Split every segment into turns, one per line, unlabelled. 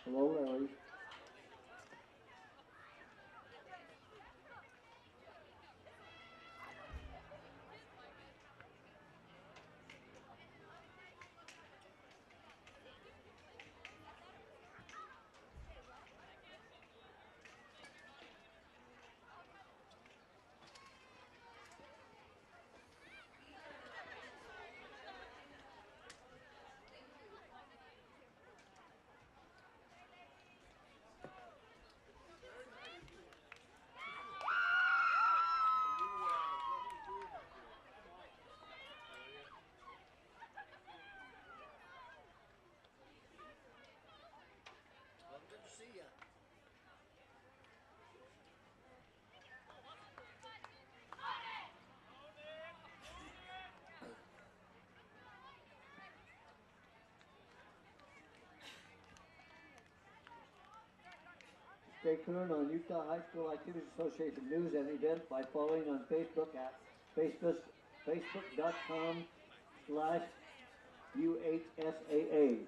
Hello, Larry. Stay current on Utah High School Activities Association news and events by following on Facebook at facebook.com/UHSAA.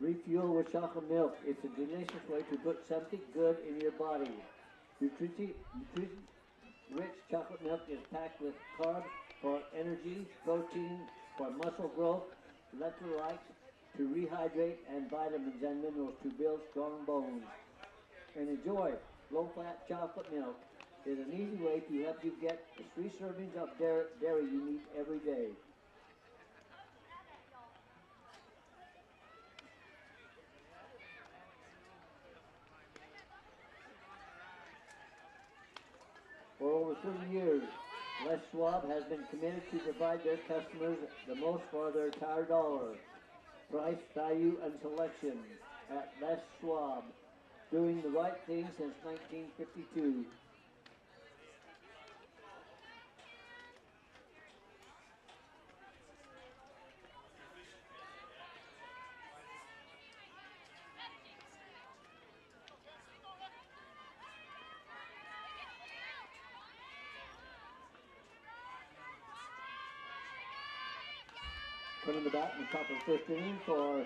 Refuel with chocolate milk. It's a delicious way to put something good in your body. Nutrition-rich chocolate milk is packed with carbs for energy, protein for muscle growth, electrolytes to rehydrate, and vitamins and minerals to build strong bones. And enjoy low-fat chocolate milk. Is an easy way to help you get the 3 servings of dairy you need every day. For over 30 years, Les Schwab has been committed to provide their customers the most for their entire dollar. Price, value, and selection at Les Schwab. Doing the right thing since 1952. Coming to bat in the top of the first inning for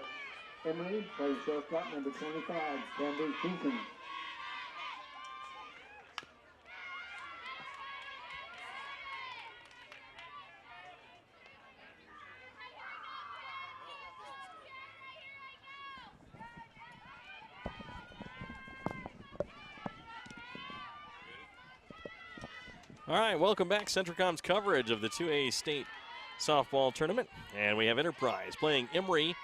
Emery, plays shortstop number 25, Emery Hinkins.
All right, welcome back. Centricom's coverage of the 2A state softball tournament. And we have Enterprise playing Emery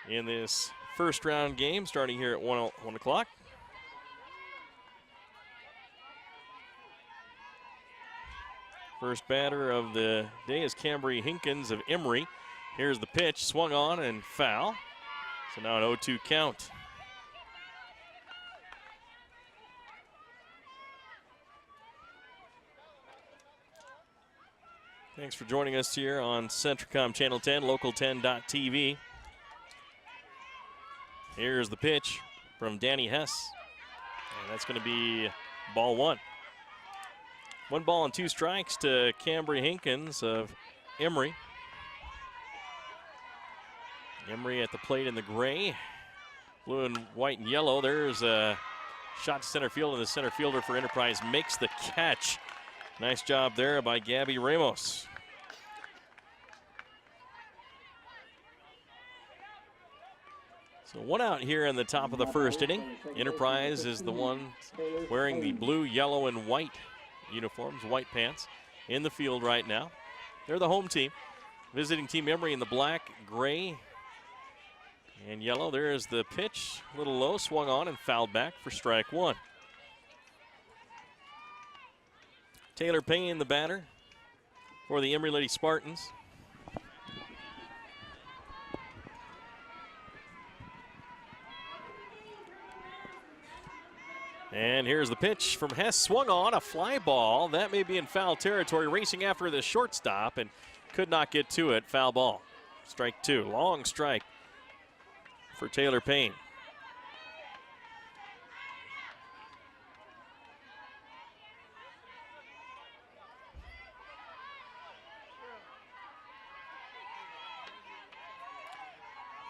in this first round game starting here at 1 o'clock. First batter of the day is Cambry Hinkins of Emery. Here's the pitch, swung on and foul. So now an 0-2 count. Thanks for joining us here on Centricom Channel 10, Local10.tv. Here's the pitch from Danny Hess. And that's going to be ball 1. 1 ball and 2 strikes to Cambry Hinkins of Emery. Emery at the plate in the gray, blue and white and yellow. There's a shot to center field, and the center fielder for Enterprise makes the catch. Nice job there by Gabby Ramos. So 1 out here in the top of the first inning. Enterprise is the one wearing the blue, yellow, and white uniforms, white pants, in the field right now. They're the home team. Visiting team Emery in the black, gray, and yellow. There is the pitch, a little low, swung on and fouled back for strike 1. Taylor Payne, the batter for the Emery Lady Spartans. And here's the pitch from Hess, swung on, a fly ball. That may be in foul territory, racing after the shortstop and could not get to it. Foul ball. Strike 2, long strike for Taylor Payne.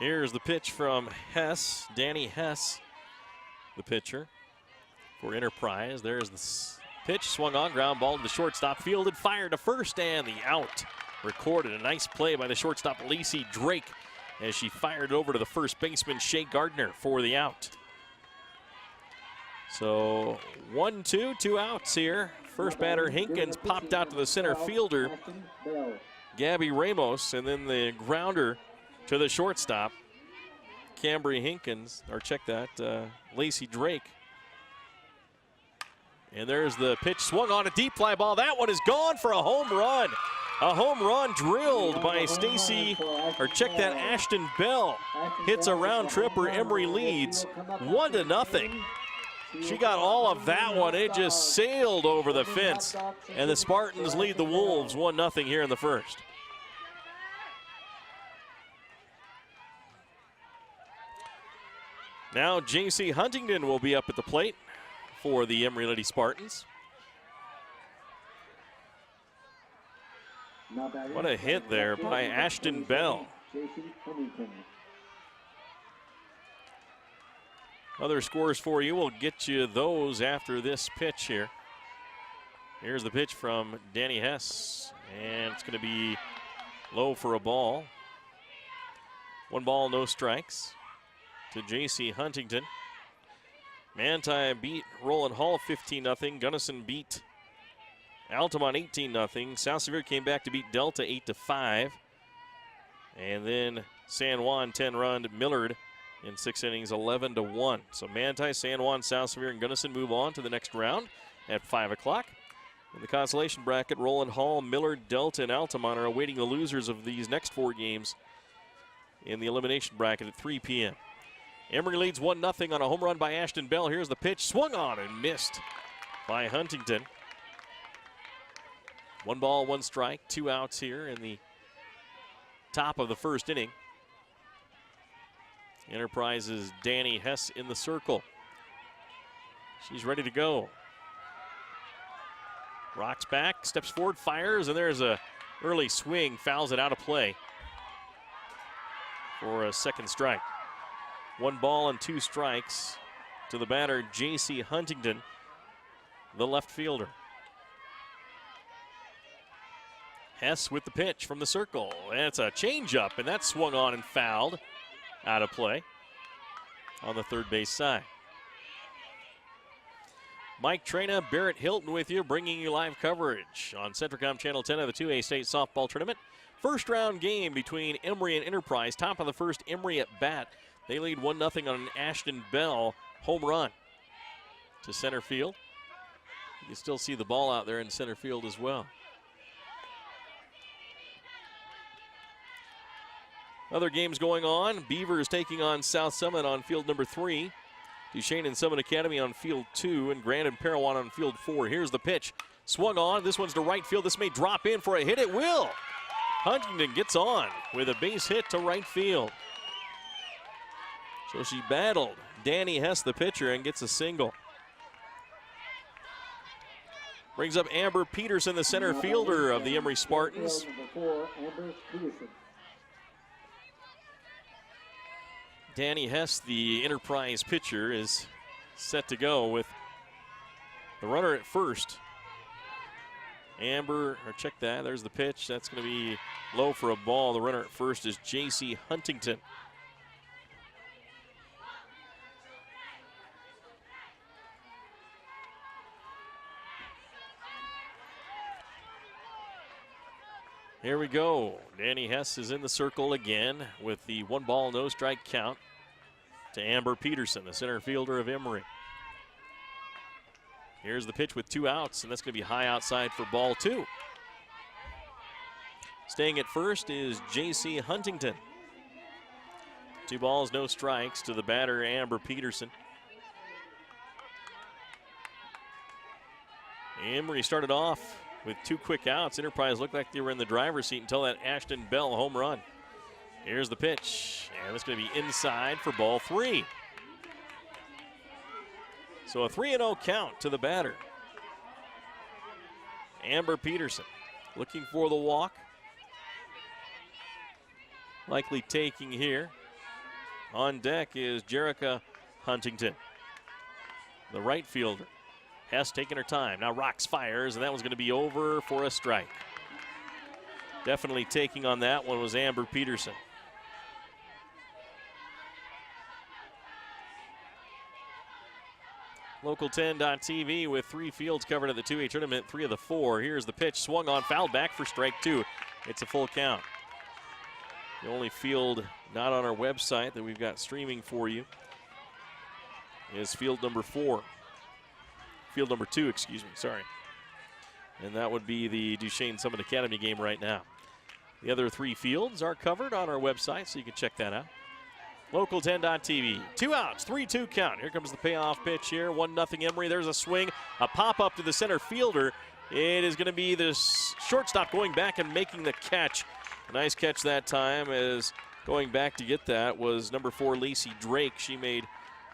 Here's the pitch from Hess, Danny Hess, the pitcher for Enterprise. There's the pitch, swung on, ground ball to the shortstop, fielded, fired to first, and the out. Recorded. A nice play by the shortstop, Lacey Drake, as she fired it over to the first baseman, Shea Gardner, for the out. So 1-2, 2 outs here. First batter, Hinkins, popped out to the center fielder, Gabby Ramos, and then the grounder to the shortstop, Cambry Hinkins, or check that, Lacey Drake. And there's the pitch, swung on a deep fly ball. That one is gone for a home run. A home run drilled by Ashton Bell. Hits a round tripper. Emery leads 1-0. She got all of that one. It just sailed over the fence. And the Spartans lead the Wolves 1-0 here in the first. Now J.C. Huntington will be up at the plate for the Emery Lady Spartans. What a hit there by Ashton Bell. Other scores for you. We'll get you those after this pitch here. Here's the pitch from Danny Hess, and it's going to be low for a ball. 1 ball, no strikes to J.C. Huntington. Manti beat Roland Hall 15-0. Gunnison beat Altamont 18-0. South Severe came back to beat Delta 8-5. And then San Juan 10-run Millard in 6 innings, 11-1. So Manti, San Juan, South Severe, and Gunnison move on to the next round at 5 o'clock. In the consolation bracket, Roland Hall, Millard, Delta, and Altamont are awaiting the losers of these next 4 games in the elimination bracket at 3 p.m. Emery leads 1-0 on a home run by Ashton Bell. Here's the pitch, swung on and missed by Huntington. 1 ball, 1 strike, 2 outs here in the top of the first inning. Enterprise's Danny Hess in the circle. She's ready to go. Rocks back, steps forward, fires, and there's a early swing, fouls it out of play for a second strike. 1 ball and 2 strikes to the batter, J.C. Huntington, the left fielder. Hess with the pitch from the circle. And it's a changeup, and that's swung on and fouled out of play on the third base side. Mike Trena, Barrett Hilton with you, bringing you live coverage on Centricom Channel 10 of the 2A State Softball Tournament. First round game between Emery and Enterprise. Top of the first, Emery at bat. They lead 1-0 on an Ashton Bell home run to center field. You can still see the ball out there in center field as well. Other games going on. Beavers taking on South Summit on field number 3. Duchesne and Summit Academy on field 2, and Grand and Parowan on field 4. Here's the pitch. Swung on. This one's to right field. This may drop in for a hit. It will. Huntington gets on with a base hit to right field. So she battled Danny Hess, the pitcher, and gets a single. Brings up Amber Peterson, the center fielder of the Emery Spartans. Danny Hess, the Enterprise pitcher, is set to go with the runner at first. Amber, or check that, there's the pitch. That's going to be low for a ball. The runner at first is J.C. Huntington. Here we go. Danny Hess is in the circle again with the 1 ball, no strike count to Amber Peterson, the center fielder of Emery. Here's the pitch with 2 outs, and that's going to be high outside for ball 2. Staying at first is J.C. Huntington. 2 balls, no strikes to the batter, Amber Peterson. Emery started off with 2 quick outs. Enterprise looked like they were in the driver's seat until that Ashton Bell home run. Here's the pitch, and it's going to be inside for ball 3. So a 3-0 count to the batter. Amber Peterson looking for the walk. Likely taking here On deck is Jerica Huntington, the right fielder. Hess taking her time. Now Rocks fires, and that was going to be over for a strike. Definitely taking on that one was Amber Peterson. Local 10.TV with 3 fields covered at the 2A tournament, 3 of the 4. Here's the pitch, swung on, fouled back for strike 2. It's a full count. The only field not on our website that we've got streaming for you is field number 4. Field number 2, excuse me, sorry. And that would be the Duchesne Summit Academy game right now. The other 3 fields are covered on our website, so you can check that out. Local 10.TV. 2 outs, 3-2 count. Here comes the payoff pitch here. 1-0 Emery. There's a swing, a pop-up to the center fielder. It is going to be the shortstop going back and making the catch. A nice catch that time, as going back to get that was number 4, Lacey Drake. She made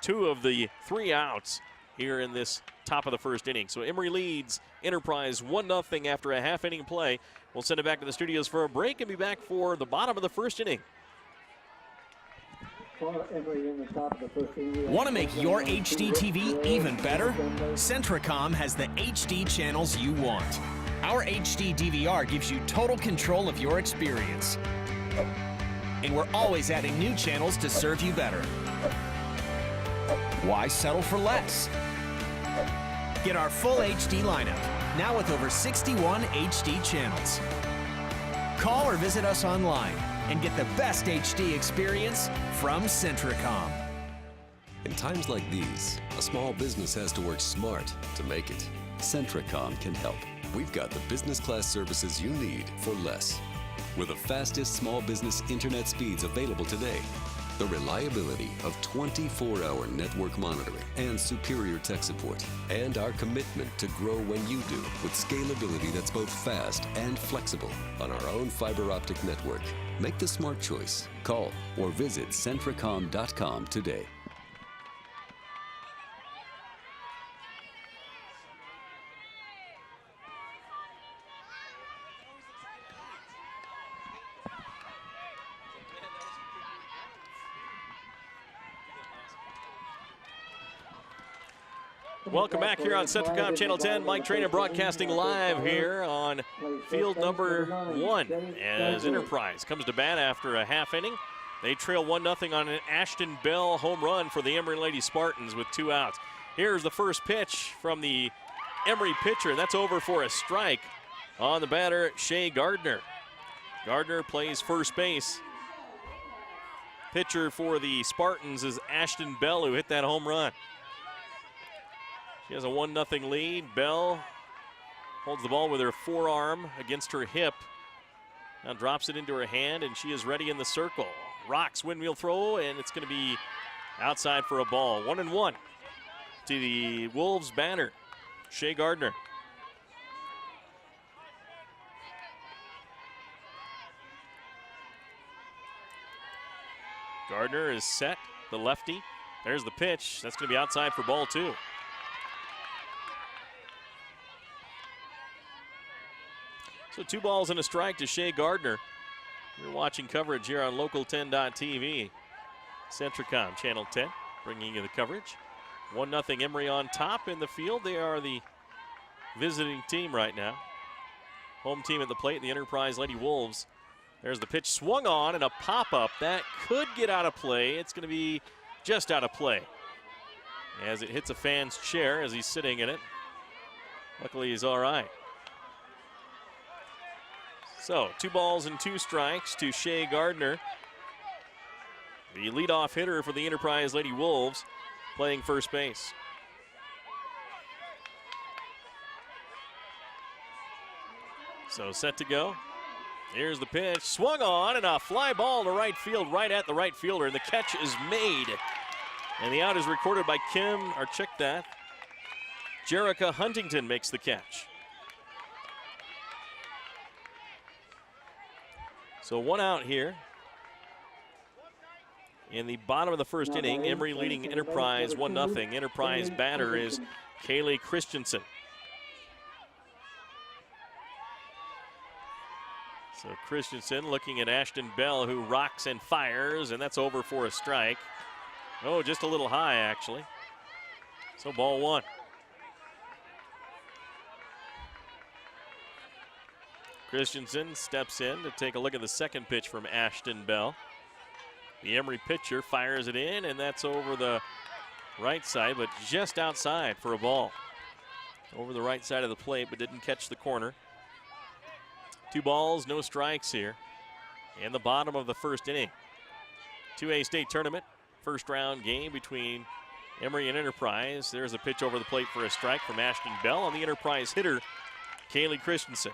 2 of the 3 outs here in this top of the first inning. So Emery leads Enterprise 1-0 after a half-inning play. We'll send it back to the studios for a break and be back for the bottom of the first inning.
Want to make your HD TV even better? Centricom has the HD channels you want. Our HD DVR gives you total control of your experience. And we're always adding new channels to serve you better. Why settle for less? Get our full HD lineup, now with over 61 HD channels. Call or visit us online and get the best HD experience from Centricom.
In times like these, a small business has to work smart to make it. Centricom can help. We've got the business class services you need for less. With the fastest small business internet speeds available today, the reliability of 24-hour network monitoring and superior tech support, and our commitment to grow when you do with scalability that's both fast and flexible on our own fiber optic network. Make the smart choice. Call or visit Centricom.com today.
Welcome back here on Centricom Channel 10. Mike Trainer broadcasting live here on field number 1 as Enterprise comes to bat after a half inning. They trail 1-0 on an Ashton Bell home run for the Emery Lady Spartans with 2 outs. Here's the first pitch from the Emery pitcher. That's over for a strike on the batter, Shea Gardner. Gardner plays first base. Pitcher for the Spartans is Ashton Bell, who hit that home run. She has a 1-0 lead. Bell holds the ball with her forearm against her hip. Now drops it into her hand, and she is ready in the circle. Rocks windmill throw, and it's going to be outside for a ball. 1-1 to the Wolves batter, Shea Gardner. Gardner is set, the lefty. There's the pitch. That's going to be outside for ball 2. So 2 balls and a strike to Shea Gardner. You're watching coverage here on Local 10.TV. Centricom Channel 10 bringing you the coverage. 1-0 Emery on top in the field. They are the visiting team right now. Home team at the plate, the Enterprise Lady Wolves. There's the pitch swung on and a pop-up. That could get out of play. It's going to be just out of play as it hits a fan's chair as he's sitting in it. Luckily, he's all right. So 2 balls and 2 strikes to Shea Gardner, the leadoff hitter for the Enterprise Lady Wolves, playing first base. So set to go. Here's the pitch, swung on, and a fly ball to right field, right at the right fielder, and the catch is made. And the out is recorded by Jerica Huntington makes the catch. So 1 out here in the bottom of the first inning. Emery leading Enterprise 1-0. Enterprise batter is Kaylee Christensen. So Christensen looking at Ashton Bell, who rocks and fires, and that's over for a strike. Oh, just a little high, actually. So ball one. Christensen steps in to take a look at the second pitch from Ashton Bell. The Emery pitcher fires it in, and that's over the right side, but just outside for a ball. Over the right side of the plate, but didn't catch the corner. 2 balls, no strikes here in the bottom of the first inning. 2A state tournament, first round game between Emery and Enterprise. There's a pitch over the plate for a strike from Ashton Bell on the Enterprise hitter, Kaylee Christensen.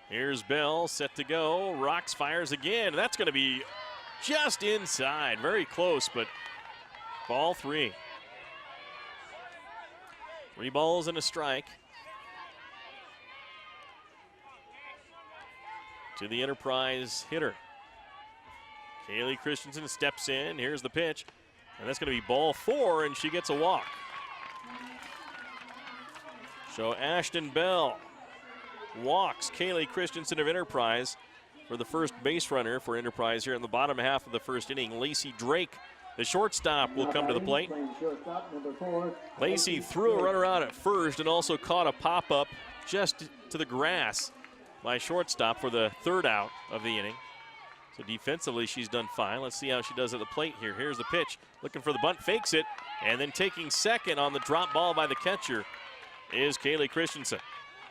Here's Bell, set to go. Rocks, fires again. That's going to be just inside. Very close, but ball 3. 3 balls and a strike to the Enterprise hitter. Kaylee Christensen steps in. Here's the pitch, and that's going to be ball 4, and she gets a walk. So Ashton Bell walks Kaylee Christensen of Enterprise for the first base runner for Enterprise here in the bottom half of the first inning. Lacey Drake, the shortstop, will come to the plate. Lacey threw a runner out at first and also caught a pop-up just to the grass by shortstop for the 3rd out of the inning. So defensively, she's done fine. Let's see how she does at the plate here. Here's the pitch, looking for the bunt, fakes it, and then taking second on the drop ball by the catcher is Kaylee Christensen.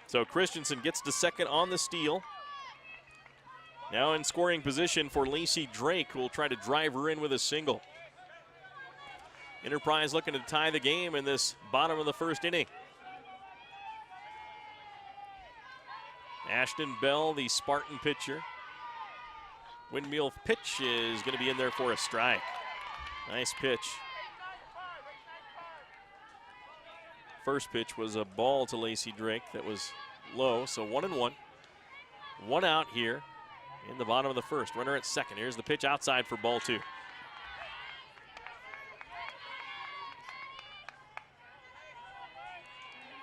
So Christensen gets to second on the steal. Now in scoring position for Lacey Drake, who will try to drive her in with a single. Enterprise looking to tie the game in this bottom of the first inning. Ashton Bell, the Spartan pitcher. Windmill pitch is going to be in there for a strike. Nice pitch. First pitch was a ball to Lacey Drake that was low, so 1-1. 1 out here in the bottom of the first. Runner at second. Here's the pitch outside for ball 2.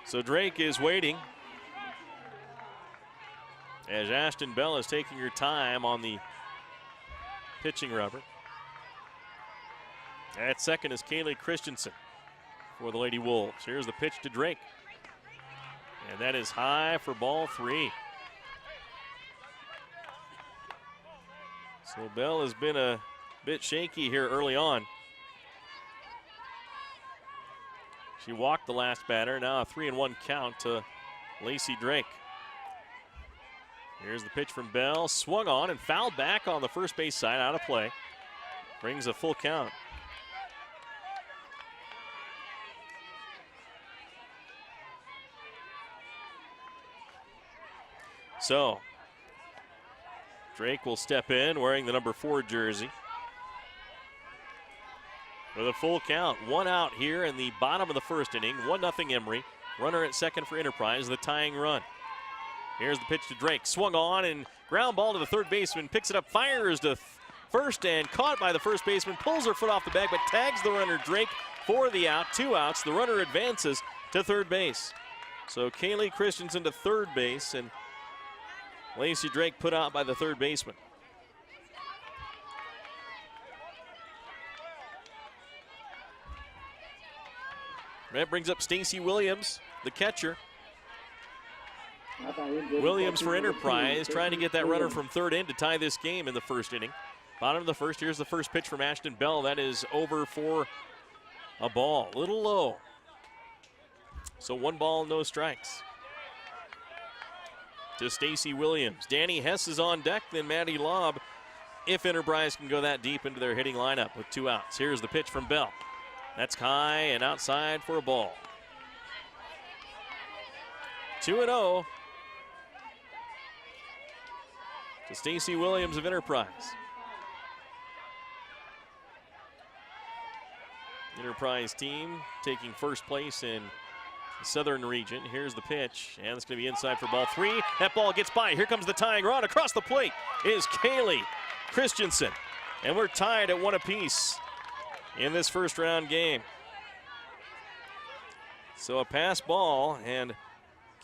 So Drake is waiting as Ashton Bell is taking her time on the pitching rubber. At second is Kaylee Christensen for the Lady Wolves. Here's the pitch to Drake. And that is high for ball 3. So Bell has been a bit shaky here early on. She walked the last batter. Now a 3-1 count to Lacey Drake. Here's the pitch from Bell. Swung on and fouled back on the first base side, out of play. Brings a full count. So, Drake will step in wearing the number 4 jersey. With a full count, 1 out here in the bottom of the first inning. 1-0 Emery. Runner at second for Enterprise, the tying run. Here's the pitch to Drake. Swung on and ground ball to the third baseman. Picks it up, fires to first and caught by the first baseman. Pulls her foot off the bag, but tags the runner Drake for the out. 2 outs. The runner advances to third base. So Kaylee Christensen to third base, and Lacey Drake put out by the third baseman. That brings up Stacy Williams, the catcher. Williams for Enterprise, trying to get that runner from third in to tie this game in the first inning. Bottom of the first, here's the first pitch from Ashton Bell. That is over for a ball, a little low. So 1 ball, no strikes. To Stacy Williams. Danny Hess is on deck, then Maddie Lobb, if Enterprise can go that deep into their hitting lineup with 2 outs. Here's the pitch from Bell. That's high and outside for a ball. 2-0 to Stacy Williams of Enterprise. Enterprise team taking first place in the Southern region. Here's the pitch, and it's going to be inside for ball 3. That ball gets by. Here comes the tying run. Across the plate is Kaylee Christensen. And we're tied at 1 apiece in this first round game. So a pass ball, and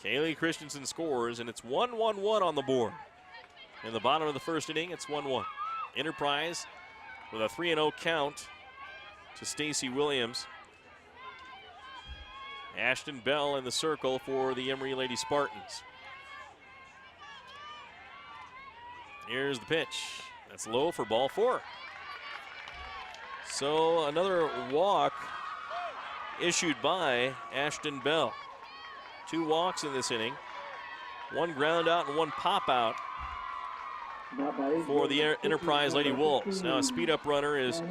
Kaylee Christensen scores, and it's 1-1-1 on the board. In the bottom of the first inning, it's 1-1. Enterprise with a 3-0 count to Stacy Williams. Ashton Bell in the circle for the Emery Lady Spartans. Here's the pitch. That's low for ball 4. So another walk issued by Ashton Bell. 2 walks in this inning. 1 ground out and 1 pop out for the Enterprise Lady Wolves. Now a speed up runner is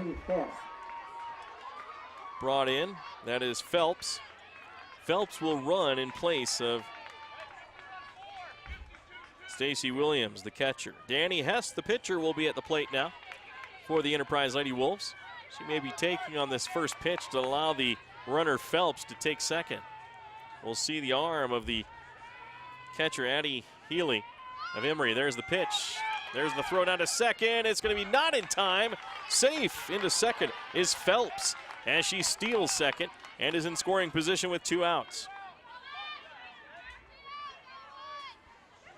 brought in. That is Phelps. Phelps will run in place of Stacy Williams, the catcher. Danny Hess, the pitcher, will be at the plate now for the Enterprise Lady Wolves. She may be taking on this first pitch to allow the runner Phelps to take second. We'll see the arm of the catcher, Addie Healy of Emery. There's the pitch. There's the throw down to second. It's going to be not in time. Safe into second is Phelps as she steals second and is in scoring position with 2 outs.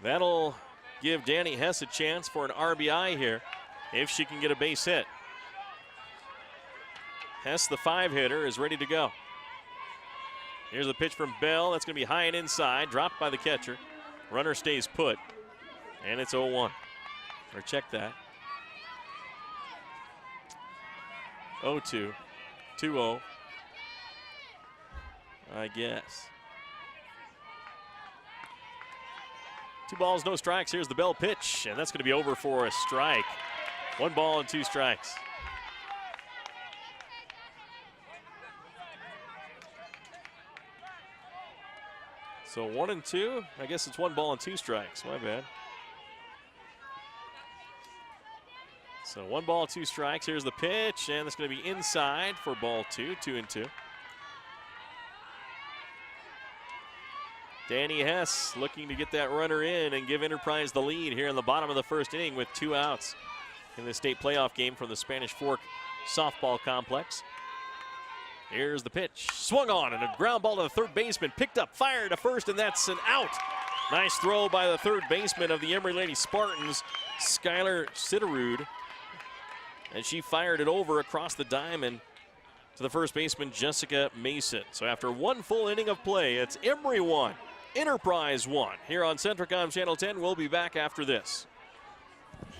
That'll give Danny Hess a chance for an RBI here if she can get a base hit. Hess, the 5-hitter, is ready to go. Here's the pitch from Bell. That's going to be high and inside, dropped by the catcher. Runner stays put, and it's 0-1. Or check that. 0-2, 2-0, I guess. 2 balls, no strikes. Here's the Bell pitch, and that's going to be over for a strike. 1 ball and 2 strikes. So 1 and 2. I guess it's 1 ball and 2 strikes. My bad. So 1 ball, 2 strikes. Here's the pitch, and it's going to be inside for ball 2, 2 and 2. Danny Hess looking to get that runner in and give Enterprise the lead here in the bottom of the first inning with 2 outs in the state playoff game from the Spanish Fork softball complex. Here's the pitch. Swung on, and a ground ball to the third baseman. Picked up, fired to first, and that's an out. Nice throw by the third baseman of the Emery Lady Spartans, Skylar Sitterud. And she fired it over across the diamond to the first baseman, Jessica Mason. So after 1 full inning of play, it's Emery 1, Enterprise 1. Here on Centricom Channel 10, we'll be back after this.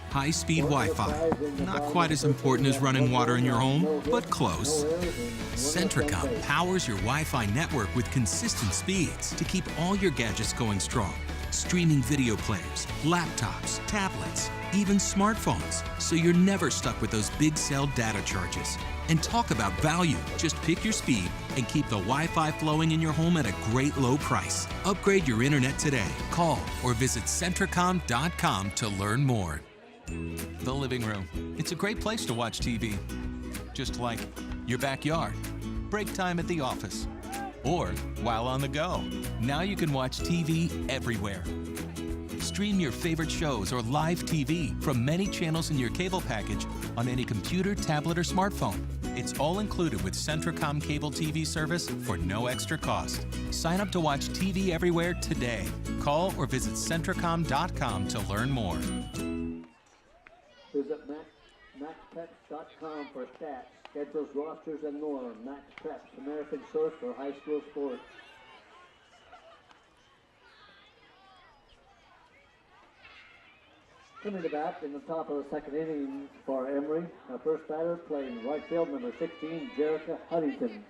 High-speed Wi-Fi. Not quite as important as running water in your home, but close. Centricom powers your Wi-Fi network with consistent speeds to keep all your gadgets going strong. Streaming video players, laptops, tablets, even smartphones, so you're never stuck with those big cell data charges. And talk about value. Just pick your speed and keep the Wi-Fi flowing in your home at a great low price. Upgrade your internet today. Call or visit Centricom.com to learn more. The living room. It's a great place to watch TV. Just like your backyard, break time at the office, or while on the go. Now you can watch TV everywhere. Stream your favorite shows or live TV from many channels in your cable package on any computer, tablet, or smartphone. It's all included with Centricom cable TV service for no extra cost. Sign up to watch TV everywhere today. Call or visit Centricom.com to learn more.
Visit MaxPreps.com for stats, schedules, rosters, and more. Max Preps, American source for high school sports. Coming to bat in the top of the second inning for Emery. Our first batter playing right field, number 16, Jerica Huntington.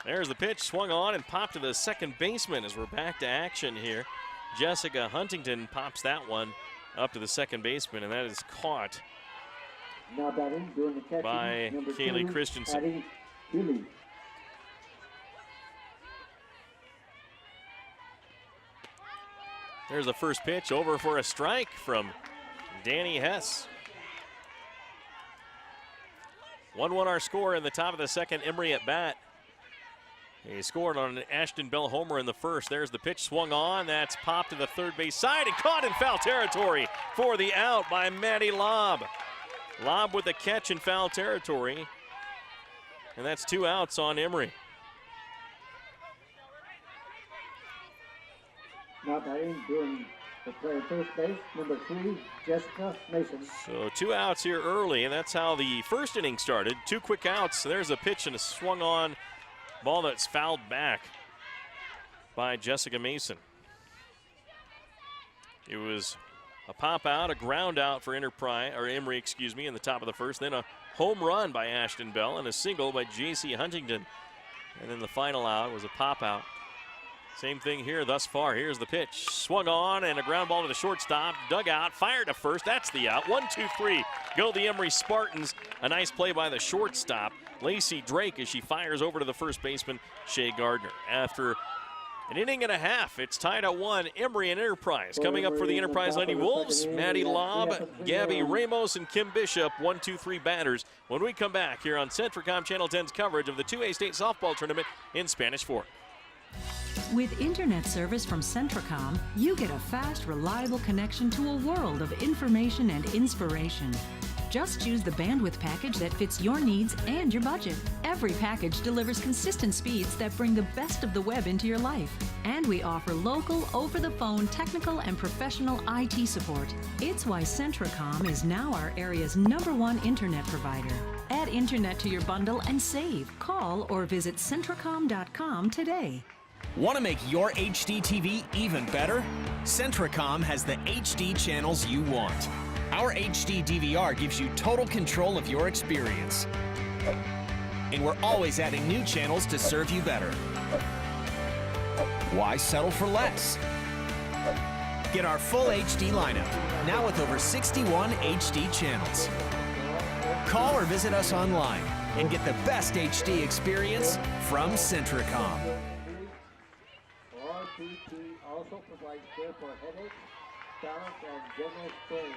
There's the pitch, swung on and popped to the second baseman as we're back to action here. Jessica Huntington pops that one up to the second baseman, and that is caught
Now batting, doing the catching,
by
number
Kaylee
2,
Christensen.
Addie Healy.
There's the first pitch over for a strike from Danny Hess. 1-1 our score in the top of the second. Emery at bat. He scored on an Ashton Bell homer in the first. There's the pitch swung on. That's popped to the third base side and caught in foul territory for the out by Matty Lobb. Lobb with the catch in foul territory. And that's 2 outs on Emery.
Now batting, doing the play at first base, number 3, Jessica Mason.
So 2 outs here early, and that's how the first inning started. 2 quick outs. There's a pitch and a swung on ball that's fouled back by Jessica Mason. It was a pop out, a ground out for Emery, in the top of the first. Then a home run by Ashton Bell and a single by J.C. Huntington. And then the final out was a pop out. Same thing here thus far. Here's the pitch. Swung on and a ground ball to the shortstop. Dug out, fired to first. That's the out. 1-2-3. Go the Emery Spartans. A nice play by the shortstop, Lacey Drake, as she fires over to the first baseman, Shea Gardner. After an inning and a half, it's tied at 1. Emery and Enterprise coming up for the Enterprise Lady Wolves. Maddie Lobb, Gabby Ramos, and Kim Bishop, 1-2-3 batters. When we come back here on Centricom Channel 10's coverage of the 2A State Softball Tournament in Spanish Fork.
With internet service from Centricom, you get a fast, reliable connection to a world of information and inspiration. Just choose the bandwidth package that fits your needs and your budget. Every package delivers consistent speeds that bring the best of the web into your life. And we offer local, over-the-phone, technical, and professional IT support. It's why Centricom is now our area's #1 internet provider. Add internet to your bundle and save. Call or visit Centricom.com today.
Want to make your HD TV even better? Centricom has the HD channels you want. Our HD DVR gives you total control of your experience. And we're always adding new channels to serve you better. Why settle for less? Get our full HD lineup, now with over 61 HD channels. Call or visit us online and get the best HD experience from Centricom.
RTT also provides care for headaches, balance, and general strain.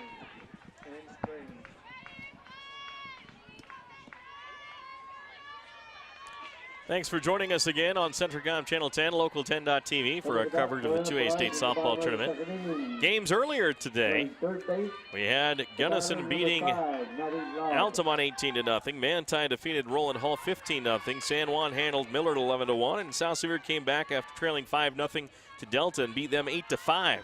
Thanks for joining us again on Centricom Channel 10, Local 10.tv for our coverage of the 2A State Softball Tournament. Games earlier today, we had Gunnison beating Altamont 18-0. Manti defeated Roland Hall 15-0. San Juan handled Millard 11-1, and South Sevier came back after trailing 5-0 to Delta and beat them 8-5.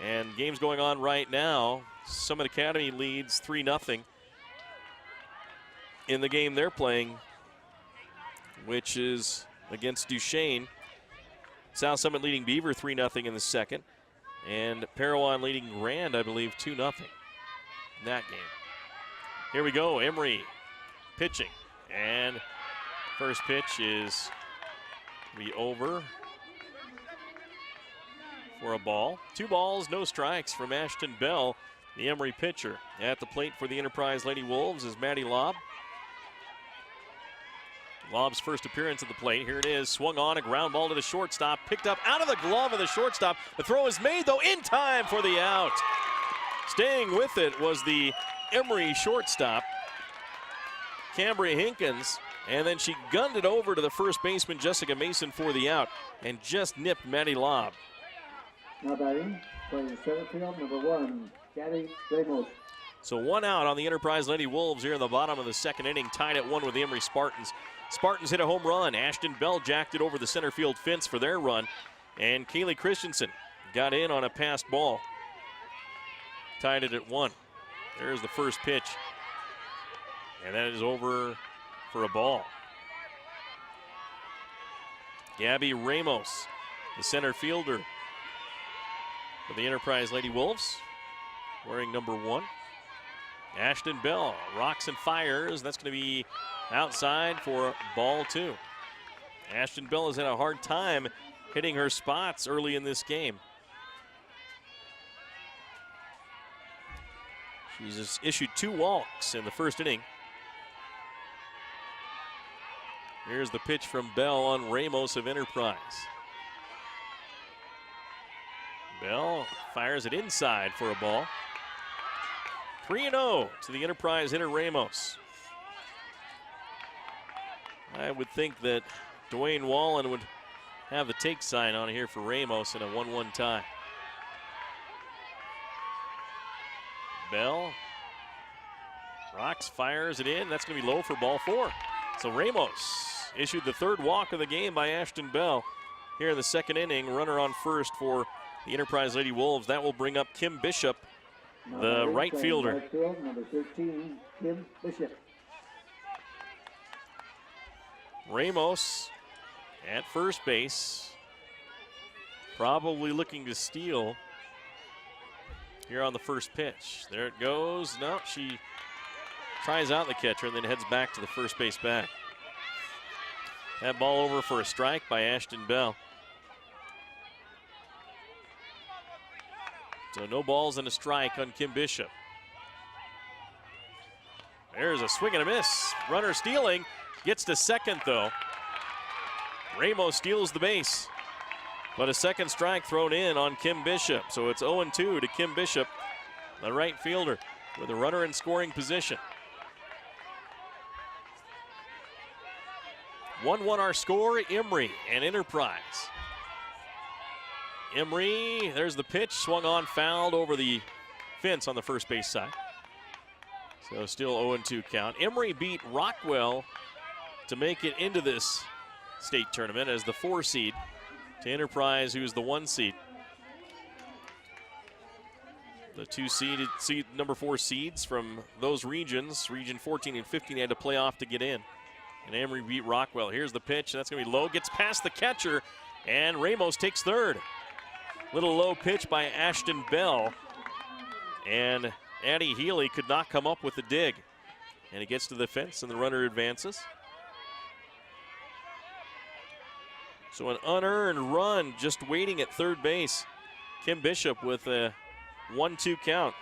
And games going on right now. Summit Academy leads 3-0 in the game they're playing, which is against Duchesne. South Summit leading Beaver 3-0 in the second. And Parowan leading Rand, I believe, 2-0 in that game. Here we go, Emery pitching. And first pitch is be over for a ball. 2 balls, no strikes from Ashton Bell, the Emery pitcher. At the plate for the Enterprise Lady Wolves is Maddie Lobb. Lobb's first appearance at the plate. Here it is, swung on, a ground ball to the shortstop, picked up out of the glove of the shortstop. The throw is made, though, in time for the out. Staying with it was the Emery shortstop, Cambria Hinkins, and then she gunned it over to the first baseman, Jessica Mason, for the out, and just nipped Maddie Lobb.
Now batting, playing center field, number 1, Gabby Ramos.
So 1 out on the Enterprise Lady Wolves here in the bottom of the second inning, tied at 1 with the Emery Spartans. Spartans hit a home run. Ashton Bell jacked it over the center field fence for their run. And Kaylee Christensen got in on a passed ball. Tied it at 1. There's the first pitch. And that is over for a ball. Gabby Ramos, the center fielder for the Enterprise Lady Wolves, wearing number 1. Ashton Bell rocks and fires. That's going to be outside for ball 2. Ashton Bell has had a hard time hitting her spots early in this game. She's just issued 2 walks in the first inning. Here's the pitch from Bell on Ramos of Enterprise. Bell fires it inside for a ball. 3-0 to the Enterprise hitter Ramos. I would think that Dwayne Wallen would have the take sign on here for Ramos in a 1-1 tie. Bell rocks, fires it in. That's going to be low for ball 4. So Ramos issued the third walk of the game by Ashton Bell here in the second inning. Runner on first for the Enterprise Lady Wolves. That will bring up Kim Bishop, the right fielder.
Right field, number 13, Kim Bishop.
Ramos at first base, probably looking to steal here on the first pitch. There it goes. No, she tries out the catcher and then heads back to the first base bag. That ball over for a strike by Ashton Bell. So no balls and a strike on Kim Bishop. There's a swing and a miss. Runner stealing. Gets to second, though. Ramos steals the base. But a second strike thrown in on Kim Bishop. So it's 0-2 to Kim Bishop, the right fielder, with a runner in scoring position. 1-1 our score, Emery and Enterprise. Emery, there's the pitch, swung on, fouled over the fence on the first base side. So still 0-2 count. Emery beat Rockwell to make it into this state tournament as the 4 seed to Enterprise, who's the 1 seed. The 2 seeded number 4 seeds from those regions, region 14 and 15, had to play off to get in. And Emery beat Rockwell. Here's the pitch. That's going to be low. Gets past the catcher, and Ramos takes third. Little low pitch by Ashton Bell. And Addie Healy could not come up with the dig. And he gets to the fence, and the runner advances. So an unearned run just waiting at third base. Kim Bishop with a 1-2 count.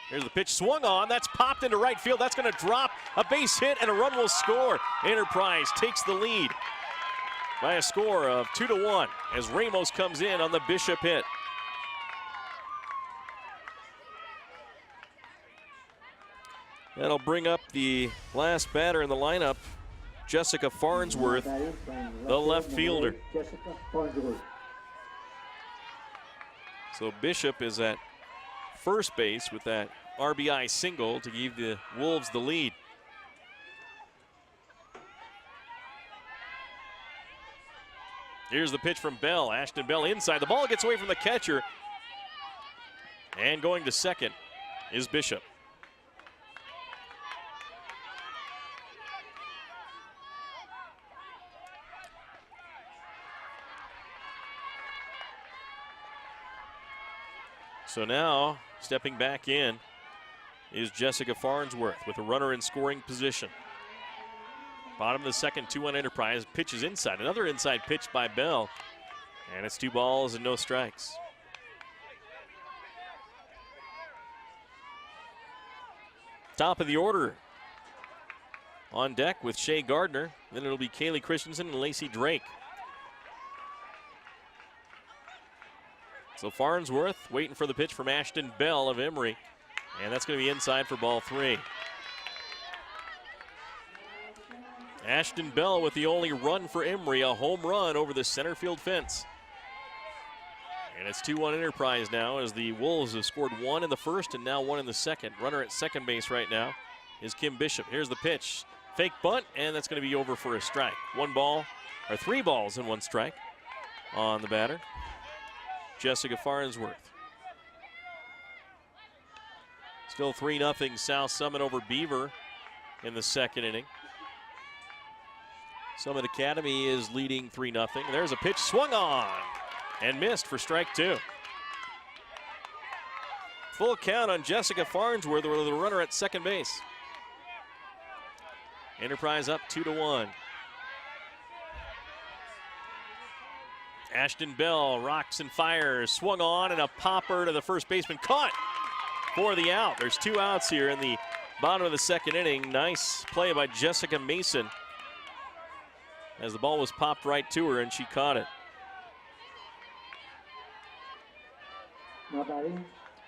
Here's the pitch, swung on. That's popped into right field. That's going to drop a base hit, and a run will score. Enterprise takes the lead by a score of 2-1 as Ramos comes in on the Bishop hit. That'll bring up the last batter in the lineup, Jessica Farnsworth, the left fielder.
Jessica Farnsworth.
So Bishop is at first base with that RBI single to give the Wolves the lead. Here's the pitch from Bell. Ashton Bell inside. The ball gets away from the catcher. And going to second is Bishop. So now, stepping back in is Jessica Farnsworth with a runner in scoring position. Bottom of the second, 2-1 Enterprise. Pitches inside. Another inside pitch by Bell. And it's 2 balls and no strikes. Top of the order on deck with Shea Gardner. Then it'll be Kaylee Christensen and Lacey Drake. So Farnsworth waiting for the pitch from Ashton Bell of Emery. And that's going to be inside for ball 3. Ashton Bell with the only run for Emery, a home run over the center field fence. And it's 2-1 Enterprise now as the Wolves have scored 1 in the first and now 1 in the second. Runner at second base right now is Kim Bishop. Here's the pitch. Fake bunt, and that's going to be over for a strike. 3 balls and 1 strike on the batter, Jessica Farnsworth. Still 3-0 South Summit over Beaver in the second inning. Summit Academy is leading 3-0. There's a pitch swung on and missed for strike 2. Full count on Jessica Farnsworth with the runner at second base. Enterprise up 2-1. Ashton Bell rocks and fires, swung on, and a popper to the first baseman, caught for the out. There's 2 outs here in the bottom of the second inning. Nice play by Jessica Mason as the ball was popped right to her and she caught it.
Now batting,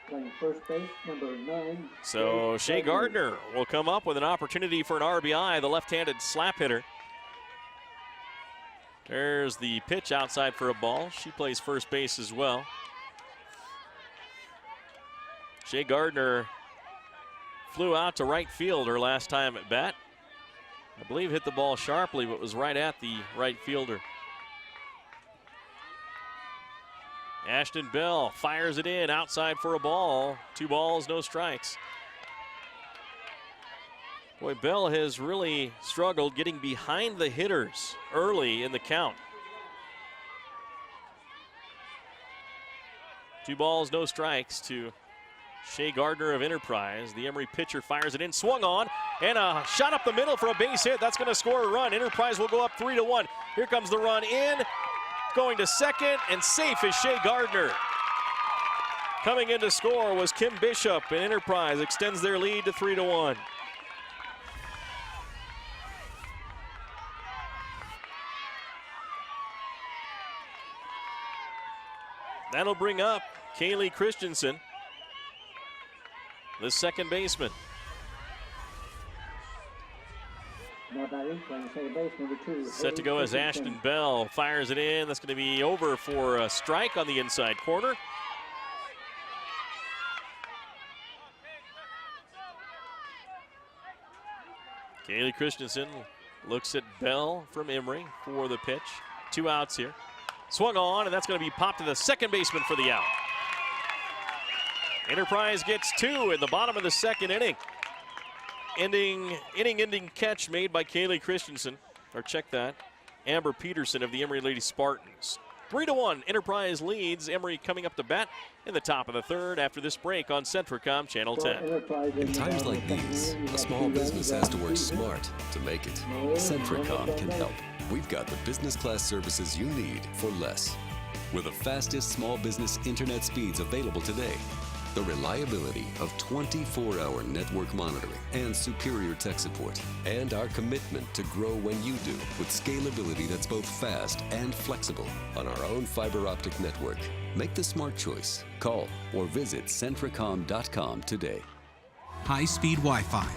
playing first base, number 9.
So Shea Gardner will come up with an opportunity for an RBI, the left-handed slap hitter. There's the pitch outside for a ball. She plays first base as well. Shea Gardner flew out to right field her last time at bat. I believe hit the ball sharply, but was right at the right fielder. Ashton Bell fires it in outside for a ball. 2 balls, no strikes. Boy, Bell has really struggled getting behind the hitters early in the count. 2 balls, no strikes to Shea Gardner of Enterprise. The Emery pitcher fires it in, swung on, and a shot up the middle for a base hit. That's going to score a run. Enterprise will go up 3-1. Here comes the run in. Going to second, and safe is Shea Gardner. Coming in to score was Kim Bishop, and Enterprise extends their lead to 3-1. That'll bring up Kaylee Christensen, the second baseman.
Now batting, playing second base, number 2.
Set to go as Ashton Bell fires it in. That's going to be over for a strike on the inside corner. Kaylee Christensen looks at Bell from Emery for the pitch. 2 outs here. Swung on, and that's going to be popped to the second baseman for the out. Enterprise gets 2 in the bottom of the second inning. Inning-ending catch made by Kaylee Christensen. Or check that. Amber Peterson of the Emery Lady Spartans. 3-1, Enterprise leads. Emery coming up to bat in the top of the third after this break on Centricom Channel 10.
In times like these, a small business has to work smart to make it. Centricom can help. We've got the business class services you need for less. With the fastest small business internet speeds available today, the reliability of 24-hour network monitoring and superior tech support, and our commitment to grow when you do with scalability that's both fast and flexible on our own fiber optic network. Make the smart choice. Call or visit Centricom.com today.
High-speed Wi-Fi.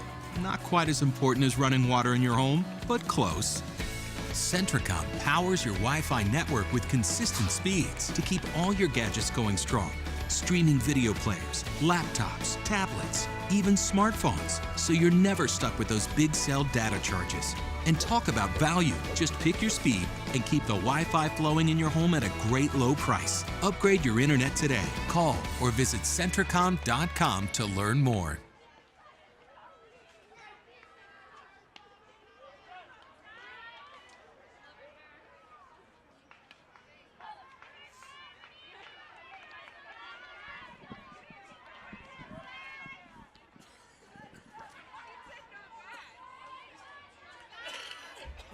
Not quite as important as running water in your home, but close. Centricom powers your Wi-Fi network with consistent speeds to keep all your gadgets going strong. Streaming video players, laptops, tablets, even smartphones, so you're never stuck with those big cell data charges. And talk about value. Just pick your speed and keep the Wi-Fi flowing in your home at a great low price. Upgrade your internet today. Call or visit Centricom.com to learn more.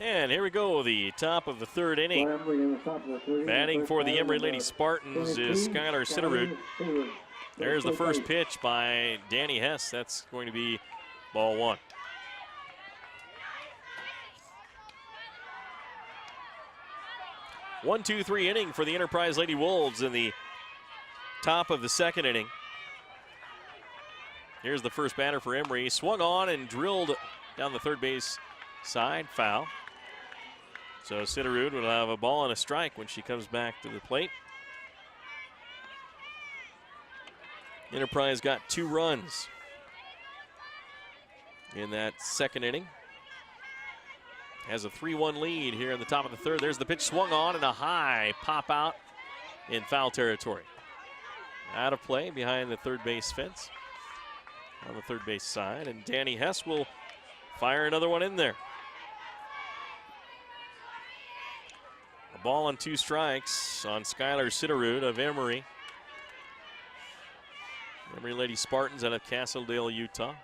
And here we go, the top of the third inning. Batting for the Emery Lady Spartans is Skylar Sitterud. There's the first pitch by Danny Hess. That's going to be ball 1. One, 2, 3 inning for the Enterprise Lady Wolves in the top of the second inning. Here's the first batter for Emery. Swung on and drilled down the third base side, foul. So Sitterud will have a ball and a strike when she comes back to the plate. Enterprise got 2 runs in that second inning. Has a 3-1 lead here in the top of the third. There's the pitch swung on and a high pop out in foul territory. Out of play behind the third base fence on the third base side. And Danny Hess will fire another one in there. A ball and 2 strikes on Skylar Sitterud of Emery. Emery Lady Spartans out of Castledale, Utah.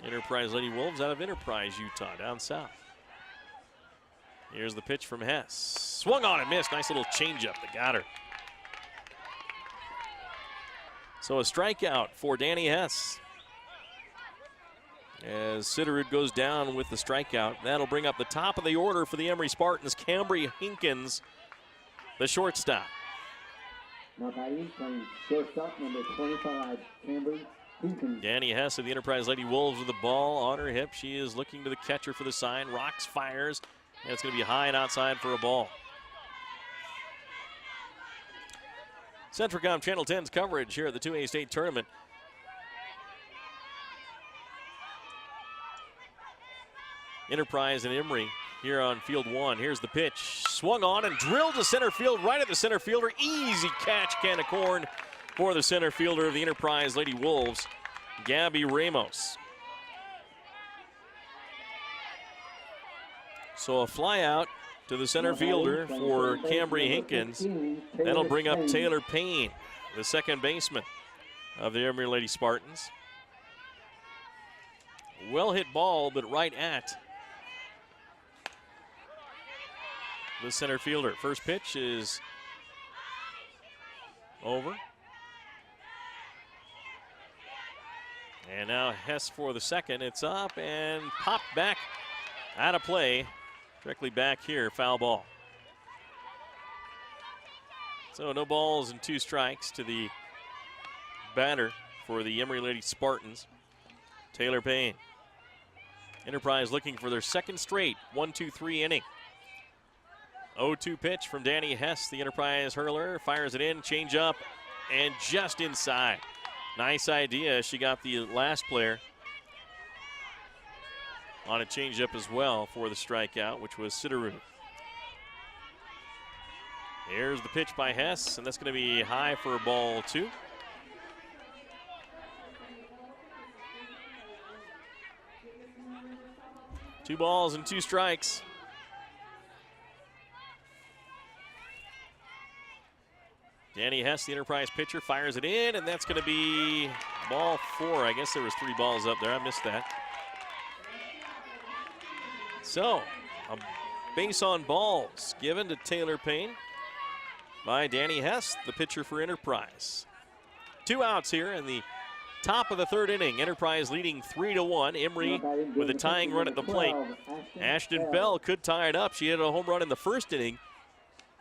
Enterprise Lady Wolves out of Enterprise, Utah, down south. Here's the pitch from Hess. Swung on and missed. Nice little changeup that got her. So a strikeout for Danny Hess. As Sitterud goes down with the strikeout, that'll bring up the top of the order for the Emery Spartans, Cambry Hinkins, the shortstop.
Now batting from shortstop, number 25, Cameron Hinkins.
Danny Hess of the Enterprise Lady Wolves with the ball on her hip. She is looking to the catcher for the sign. Rocks, fires, and it's going to be high and outside for a ball. Centricom Channel 10's coverage here at the 2A state tournament. Enterprise and Emery here on field one. Here's the pitch. Swung on and drilled to center field, right at the center fielder. Easy catch, can of corn for the center fielder of the Enterprise Lady Wolves, Gabby Ramos. So a fly out to the center fielder for Cambry Hinkins. That'll bring up Taylor Payne, the second baseman of the Emery Lady Spartans. Well hit ball, but right at the center fielder. First pitch is over. And now Hess for the second. It's up and popped back out of play. Directly back here, foul ball. So no balls and 2 strikes to the batter for the Emery Lady Spartans, Taylor Payne. Enterprise looking for their second straight 1-2-3 inning. 0-2 pitch from Danny Hess, the Enterprise hurler, fires it in, change up, and just inside. Nice idea. She got the last player on a changeup as well for the strikeout, which was Sidaru. Here's the pitch by Hess, and that's going to be high for a ball 2. Two balls and 2 strikes. Danny Hess, the Enterprise pitcher, fires it in, and that's going to be ball 4. I guess there was 3 balls up there. I missed that. So, a base on balls given to Taylor Payne by Danny Hess, the pitcher for Enterprise. 2 outs here in the top of the 3rd inning. Enterprise leading 3-1. Emery with a tying run at the plate. Ashton Bell could tie it up. She hit a home run in the 1st inning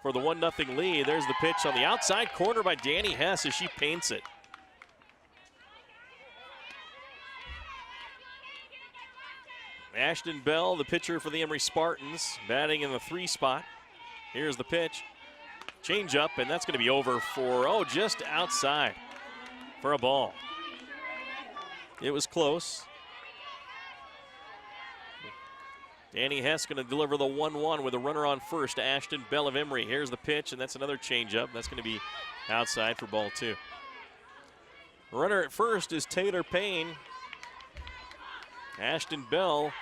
for the 1-0 lead. There's the pitch on the outside corner by Danny Hess as she paints it. Ashton Bell, the pitcher for the Emery Spartans, batting in the 3 spot. Here's the pitch. Change up, and that's going to be over for, just outside for a ball. It was close. Danny Hess going to deliver the 1-1 with a runner on first to Ashton Bell of Emery. Here's the pitch, and that's another changeup. That's going to be outside for ball 2. Runner at first is Taylor Payne. Ashton Bell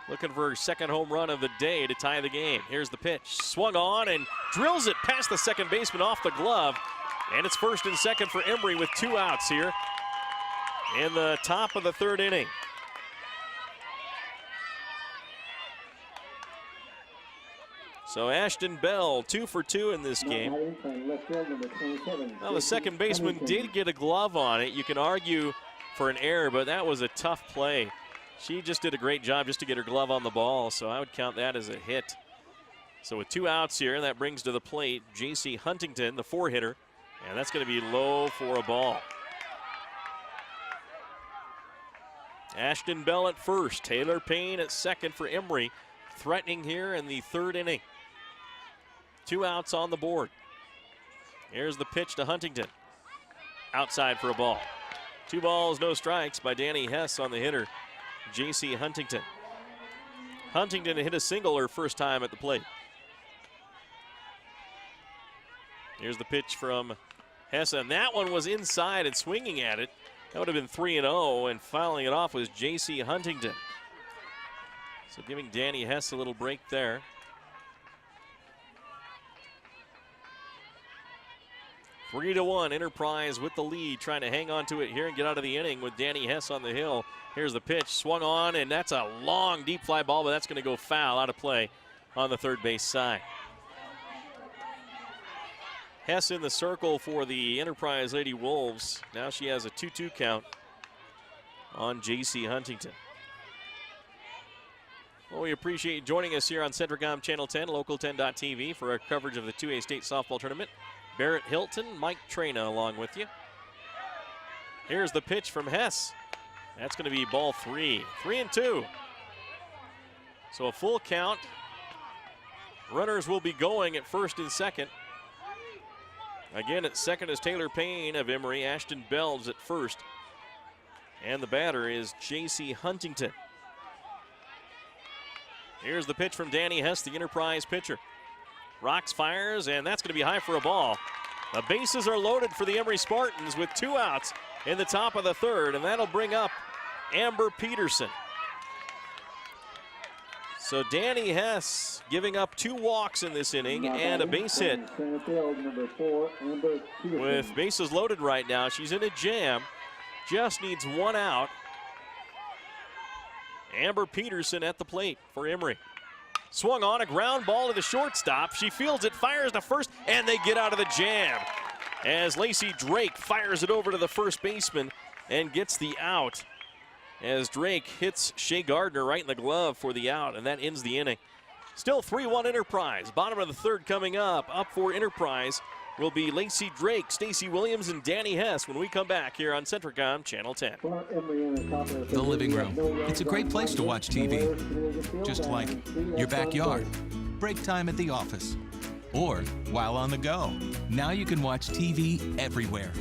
looking for her second home run of the day to tie the game. Here's the pitch. Swung on and drills it past the second baseman off the glove. And it's first and second for Emery with 2 outs here in the top of the 3rd inning. So Ashton Bell, 2 for 2 in this game. Now the second baseman did get a glove on it. You can argue for an error, but that was a tough play. She just did a great job just to get her glove on the ball, so I would count that as a hit. So with 2 outs here, that brings to the plate J.C. Huntington, the 4-hitter, and that's going to be low for a ball. Ashton Bell at first, Taylor Payne at second for Emery, threatening here in the 3rd inning. 2 outs on the board. Here's the pitch to Huntington. Outside for a ball. 2 balls, no strikes by Danny Hess on the hitter, J.C. Huntington. Huntington hit a single her first time at the plate. Here's the pitch from Hess, and that one was inside and swinging at it. That would have been 3-0, and fouling it off was J.C. Huntington. So giving Danny Hess a little break there. Three to 1, Enterprise with the lead, trying to hang on to it here and get out of the inning with Danny Hess on the hill. Here's the pitch, swung on, and that's a long, deep fly ball, but that's going to go foul, out of play on the 3rd base side. Hess in the circle for the Enterprise Lady Wolves. Now she has a 2-2 count on J.C. Huntington. Well, we appreciate you joining us here on Centricom Channel 10, Local10.tv for our coverage of the 2A State Softball Tournament Barrett Hilton, Mike Trena along with you. Here's the pitch from Hess. That's going to be ball 3. 3-2. So a full count. Runners will be going at first and second. Again, at second is Taylor Payne of Emery. Ashton Bell's at first. And the batter is J.C. Huntington. Here's the pitch from Danny Hess, the Enterprise pitcher. Rocks, fires, and that's going to be high for a ball. The bases are loaded for the Emery Spartans with 2 outs in the top of the third, and that'll bring up Amber Peterson. So Danny Hess giving up 2 walks in this inning and a base hit. With bases loaded right now, she's in a jam. Just needs 1 out. Amber Peterson at the plate for Emery. Swung on, a ground ball to the shortstop. She fields it, fires to first, and they get out of the jam. As Lacey Drake fires it over to the first baseman and gets the out. As Drake hits Shea Gardner right in the glove for the out, and that ends the inning. Still 3-1 Enterprise. Bottom of the third coming up. Up for Enterprise will be Lacey Drake, Stacy Williams, and Danny Hess when we come back here on Centricom Channel 10.
The living room. It's a great place to watch TV. Just like your backyard, break time at the office, or while on the go. Now you can watch TV everywhere.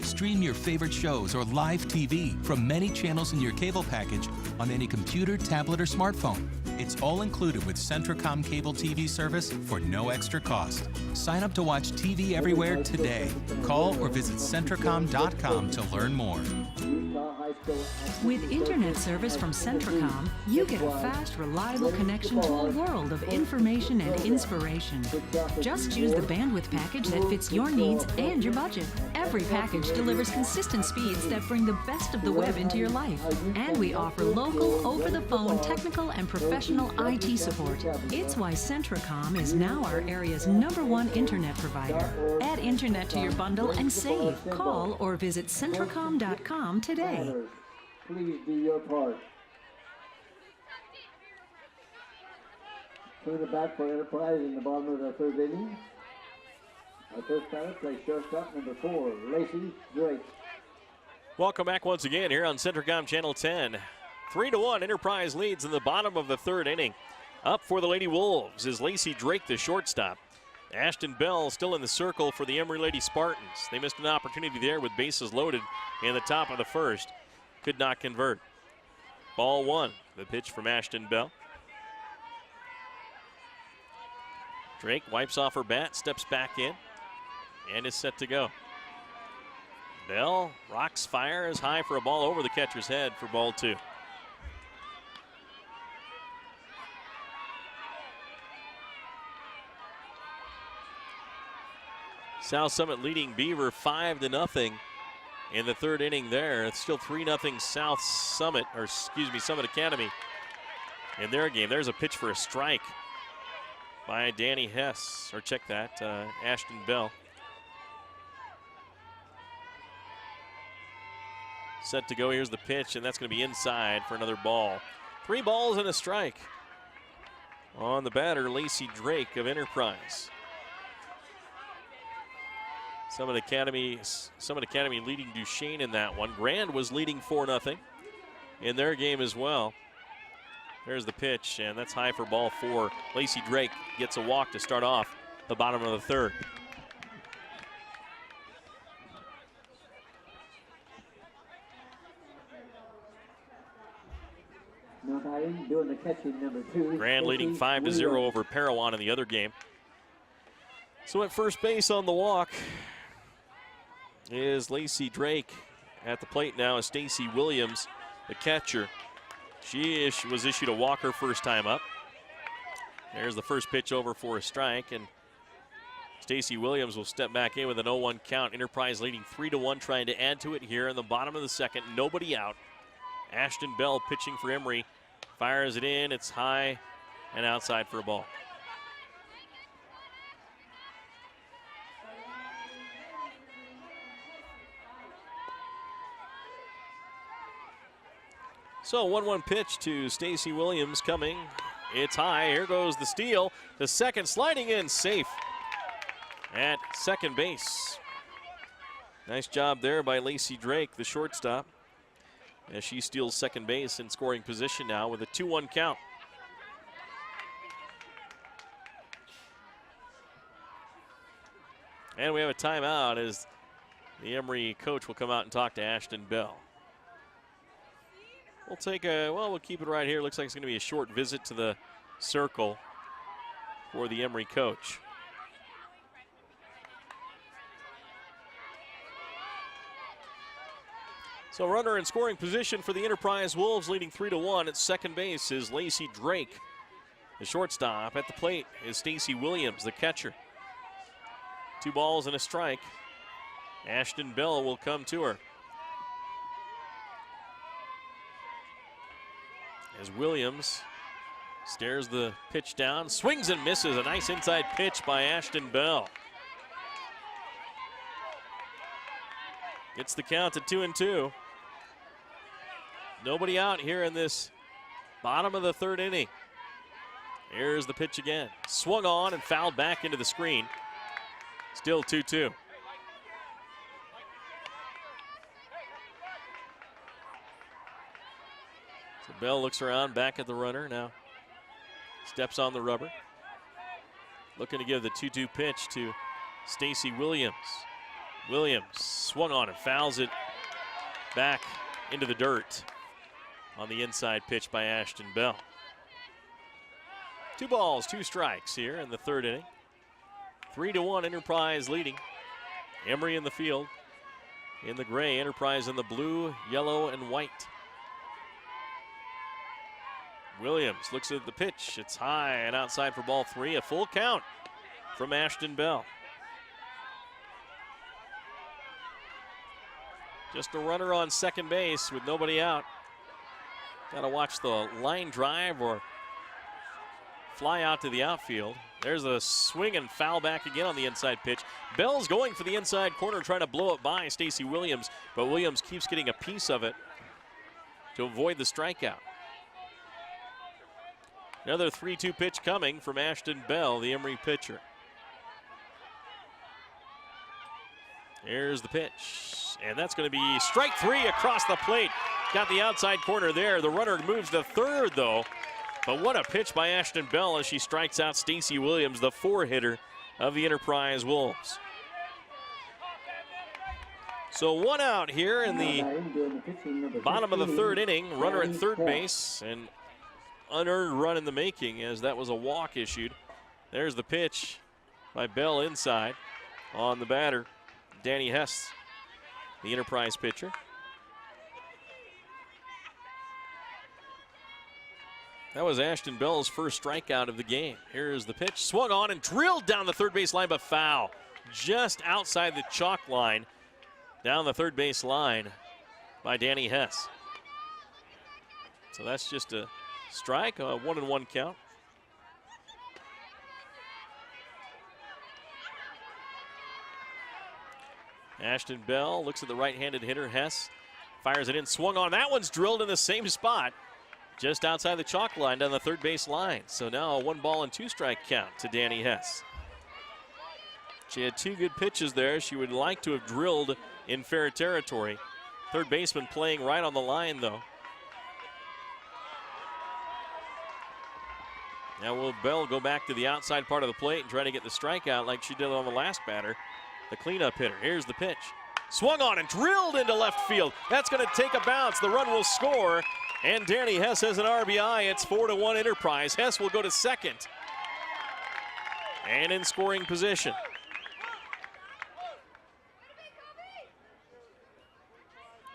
Stream your favorite shows or live TV from many channels in your cable package on any computer, tablet, or smartphone. It's all included with Centricom cable TV service for no extra cost. Sign up to watch TV everywhere today. Call or visit Centricom.com to learn more.
With internet service from Centricom, you get a fast, reliable connection to a world of information and inspiration. Just choose the bandwidth package that fits your needs and your budget. Every package delivers consistent speeds that bring the best of the web into your life. And we offer local, over-the-phone, technical, and professional IT support. It's why Centricom is now our area's #1 internet provider. Add internet to your bundle and save. Call or visit Centricom.com today.
Please do your part. Turn it back for Enterprise in the bottom of the third inning. Our first batter plays shortstop, number 4, Lacey Drake.
Welcome back once again here on Centricom Channel 10. 3-1 Enterprise leads in the bottom of the third inning. Up for the Lady Wolves is Lacey Drake, the shortstop. Ashton Bell still in the circle for the Emery Lady Spartans. They missed an opportunity there with bases loaded in the top of the first. Could not convert. Ball 1, the pitch from Ashton Bell. Drake wipes off her bat, steps back in, and is set to go. Bell rocks, fires high for a ball over the catcher's head for ball 2. South Summit leading Beaver 5-0 in the third inning there. It's still 3-0 South Summit, or excuse me, Summit Academy in their game. There's a pitch for a strike by Danny Hess, or check that, Ashton Bell. Set to go, here's the pitch, and that's gonna be inside for another ball. 3 balls and a strike on the batter, Lacey Drake of Enterprise. Summit Academy leading Duchesne in that one. Grand was leading 4-0 in their game as well. There's the pitch, and that's high for ball 4. Lacey Drake gets a walk to start off the bottom of the third.
Doing the catching, number 2.
Grand leading 5-0 over Parowan in the other game. So at first base on the walk is Lacey Drake. At the plate now is Stacy Williams, the catcher. She was issued a walk her first time up. There's the first pitch over for a strike, and Stacy Williams will step back in with an 0-1 count. Enterprise leading 3-1, trying to add to it here in the bottom of the second. Nobody out. Ashton Bell pitching for Emery. Fires it in. It's high and outside for a ball. So 1-1 pitch to Stacy Williams coming. It's high. Here goes the steal. The second sliding in, safe. at second base. Nice job there by Lacey Drake, the shortstop, as she steals second base in scoring position now with a 2-1 count. And we have a timeout as the Emery coach will come out and talk to Ashton Bell. We'll keep it right here. Looks like it's going to be a short visit to the circle for the Emery coach. So runner in scoring position for the Enterprise Wolves, leading 3-1 at second base is Lacey Drake. The shortstop at the plate is Stacy Williams, the catcher. 2 balls and a strike. Ashton Bell will come to her. As Williams stares the pitch down, swings and misses. A nice inside pitch by Ashton Bell. Gets the count at 2-2. Nobody out here in this bottom of the third inning. Here's the pitch again. Swung on and fouled back into the screen. Still 2-2. So Bell looks around, back at the runner now. Steps on the rubber. Looking to give the 2-2 pitch to Stacy Williams. Williams swung on and fouls it back into the dirt on the inside pitch by Ashton Bell. 2 balls, 2 strikes here in the third inning. 3-1 Enterprise leading. Emery in the field in the gray, Enterprise in the blue, yellow, and white. Williams looks at the pitch. It's high and outside for ball 3. A full count from Ashton Bell. Just a runner on second base with nobody out. Got to watch the line drive or fly out to the outfield. There's a swing and foul back again on the inside pitch. Bell's going for the inside corner, trying to blow it by Stacy Williams, but Williams keeps getting a piece of it to avoid the strikeout. Another 3-2 pitch coming from Ashton Bell, the Emery pitcher. Here's the pitch, and that's going to be strike 3 across the plate. Got the outside corner there. The runner moves to third, though. But what a pitch by Ashton Bell as she strikes out Stacy Williams, the 4-hitter of the Enterprise Wolves. So 1 out here in the bottom of the third inning. Runner at third base, and unearned run in the making as that was a walk issued. There's the pitch by Bell inside on the batter, Danny Hess, the Enterprise pitcher. That was Ashton Bell's first strikeout of the game. Here's the pitch, swung on and drilled down the third base line, but foul. Just outside the chalk line, down the third base line by Danny Hess. So that's just a strike, a 1-1 count. Ashton Bell looks at the right-handed hitter, Hess, fires it in, swung on. That one's drilled in the same spot, just outside the chalk line down the third base line. So now a 1-2 count to Danny Hess. She had 2 good pitches there. She would like to have drilled in fair territory. Third baseman playing right on the line, though. Now will Bell go back to the outside part of the plate and try to get the strikeout like she did on the last batter, the cleanup hitter. Here's the pitch. Swung on and drilled into left field. That's going to take a bounce. The run will score. And Danny Hess has an RBI. It's 4-1 Enterprise. Hess will go to second. And in scoring position.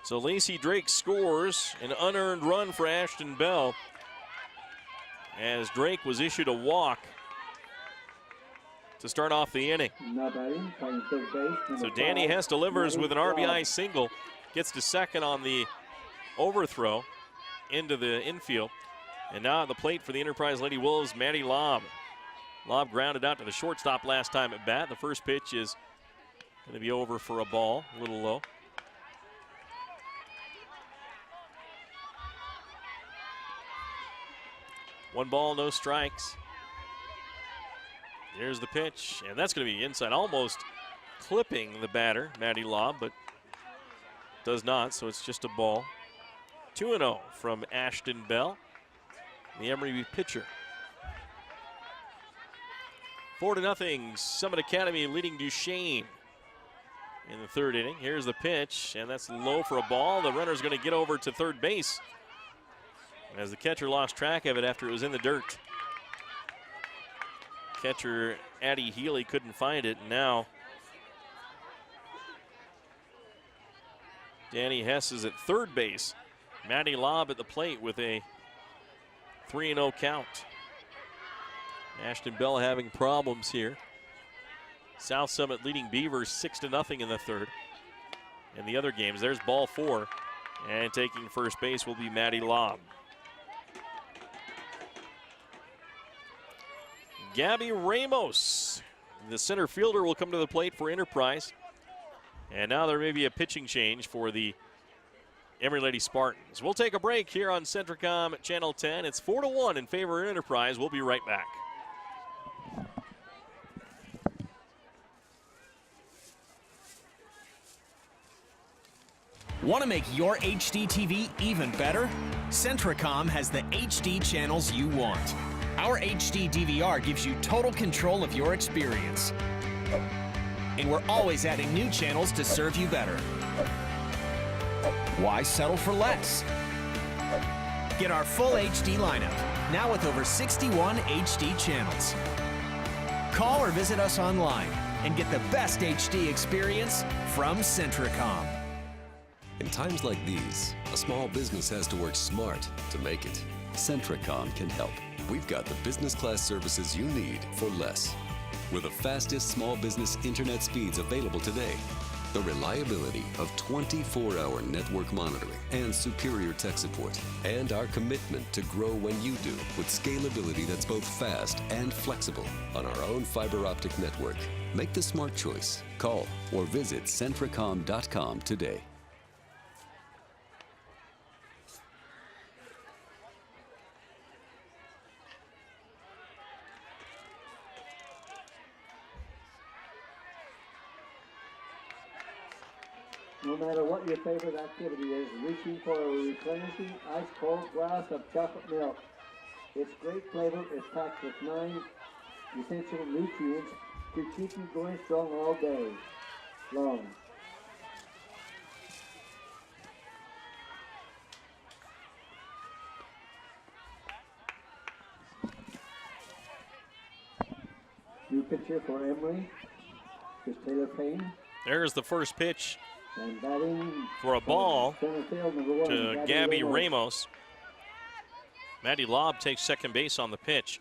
So Lacey Drake scores an unearned run for Ashton Bell, as Drake was issued a walk to start off the inning. So Danny Hess delivers with an RBI single, gets to second on the overthrow into the infield. And now at the plate for the Enterprise Lady Wolves, Maddie Lobb. Lobb grounded out to the shortstop last time at bat. The first pitch is going to be over for a ball, a little low. One ball, no strikes. Here's the pitch, and that's going to be inside, almost clipping the batter, Maddie Lobb, but does not, so it's just a ball. 2-0 from Ashton Bell, the Emery pitcher. 4-0, Summit Academy leading Duchesne in the third inning. Here's the pitch, and that's low for a ball. The runner's going to get over to third base as the catcher lost track of it after it was in the dirt. Catcher Addie Healy couldn't find it, and now Danny Hess is at third base. Maddie Lobb at the plate with a 3-0 count. Ashton Bell having problems here. South Summit leading Beavers 6-0 in the third. In the other games, there's ball 4. And taking first base will be Maddie Lobb. Gabby Ramos, the center fielder, will come to the plate for Enterprise. And now there may be a pitching change for the Emery Lady Spartans. We'll take a break here on Centricom Channel 10. It's 4-1 in favor of Enterprise. We'll be right back.
Want to make your HD TV even better? Centricom has the HD channels you want. Our HD DVR gives you total control of your experience. And we're always adding new channels to serve you better. Why settle for less? Get our full HD lineup, now with over 61 HD channels. Call or visit us online and get the best HD experience from Centricom.
In times like these, a small business has to work smart to make it. Centricom can help. We've got the business class services you need for less. With the fastest small business internet speeds available today, the reliability of 24-hour network monitoring and superior tech support, and our commitment to grow when you do with scalability that's both fast and flexible on our own fiber optic network. Make the smart choice. Call or visit Centricom.com today.
No matter what your favorite activity is, reaching for a replenishing ice-cold glass of chocolate milk. Its great flavor is packed with 9 essential nutrients to keep you going strong all day long. New pitcher for Emery is Taylor Payne.
There's the first pitch
And batting
for a ball
center field, number 1,
to Gabby Ramos. Maddie Lobb takes second base on the pitch.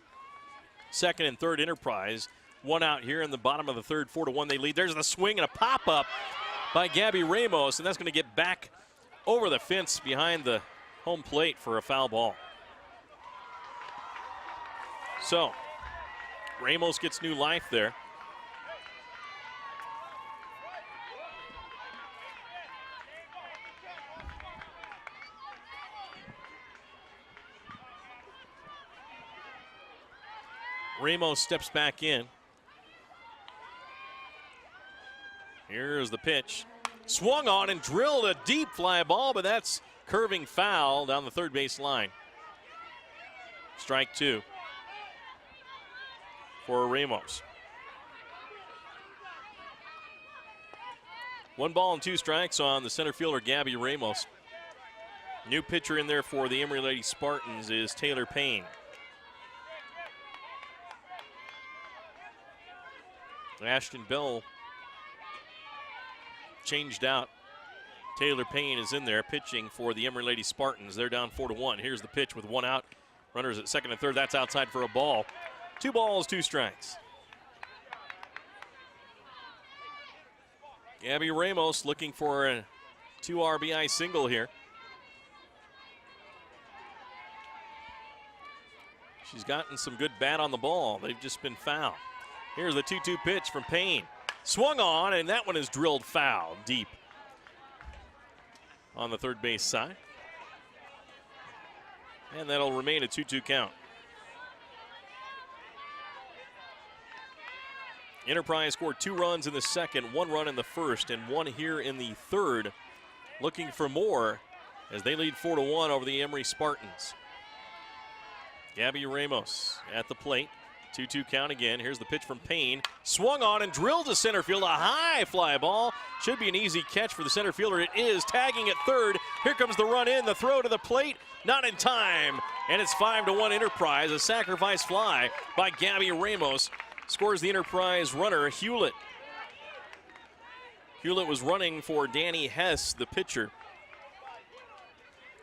Second and third Enterprise. One out here in the bottom of the third, 4-1 they lead. There's the swing and a pop-up by Gabby Ramos, and that's going to get back over the fence behind the home plate for a foul ball. So, Ramos gets new life there. Ramos steps back in. Here's the pitch. Swung on and drilled a deep fly ball, but that's curving foul down the third base line. Strike 2 for Ramos. 1 ball and 2 strikes on the center fielder, Gabby Ramos. New pitcher in there for the Emery Lady Spartans is Taylor Payne. Ashton Bell changed out. Taylor Payne is in there pitching for the Emery Lady Spartans. They're down 4-1. Here's the pitch with 1 out. Runners at second and third. That's outside for a ball. 2 balls, 2 strikes. Gabby Ramos looking for a 2 RBI single here. She's gotten some good bat on the ball. They've just been fouled. Here's the 2-2 pitch from Payne. Swung on, and that one is drilled foul deep on the third base side. And that'll remain a 2-2 count. Enterprise scored 2 runs in the second, 1 run in the first, and 1 here in the third. Looking for more as they lead 4-1 over the Emery Spartans. Gabby Ramos at the plate. 2-2 count again. Here's the pitch from Payne. Swung on and drilled to center field. A high fly ball. Should be an easy catch for the center fielder. It is. Tagging at third. Here comes the run in. The throw to the plate. Not in time. And it's 5-1 Enterprise. A sacrifice fly by Gabby Ramos scores the Enterprise runner, Hewlett. Hewlett was running for Danny Hess, the pitcher.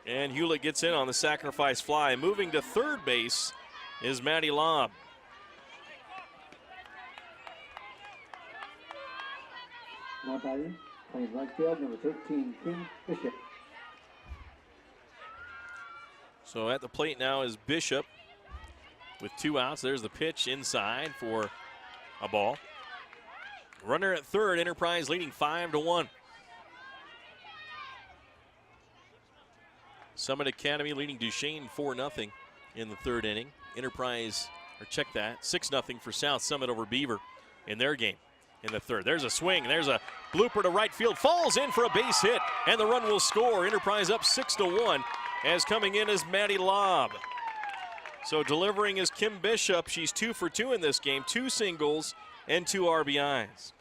And Hewlett gets in on the sacrifice fly. Moving to third base is Maddie Lobb.
Now batting, playing right field, number 13, Kim Bishop.
So at the plate now is Bishop with 2 outs. There's the pitch inside for a ball. Runner at third, Enterprise leading 5-1. Summit Academy leading Duchesne 4-0 in the third inning. Enterprise, or check that, 6-0 for South Summit over Beaver in their game in the third. There's a swing, there's a blooper to right field, falls in for a base hit, and the run will score. Enterprise up 6-1, as coming in is Maddie Lobb. So delivering is Kim Bishop. She's 2 for 2 in this game, 2 singles and 2 RBIs.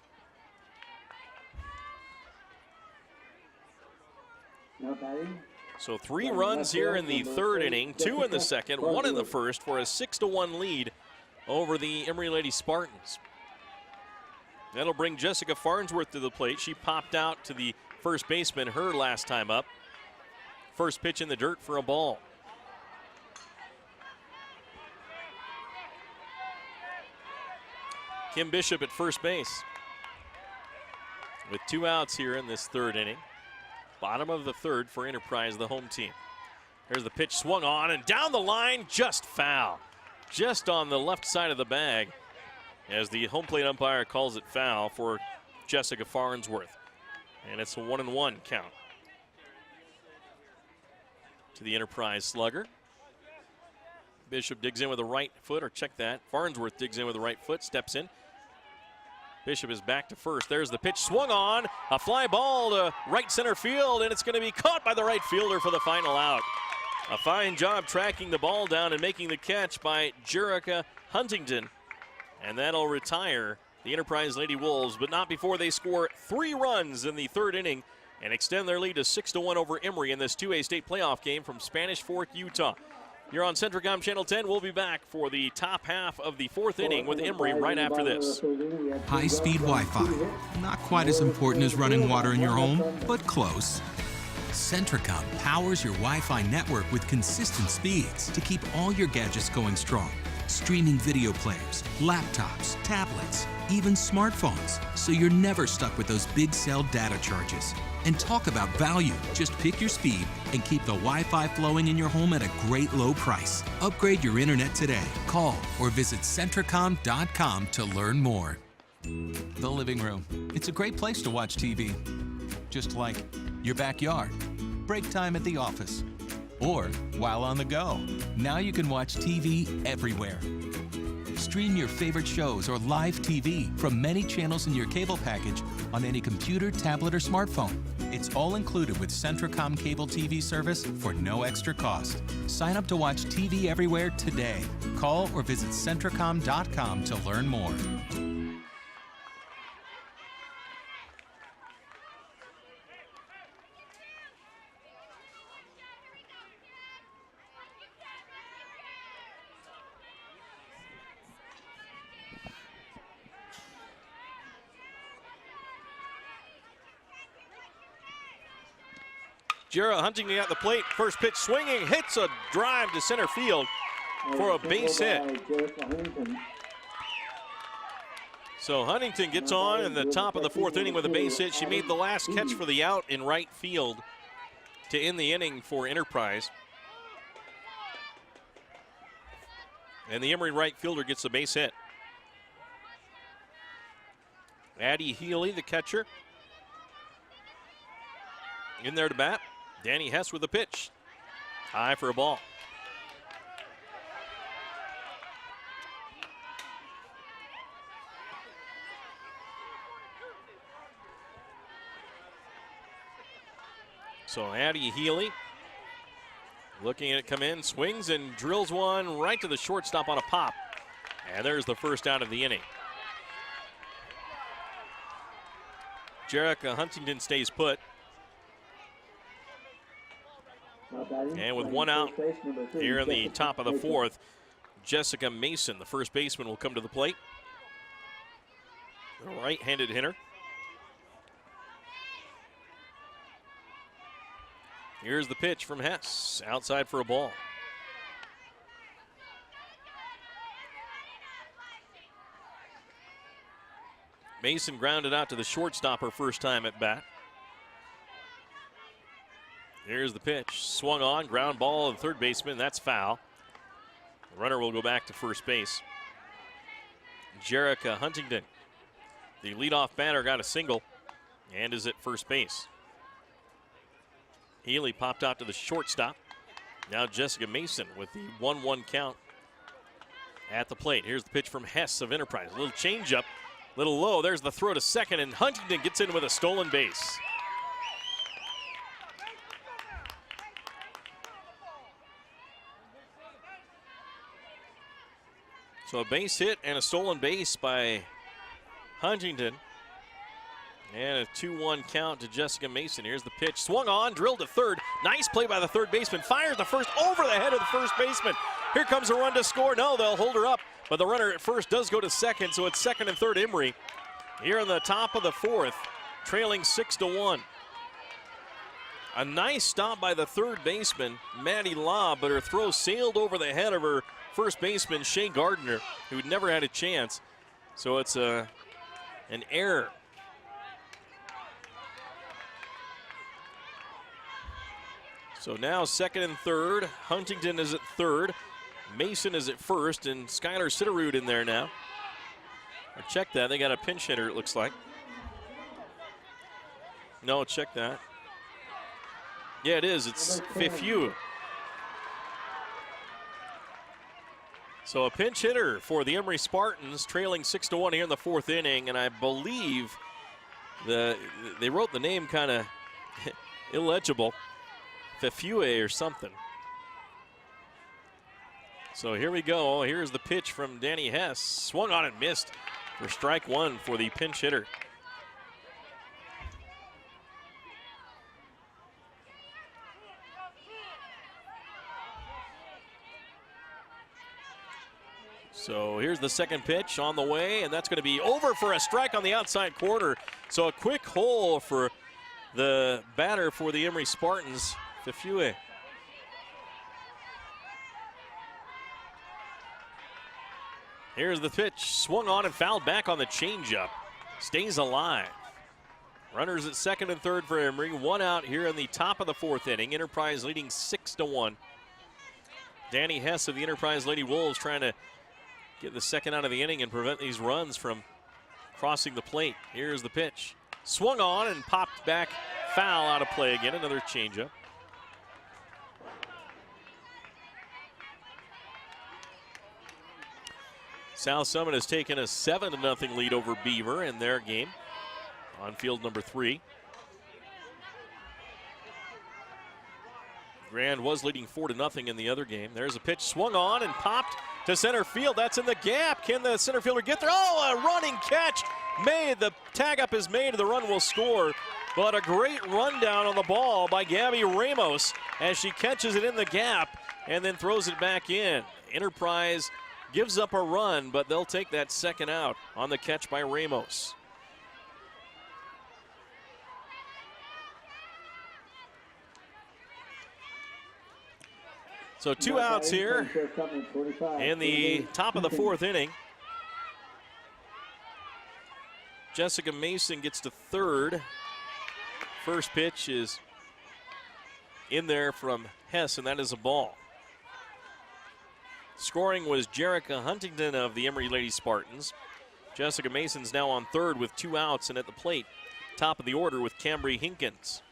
Now batting.
So 3 runs here in the third inning, 2 in the second, 1 in the first for a 6-1 lead over the Emery Lady Spartans. That'll bring Jessica Farnsworth to the plate. She popped out to the first baseman her last time up. First pitch in the dirt for a ball. Kim Bishop at first base with 2 outs here in this third inning. Bottom of the third for Enterprise, the home team. Here's the pitch, swung on and down the line, just foul. Just on the left side of the bag as the home plate umpire calls it foul for Jessica Farnsworth. And it's a 1-1 count to the Enterprise slugger. Bishop digs in with the right foot, or check that. Farnsworth digs in with the right foot, steps in. Bishop is back to first. There's the pitch, swung on, a fly ball to right center field, and it's going to be caught by the right fielder for the final out. A fine job tracking the ball down and making the catch by Jerica Huntington. And that'll retire the Enterprise Lady Wolves, but not before they score 3 runs in the third inning and extend their lead to 6-1 over Emery in this 2A state playoff game from Spanish Fork, Utah. You're on Centricom Channel 10. We'll be back for the top half of the fourth inning with Emery right after this.
High-speed Wi-Fi. Not quite as important as running water in your home, but close. Centricom powers your Wi-Fi network with consistent speeds to keep all your gadgets going strong. Streaming video players, laptops, tablets, even smartphones, so you're never stuck with those big cell data charges. And talk about value. Just pick your speed and keep the Wi-Fi flowing in your home at a great low price. Upgrade your internet today. Call or visit Centricom.com to learn more. The living room. It's a great place to watch TV. Just like your backyard, break time at the office, or while on the go. Now you can watch TV everywhere. Stream your favorite shows or live TV from many channels in your cable package on any computer, tablet, or smartphone. It's all included with Centricom cable TV service for no extra cost. Sign up to watch TV everywhere today. Call or visit Centricom.com to learn more.
Jarrah Huntington at the plate. First pitch swinging, hits a drive to center field for a base hit. So Huntington gets on in the top of the fourth inning with a base hit. She made the last catch for the out in right field to end the inning for Enterprise. And the Emery right fielder gets the base hit. Addie Healy, the catcher, in there to bat. Danny Hess with the pitch. High for a ball. So Addie Healy looking at it come in, swings and drills one right to the shortstop on a pop. And there's the first out of the inning. Jerica Huntington stays put. And with one out here in the top of the fourth, Jessica Mason, the first baseman, will come to the plate. The right-handed hitter. Here's the pitch from Hess, outside for a ball. Mason grounded out to the shortstop her first time at bat. Here's the pitch, swung on, ground ball, and third baseman, that's foul. The runner will go back to first base. Jerica Huntington, the leadoff batter, got a single and is at first base. Healy popped out to the shortstop. Now Jessica Mason with the 1-1 count at the plate. Here's the pitch from Hess of Enterprise. A little changeup, a little low. There's the throw to second, and Huntington gets in with a stolen base. So a base hit and a stolen base by Huntington. And a 2-1 count to Jessica Mason. Here's the pitch. Swung on, drilled to third. Nice play by the third baseman. Fires the first over the head of the first baseman. Here comes a run to score. No, they'll hold her up. But the runner at first does go to second, so it's second and third Emery. Here in the top of the fourth, trailing 6-1. A nice stop by the third baseman, Maddie Lobb, but her throw sailed over the head of her first baseman, Shea Gardner, who'd never had a chance. So it's an error. So now second and third. Huntington is at third. Mason is at first, and Skylar Sitterud in there now. Check that. They got a pinch hitter, it looks like. No, check that. Yeah, it is. It's Fifiu. So a pinch hitter for the Emery Spartans, trailing 6-1 here in the fourth inning, and I believe they wrote the name kind of illegible. Fefue or something. So here we go. Here's the pitch from Danny Hess. Swung on and missed for strike one for the pinch hitter. So here's the second pitch on the way, and that's going to be over for a strike on the outside corner. So a quick hole for the batter for the Emery Spartans, Fefue. Here's the pitch, swung on and fouled back on the changeup. Stays alive. Runners at second and third for Emery. One out here in the top of the fourth inning. Enterprise leading 6-1. Danny Hess of the Enterprise Lady Wolves trying to get the second out of the inning and prevent these runs from crossing the plate. Here's the pitch. Swung on and popped back, foul, out of play again. Another changeup. South Summit has taken a 7-0 lead over Beaver in their game on field number 3. Grand was leading 4-0 in the other game. There's a pitch swung on and popped to center field. That's in the gap. Can the center fielder get there? Oh, a running catch made. The tag up is made. The run will score. But a great rundown on the ball by Gabby Ramos as she catches it in the gap and then throws it back in. Enterprise gives up a run, but they'll take that second out on the catch by Ramos. So 2 outs here in the top of the fourth inning. Jessica Mason gets to third. First pitch is in there from Hess, and that is a ball. Scoring was Jerica Huntington of the Emery Lady Spartans. Jessica Mason's now on third with 2 outs, and at the plate, top of the order with Cambry Hinkins.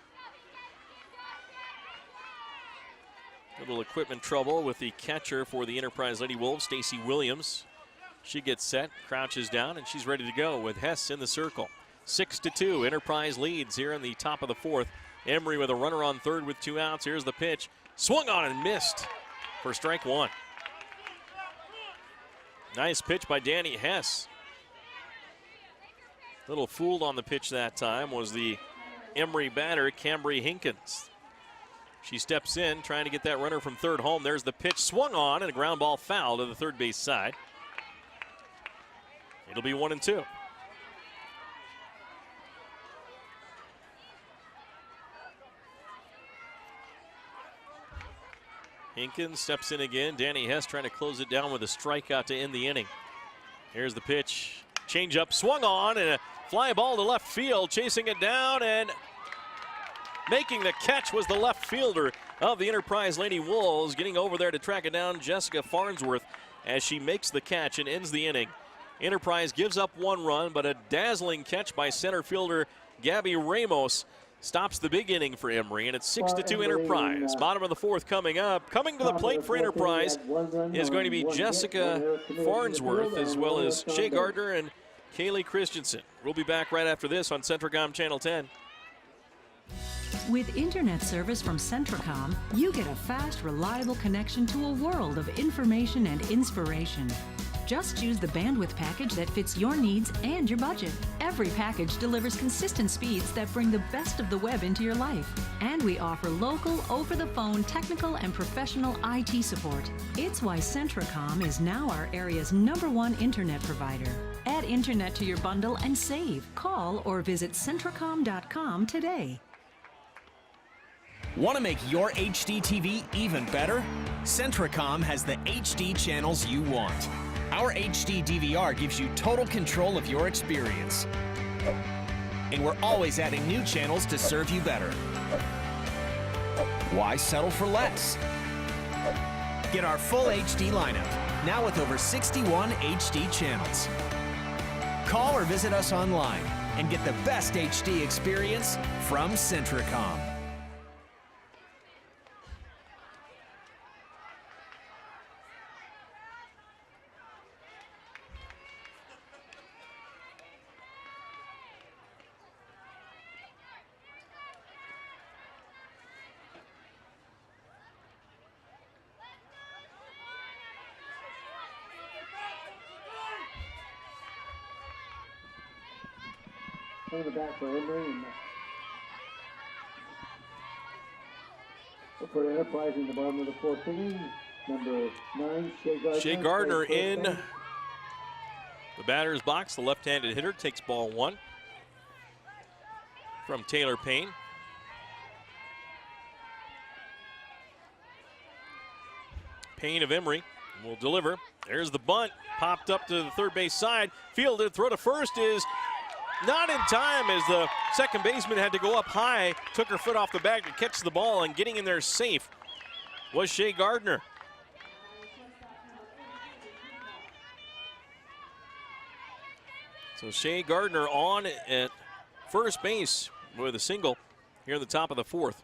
Little equipment trouble with the catcher for the Enterprise Lady Wolves, Stacy Williams. She gets set, crouches down, and she's ready to go with Hess in the circle. 6-2, Enterprise leads here in the top of the fourth Emery with a runner on third with 2 outs. Here's the pitch. Swung on and missed for strike 1. Nice pitch by Danny Hess. Little fooled on the pitch that time was the Emery batter, Cambry Hinkins. She steps in, trying to get that runner from third home. There's the pitch, swung on, and a ground ball foul to the third base side. It'll be 1-2. Hinkins steps in again. Danny Hess trying to close it down with a strikeout to end the inning. Here's the pitch. Change up, swung on, and a fly ball to left field. Chasing it down and making the catch was the left fielder of the Enterprise Lady Wolves. Getting over there to track it down, Jessica Farnsworth, as she makes the catch and ends the inning. Enterprise gives up 1 run, but a dazzling catch by center fielder Gabby Ramos stops the big inning for Emery, and it's 6-2 Enterprise. Bottom of the 4th coming up. Coming to the plate for Enterprise is going to be Jessica Farnsworth, as well as Shea Gardner and Kaylee Christensen. We'll be back right after this on Centricom Channel 10.
With internet service from Centricom, you get a fast, reliable connection to a world of information and inspiration. Just choose the bandwidth package that fits your needs and your budget. Every package delivers consistent speeds that bring the best of the web into your life. And we offer local, over-the-phone, technical, and professional IT support. It's why Centricom is now our area's #1 internet provider. Add internet to your bundle and save. Call or visit Centricom.com today.
Want to make your HD TV even better? Centricom has the HD channels you want. Our HD DVR gives you total control of your experience. And we're always adding new channels to serve you better. Why settle for less? Get our full HD lineup, now with over 61 HD channels. Call or visit us online and get the best HD experience from Centricom.
On the back for Emery and for Enterprise in the bottom of the 4th inning. Number 9, Shea Gardner.
Shea Gardner in the batter's box. The left-handed hitter takes ball 1 from Taylor Payne. Payne of Emery will deliver. There's the bunt, popped up to the third base side. Fielded, throw to first is not in time, as the second baseman had to go up high, took her foot off the bag to catch the ball, and getting in there safe was Shea Gardner. So Shea Gardner on at first base with a single here in the top of the 4th.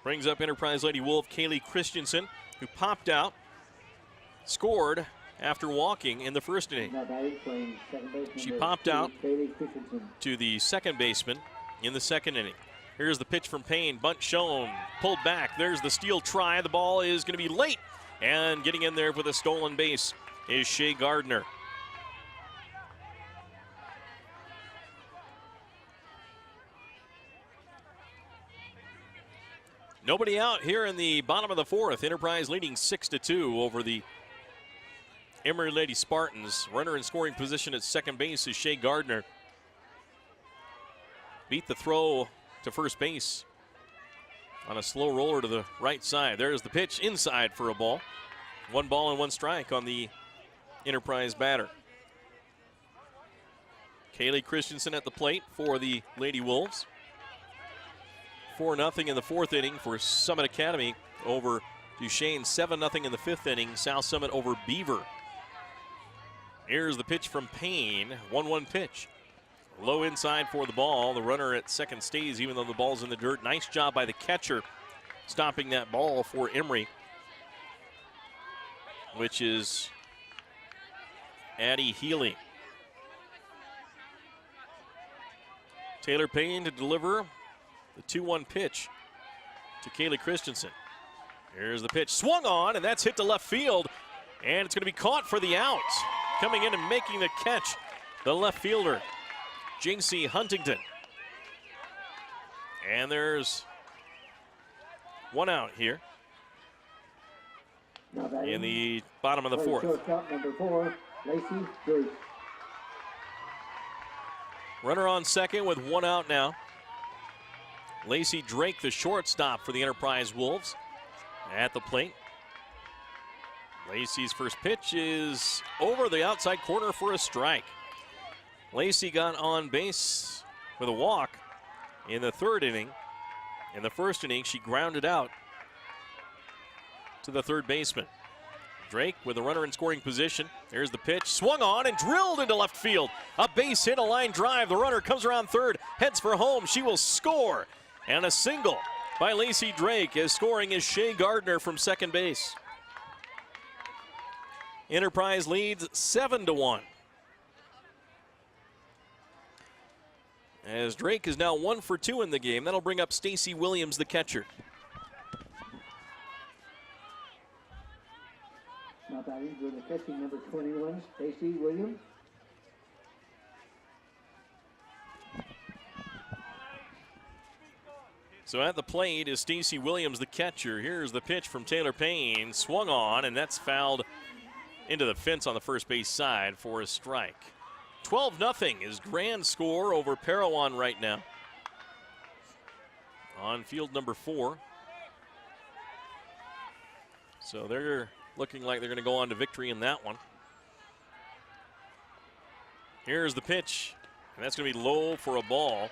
Brings up Enterprise Lady Wolf Kaylee Christensen, who popped out, scored after walking in the first inning. She popped out to the second baseman in the second inning. Here's the pitch from Payne. Bunt shown, pulled back. There's the steal try. The ball is going to be late. And getting in there with a stolen base is Shea Gardner. Nobody out here in the bottom of the 4th. Enterprise leading 6-2 over the Emery Lady Spartans. Runner in scoring position at second base is Shea Gardner. Beat the throw to first base on a slow roller to the right side. There's the pitch inside for a ball. 1 ball and 1 strike on the Enterprise batter. Kaylee Christensen at the plate for the Lady Wolves. 4-0 in the 4th inning for Summit Academy over Duchesne. 7-0 in the 5th inning. South Summit over Beaver. Here's the pitch from Payne. 1-1 pitch. Low inside for the ball. The runner at second stays even though the ball's in the dirt. Nice job by the catcher stopping that ball for Emery, which is Addie Healy. Taylor Payne to deliver The 2-1 pitch to Kaylee Christensen. Here's the pitch, swung on, and that's hit to left field, and it's going to be caught for the out. Coming in and making the catch, the left fielder, J.C. Huntington. And there's one out here in the bottom of the fourth.
Shortstop number 4, Lacey Drake.
Runner on second with one out now. Lacey Drake, the shortstop for the Enterprise Wolves, at the plate. Lacey's first pitch is over the outside corner for a strike. Lacey got on base with a walk in the third inning. In the first inning, she grounded out to the third baseman. Drake with a runner in scoring position. Here's the pitch, swung on and drilled into left field. A base hit, a line drive. The runner comes around third, heads for home. She will score. And a single by Lacey Drake, as scoring is Shea Gardner from second base. Enterprise leads 7-1. As Drake is now 1 for 2 in the game. That'll bring up Stacy Williams, the catcher.
Now batting for the catching number 21, Stacy Williams.
So at the plate is Stacy Williams, the catcher. Here's the pitch from Taylor Payne. Swung on, and that's fouled into the fence on the first base side for a strike. 12-0 is grand score over Parowan right now. On field number 4. So they're looking like they're going to go on to victory in that one. Here's the pitch, and that's going to be low for a ball.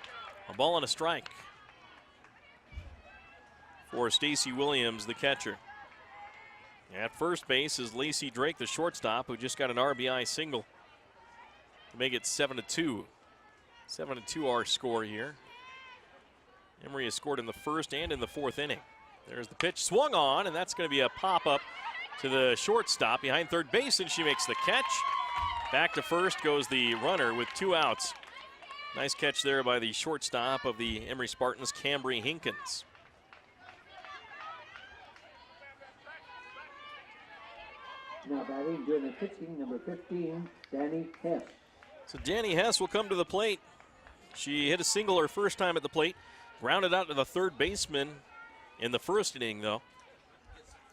A ball and a strike for Stacy Williams, the catcher. At first base is Lacey Drake, the shortstop, who just got an RBI single to make it 7-2. 7-2 our score here. Emery has scored in the first and in the fourth inning. There's the pitch, swung on, and that's going to be a pop-up to the shortstop behind third base, and she makes the catch. Back to first goes the runner with 2 outs. Nice catch there by the shortstop of the Emery Spartans, Cambry Hinkins.
Now batting during the pitching, number 15, Danny Hess.
So Danny Hess will come to the plate. She hit a single her first time at the plate, grounded out to the third baseman in the first inning, though.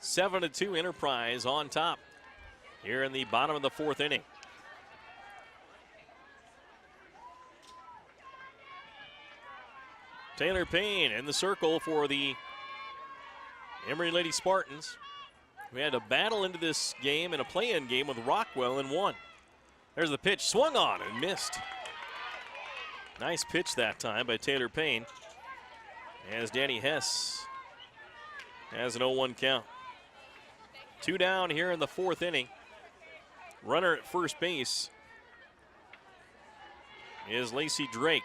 7-2 Enterprise on top here in the bottom of the fourth inning. Taylor Payne in the circle for the Emery Lady Spartans. We had a battle into this game in a play-in game with Rockwell and won. There's the pitch, swung on and missed. Nice pitch that time by Taylor Payne, as Danny Hess has an 0-1 count. 2 down here in the fourth inning. Runner at first base is Lacey Drake.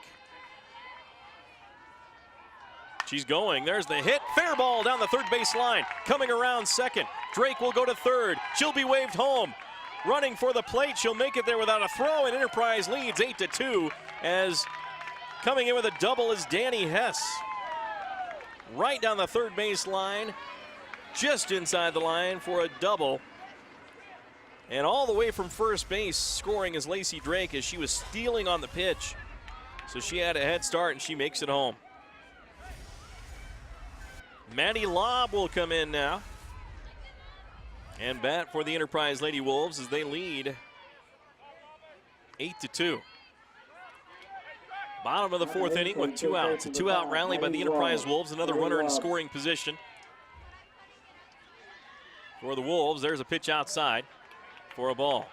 She's going, there's the hit, fair ball down the third base line. Coming around second, Drake will go to third. She'll be waved home. Running for the plate, she'll make it there without a throw, and Enterprise leads 8-2, as coming in with a double is Danny Hess. Right down the third base line, just inside the line for a double. And all the way from first base, scoring is Lacey Drake, as she was stealing on the pitch. So she had a head start, and she makes it home. Maddie Lobb will come in now and bat for the Enterprise Lady Wolves as they lead 8-2. Bottom of the fourth inning with 2 outs. A 2-out rally by the Enterprise Wolves. Another runner in scoring position for the Wolves. There's a pitch outside for a ball.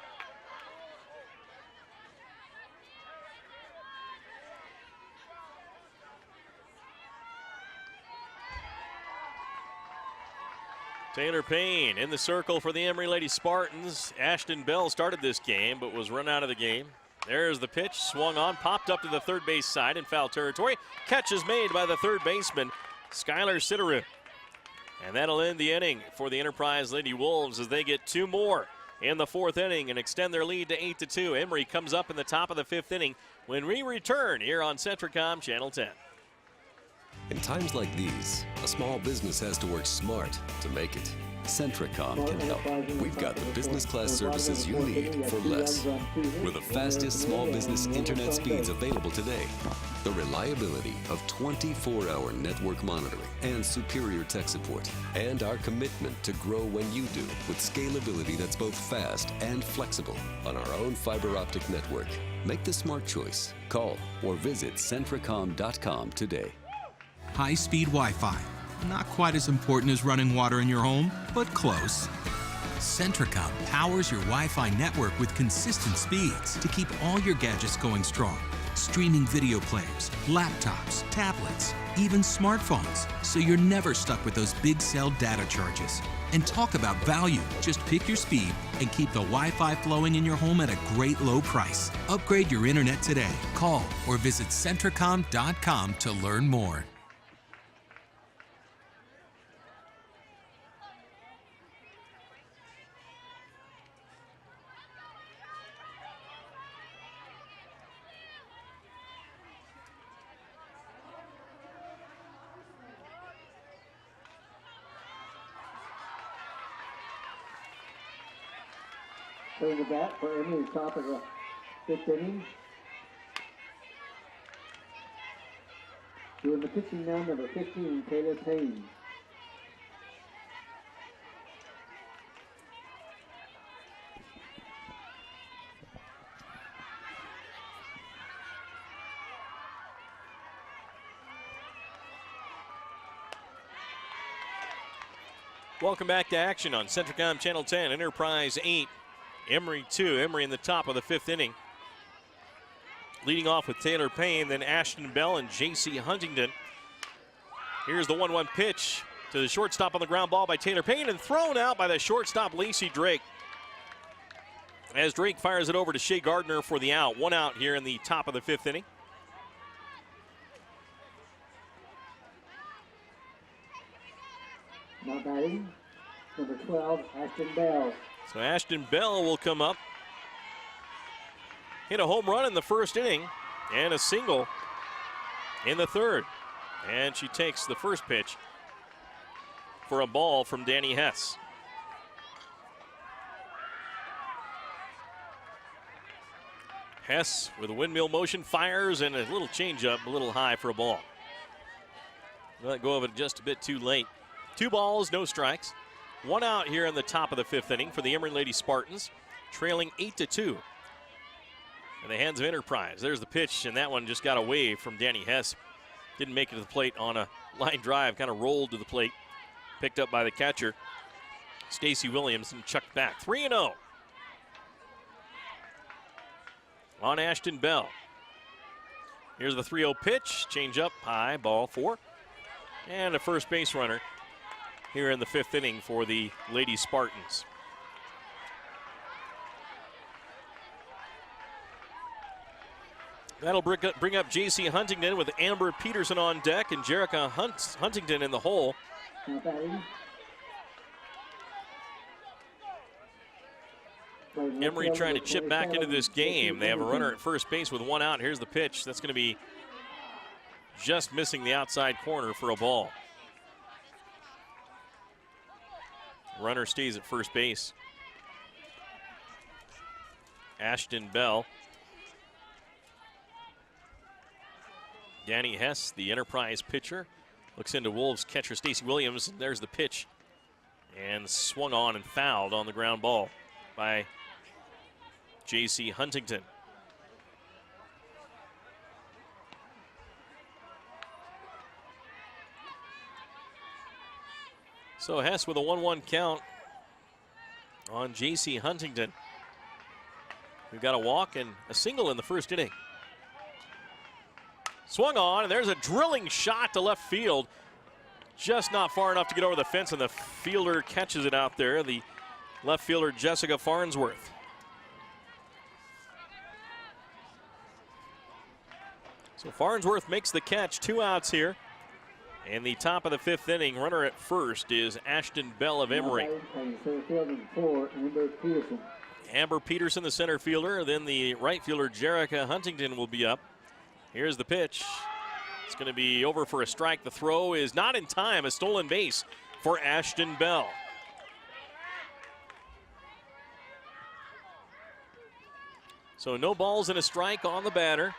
Taylor Payne in the circle for the Emery Lady Spartans. Ashton Bell started this game but was run out of the game. There's the pitch, swung on, popped up to the third base side in foul territory. Catch is made by the third baseman, Skylar Sitteru. And that'll end the inning for the Enterprise Lady Wolves as they get 2 more in the fourth inning and extend their lead to 8-2. Emery comes up in the top of the fifth inning when we return here on Centricom Channel 10.
In times like these, a small business has to work smart to make it. Centracom can help. We've got the business class services you need for less. With the fastest small business internet speeds available today, the reliability of 24-hour network monitoring and superior tech support, and our commitment to grow when you do with scalability that's both fast and flexible on our own fiber optic network. Make the smart choice. Call or visit Centracom.com today.
High-speed Wi-Fi. Not quite as important as running water in your home, but close. Centracom powers your Wi-Fi network with consistent speeds to keep all your gadgets going strong. Streaming video players, laptops, tablets, even smartphones, so you're never stuck with those big cell data charges. And talk about value. Just pick your speed and keep the Wi-Fi flowing in your home at a great low price. Upgrade your internet today. Call or visit Centracom.com to learn more.
Turn the bat for Emery, top of the 5th inning. Doing the pitching now, number 15, Taylor Payne.
Welcome back to action on Centracom Channel 10, Enterprise 8. Emery 2. Emery in the top of the 5th inning. Leading off with Taylor Payne, then Ashton Bell and J.C. Huntington. Here's the 1-1 pitch to the shortstop on the ground ball by Taylor Payne and thrown out by the shortstop Lacey Drake. As Drake fires it over to Shea Gardner for the out. 1 out here in the top of the 5th inning.
Now batting, number 12, Ashton Bell.
So Ashton Bell will come up. Hit a home run in the 1st inning and a single in the 3rd. And she takes the first pitch for a ball from Danny Hess. Hess with a windmill motion fires and a little changeup, a little high for a ball. Let go of it just a bit too late. 2 balls, no strikes. 1 out here in the top of the 5th inning for the Emery Lady Spartans, trailing 8-2. In the hands of Enterprise. There's the pitch, and that one just got away from Danny Hess. Didn't make it to the plate on a line drive, kind of rolled to the plate. Picked up by the catcher, Stacy Williams, and chucked back. 3-0 on Ashton Bell. Here's the 3-0 pitch. Change up, high, ball 4. And a first base runner here in the 5th inning for the Lady Spartans. That'll bring up J.C. Huntington with Amber Peterson on deck and Jerica Huntington in the hole. Emery trying to chip back into this game. They have a runner at first base with 1 out. Here's the pitch. That's going to be just missing the outside corner for a ball. Runner stays at first base. Ashton Bell. Danny Hess, the Enterprise pitcher, looks into Wolves catcher Stacy Williams. And there's the pitch. And swung on and fouled on the ground ball by J.C. Huntington. So Hess with a 1-1 count on J.C. Huntington. We've got a walk and a single in the 1st inning. Swung on, and there's a drilling shot to left field. Just not far enough to get over the fence, and the fielder catches it out there, the left fielder Jessica Farnsworth. So Farnsworth makes the catch, 2 outs here. In the top of the 5th inning, runner at first is Ashton Bell of Emery. Amber Peterson, the center fielder. Then the right fielder, Jerica Huntington, will be up. Here's the pitch. It's going to be over for a strike. The throw is not in time. A stolen base for Ashton Bell. So no balls and a strike on the batter.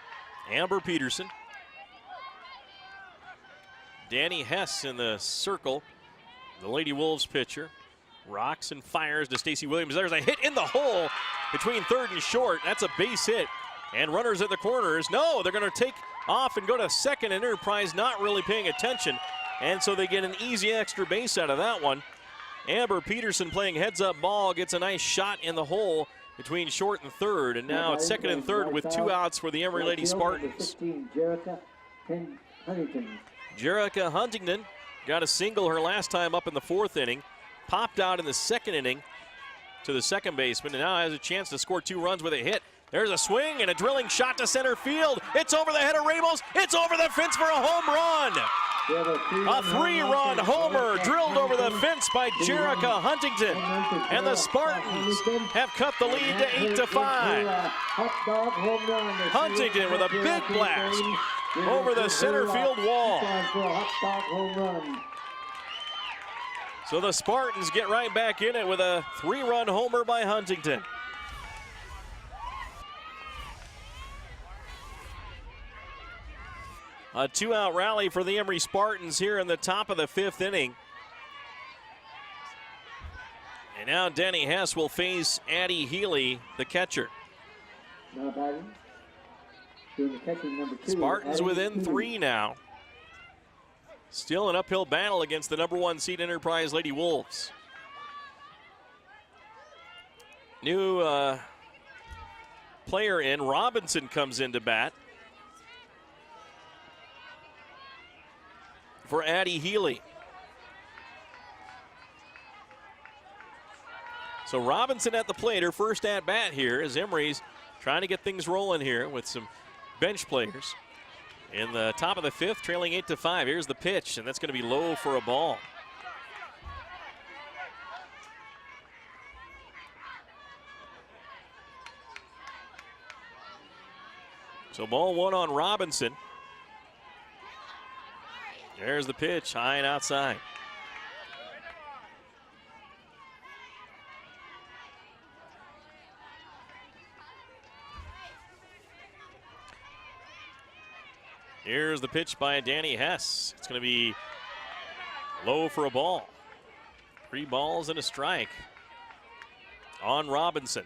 Amber Peterson. Danny Hess in the circle. The Lady Wolves pitcher. Rocks and fires to Stacy Williams. There's a hit in the hole between third and short. That's a base hit. And runners at the corners. No, they're going to take off and go to second. And Enterprise not really paying attention. And so they get an easy extra base out of that one. Amber Peterson playing heads-up ball gets a nice shot in the hole between short and third. And now it's second and third with 2 outs for the Emery Lady Spartans. Jerica Huntington got a single her last time up in the 4th inning. Popped out in the 2nd inning to the second baseman, and now has a chance to score 2 runs with a hit. There's a swing and a drilling shot to center field. It's over the head of Ramos. It's over the fence for a home run. A 3-run homer drilled over the fence by Jerica Huntington. And the Spartans have cut the lead to 8-5. Huntington with a big blast over the center field wall. So the Spartans get right back in it with a 3-run homer by Huntington. A 2-out rally for the Emery Spartans here in the top of the 5th inning. And now Danny Hess will face Addie Healy, the catcher. Spartans within 3 now. Still an uphill battle against the #1 seed Enterprise Lady Wolves. New player in, Robinson comes in to bat for Addie Healy. So Robinson at the plate, her first at bat here as Emery's trying to get things rolling here with some bench players. In the top of the 5th, trailing 8-5. Here's the pitch, and that's going to be low for a ball. So ball 1 on Robinson. There's the pitch, high and outside. Here's the pitch by Danny Hess. It's going to be low for a ball. 3 balls and a strike on Robinson.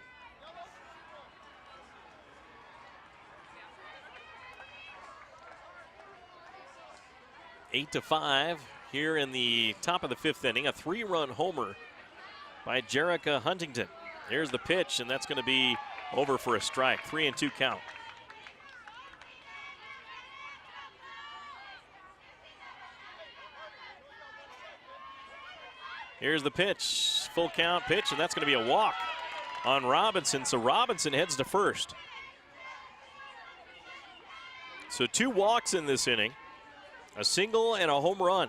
Eight to 5 here in the top of the 5th inning. A 3-run homer by Jerica Huntington. Here's the pitch, and that's going to be over for a strike. 3-2 count. Here's the pitch, full count pitch, and that's going to be a walk on Robinson. So Robinson heads to first. So 2 walks in this inning, a single and a home run.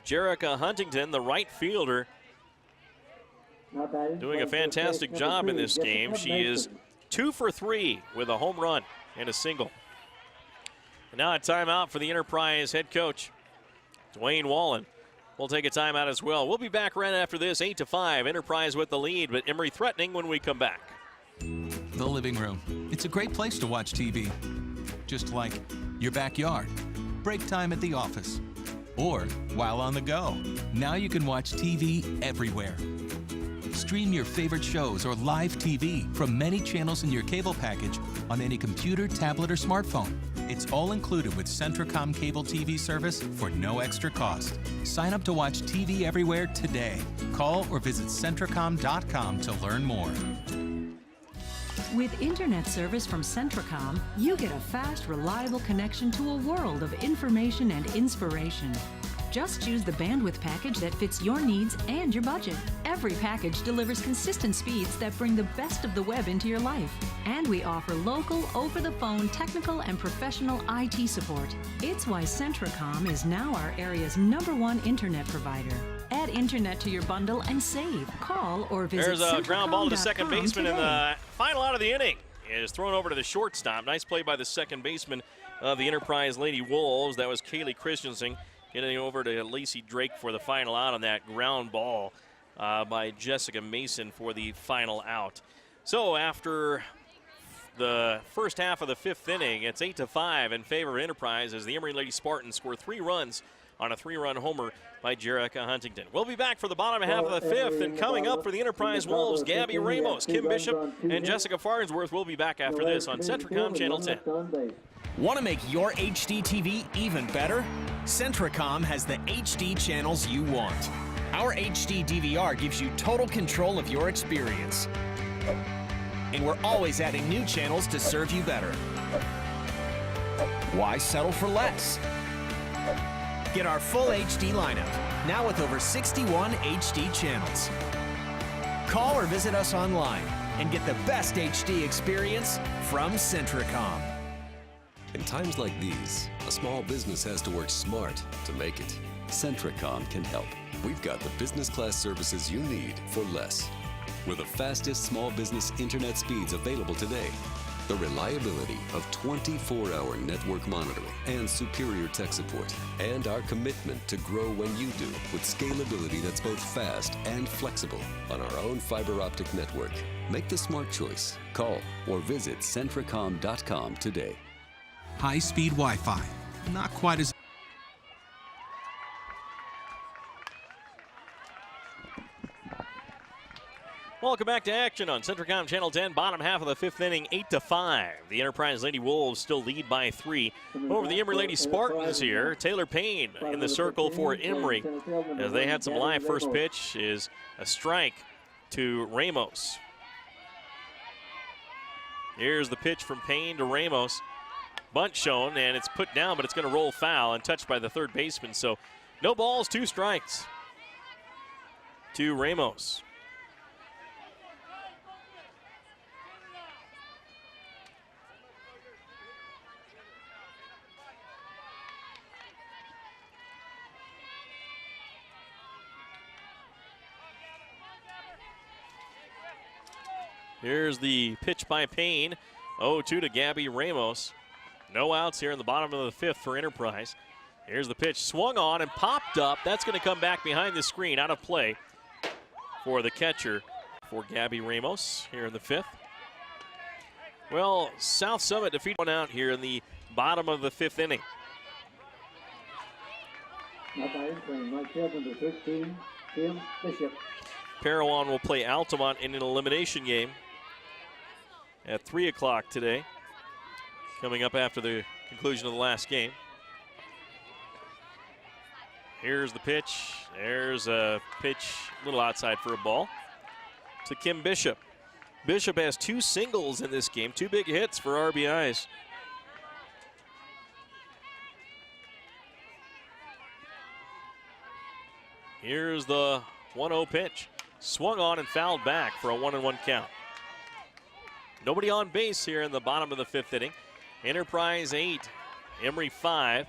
Jerica Huntington, the right fielder, doing a fantastic job in this game. She is 2 for 3 with a home run and a single. And now a timeout for the Enterprise head coach, Dwayne Wallen. We'll take a timeout as well. We'll be back right after this, 8-5. Enterprise with the lead, but Emery threatening when we come back.
The living room. It's a great place to watch TV. Just like your backyard, break time at the office, or while on the go. Now you can watch TV everywhere. Stream your favorite shows or live TV from many channels in your cable package on any computer, tablet, or smartphone. It's all included with Centracom cable TV service for no extra cost. Sign up to watch TV everywhere today. Call or visit Centracom.com to learn more.
With internet service from Centracom, you get a fast, reliable connection to a world of information and inspiration. Just choose the bandwidth package that fits your needs and your budget. Every package delivers consistent speeds that bring the best of the web into your life. And we offer local, over-the-phone, technical, and professional IT support. It's why Centracom is now our area's #1 internet provider. Add internet to your bundle and save. Call or visit
There's a ground ball to second baseman in the final out of the inning. is thrown over to the shortstop. Nice play by the second baseman of the Enterprise Lady Wolves. That was Kaylee Christensen getting over to Lacey Drake for the final out on that ground ball by Jessica Mason for the final out. So after the first half of the fifth inning, it's 8-5 in favor of Enterprise as the Emery Lady Spartans score 3 runs on a 3-run homer by Jerica Huntington. We'll be back for the bottom half of the fifth, and coming up for the Enterprise Wolves, Gabby Ramos, Kim Bishop, and Jessica Farnsworth will be back after this on Centricom Channel 10.
Want to make your HD TV even better? Centricom has the HD channels you want. Our HD DVR gives you total control of your experience. And we're always adding new channels to serve you better. Why settle for less? Get our full HD lineup, now with over 61 HD channels. Call or visit us online and get the best HD experience from Centricom.
In times like these, a small business has to work smart to make it. Centricom can help. We've got the business class services you need for less. With the fastest small business internet speeds available today, the reliability of 24-hour network monitoring and superior tech support, and our commitment to grow when you do with scalability that's both fast and flexible on our own fiber optic network. Make the smart choice. Call or visit Centricom.com today.
High-speed Wi-Fi, not quite as
Welcome back to action on Centricom Channel 10, bottom half of the fifth inning, 8-5. The Enterprise Lady Wolves still lead by 3 over the Emery Lady Spartans here. Taylor Payne in the circle for Emery as they had some live. First pitch is a strike to Ramos. Here's the pitch from Payne to Ramos. Bunt shown, and it's put down, but it's going to roll foul and touched by the third baseman. So no balls, 2 strikes to Ramos. Here's the pitch by Payne. 0-2 to Gabby Ramos. No outs here in the bottom of the fifth for Enterprise. Here's the pitch, swung on and popped up. That's going to come back behind the screen, out of play for the catcher for Gabby Ramos here in the fifth. Well, South Summit defeated one out here in the bottom of the fifth inning. Parowan will play Altamont in an elimination game at 3 o'clock today, coming up after the conclusion of the last game. Here's the pitch. There's a pitch a little outside for a ball to Kim Bishop. Bishop has 2 singles in this game, 2 big hits for RBIs. Here's the 1-0 pitch. Swung on and fouled back for a 1-1 count. Nobody on base here in the bottom of the fifth inning. Enterprise 8, Emery 5.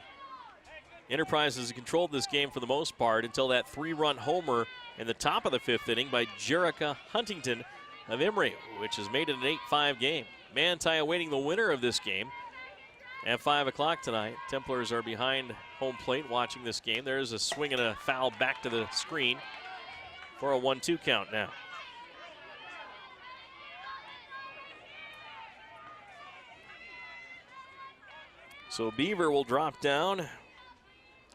Enterprise has controlled this game for the most part until that 3-run homer in the top of the fifth inning by Jerica Huntington of Emery, which has made it an 8-5 game. Manti awaiting the winner of this game at 5 o'clock tonight. Templars are behind home plate watching this game. There's a swing and a foul back to the screen for a 1-2 count now. So Beaver will drop down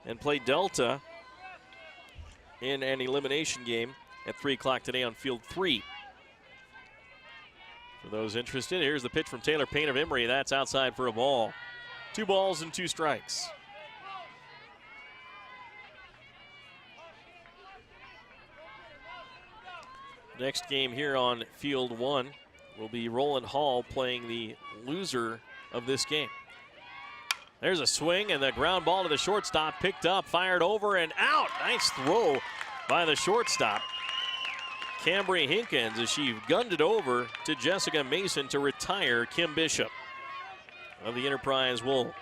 and play Delta in an elimination game at 3 o'clock today on field 3. For those interested, here's the pitch from Taylor Payne of Emery. That's outside for a ball. 2 balls and 2 strikes. Next game here on field 1 will be Roland Hall playing the loser of this game. There's a swing and the ground ball to the shortstop, picked up, fired over and out. Nice throw by the shortstop, Cambry Hinkins, as she gunned it over to Jessica Mason to retire Kim Bishop of the Enterprise Wolves.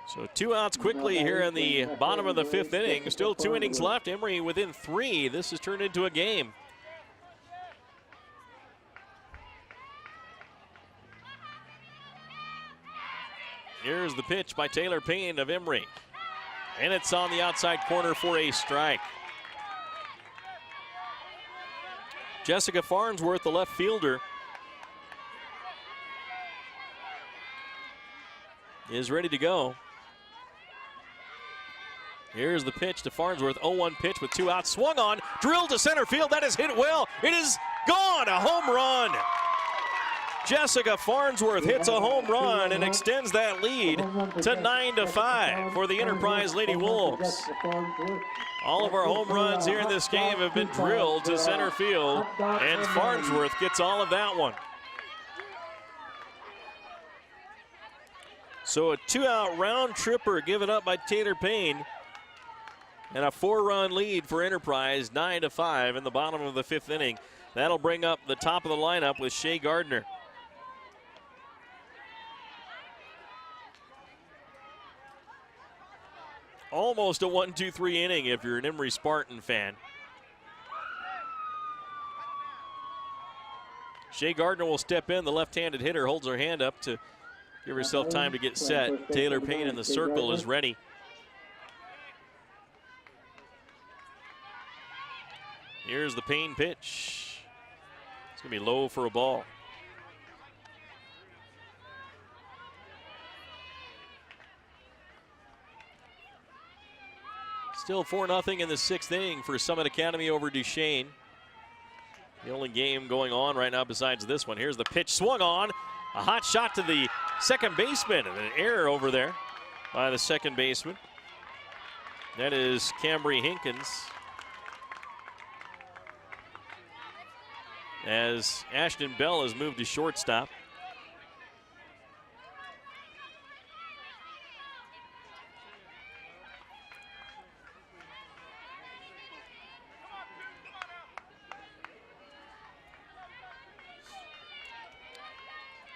So 2 outs quickly here in the bottom of the fifth inning. Still 2 innings left. Emery within 3. This has turned into a game. Here's the pitch by Taylor Payne of Emery. And it's on the outside corner for a strike. Jessica Farnsworth, the left fielder, is ready to go. Here's the pitch to Farnsworth. 0-1 pitch with 2 outs. Swung on, drilled to center field. That is hit well. It is gone. A home run. Jessica Farnsworth hits a home run and extends that lead to 9-5 for the Enterprise Lady Wolves. All of our home runs here in this game have been drilled to center field, and Farnsworth gets all of that one. So a 2-out round tripper given up by Taylor Payne, and a 4-run lead for Enterprise, 9-5 in the bottom of the 5th inning. That'll bring up the top of the lineup with Shea Gardner. Almost a 1-2-3 inning if you're an Emery Spartan fan. Shea Gardner will step in. The left-handed hitter holds her hand up to give herself time to get set. Taylor Payne in the circle is ready. Here's the Payne pitch. It's going to be low for a ball. Still 4-0 in the 6th inning for Summit Academy over Duchesne. The only game going on right now besides this one. Here's the pitch swung on. A hot shot to the second baseman, and an error over there by the second baseman. That is Cambry Hinkins. As Ashton Bell has moved to shortstop.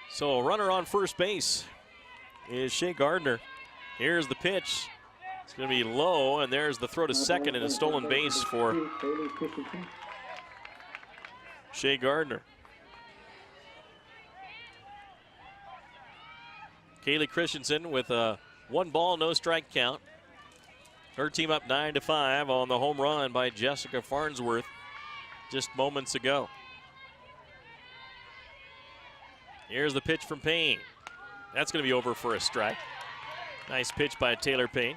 So a runner on first base is Shea Gardner. Here's the pitch. It's going to be low, and there's the throw to second and a stolen base for Shea Gardner. Kaylee Christensen with a 1-ball, no strike count. Her team up 9-5 on the home run by Jessica Farnsworth just moments ago. Here's the pitch from Payne. That's going to be over for a strike. Nice pitch by Taylor Payne.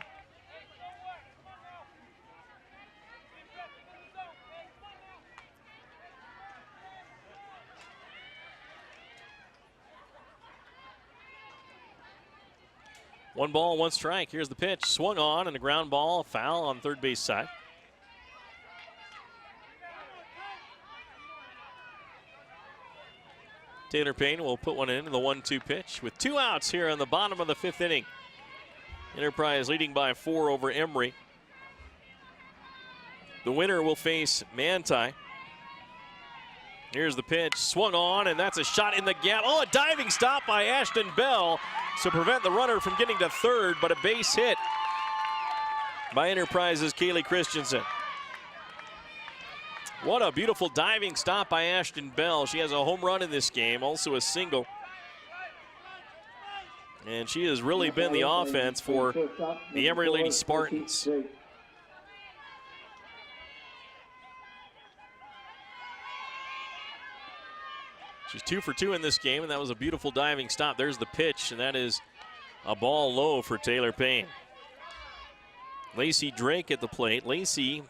One ball, one strike. Here's the pitch. Swung on and a ground ball, foul on third base side. Taylor Payne will put one in the 1-2 pitch with 2 outs here in the bottom of the 5th inning. Enterprise leading by 4 over Emery. The winner will face Manti. Here's the pitch, swung on, and that's a shot in the gap. Oh, a diving stop by Ashton Bell to prevent the runner from getting to third, but a base hit by Enterprise's Kaylee Christensen. What a beautiful diving stop by Ashton Bell. She has a home run in this game, also a single. And she has really been the offense for the Emery Lady Spartans. She's 2 for 2 in this game, and that was a beautiful diving stop. There's the pitch, and that is a ball low for Taylor Payne. Lacey Drake at the plate. Lacey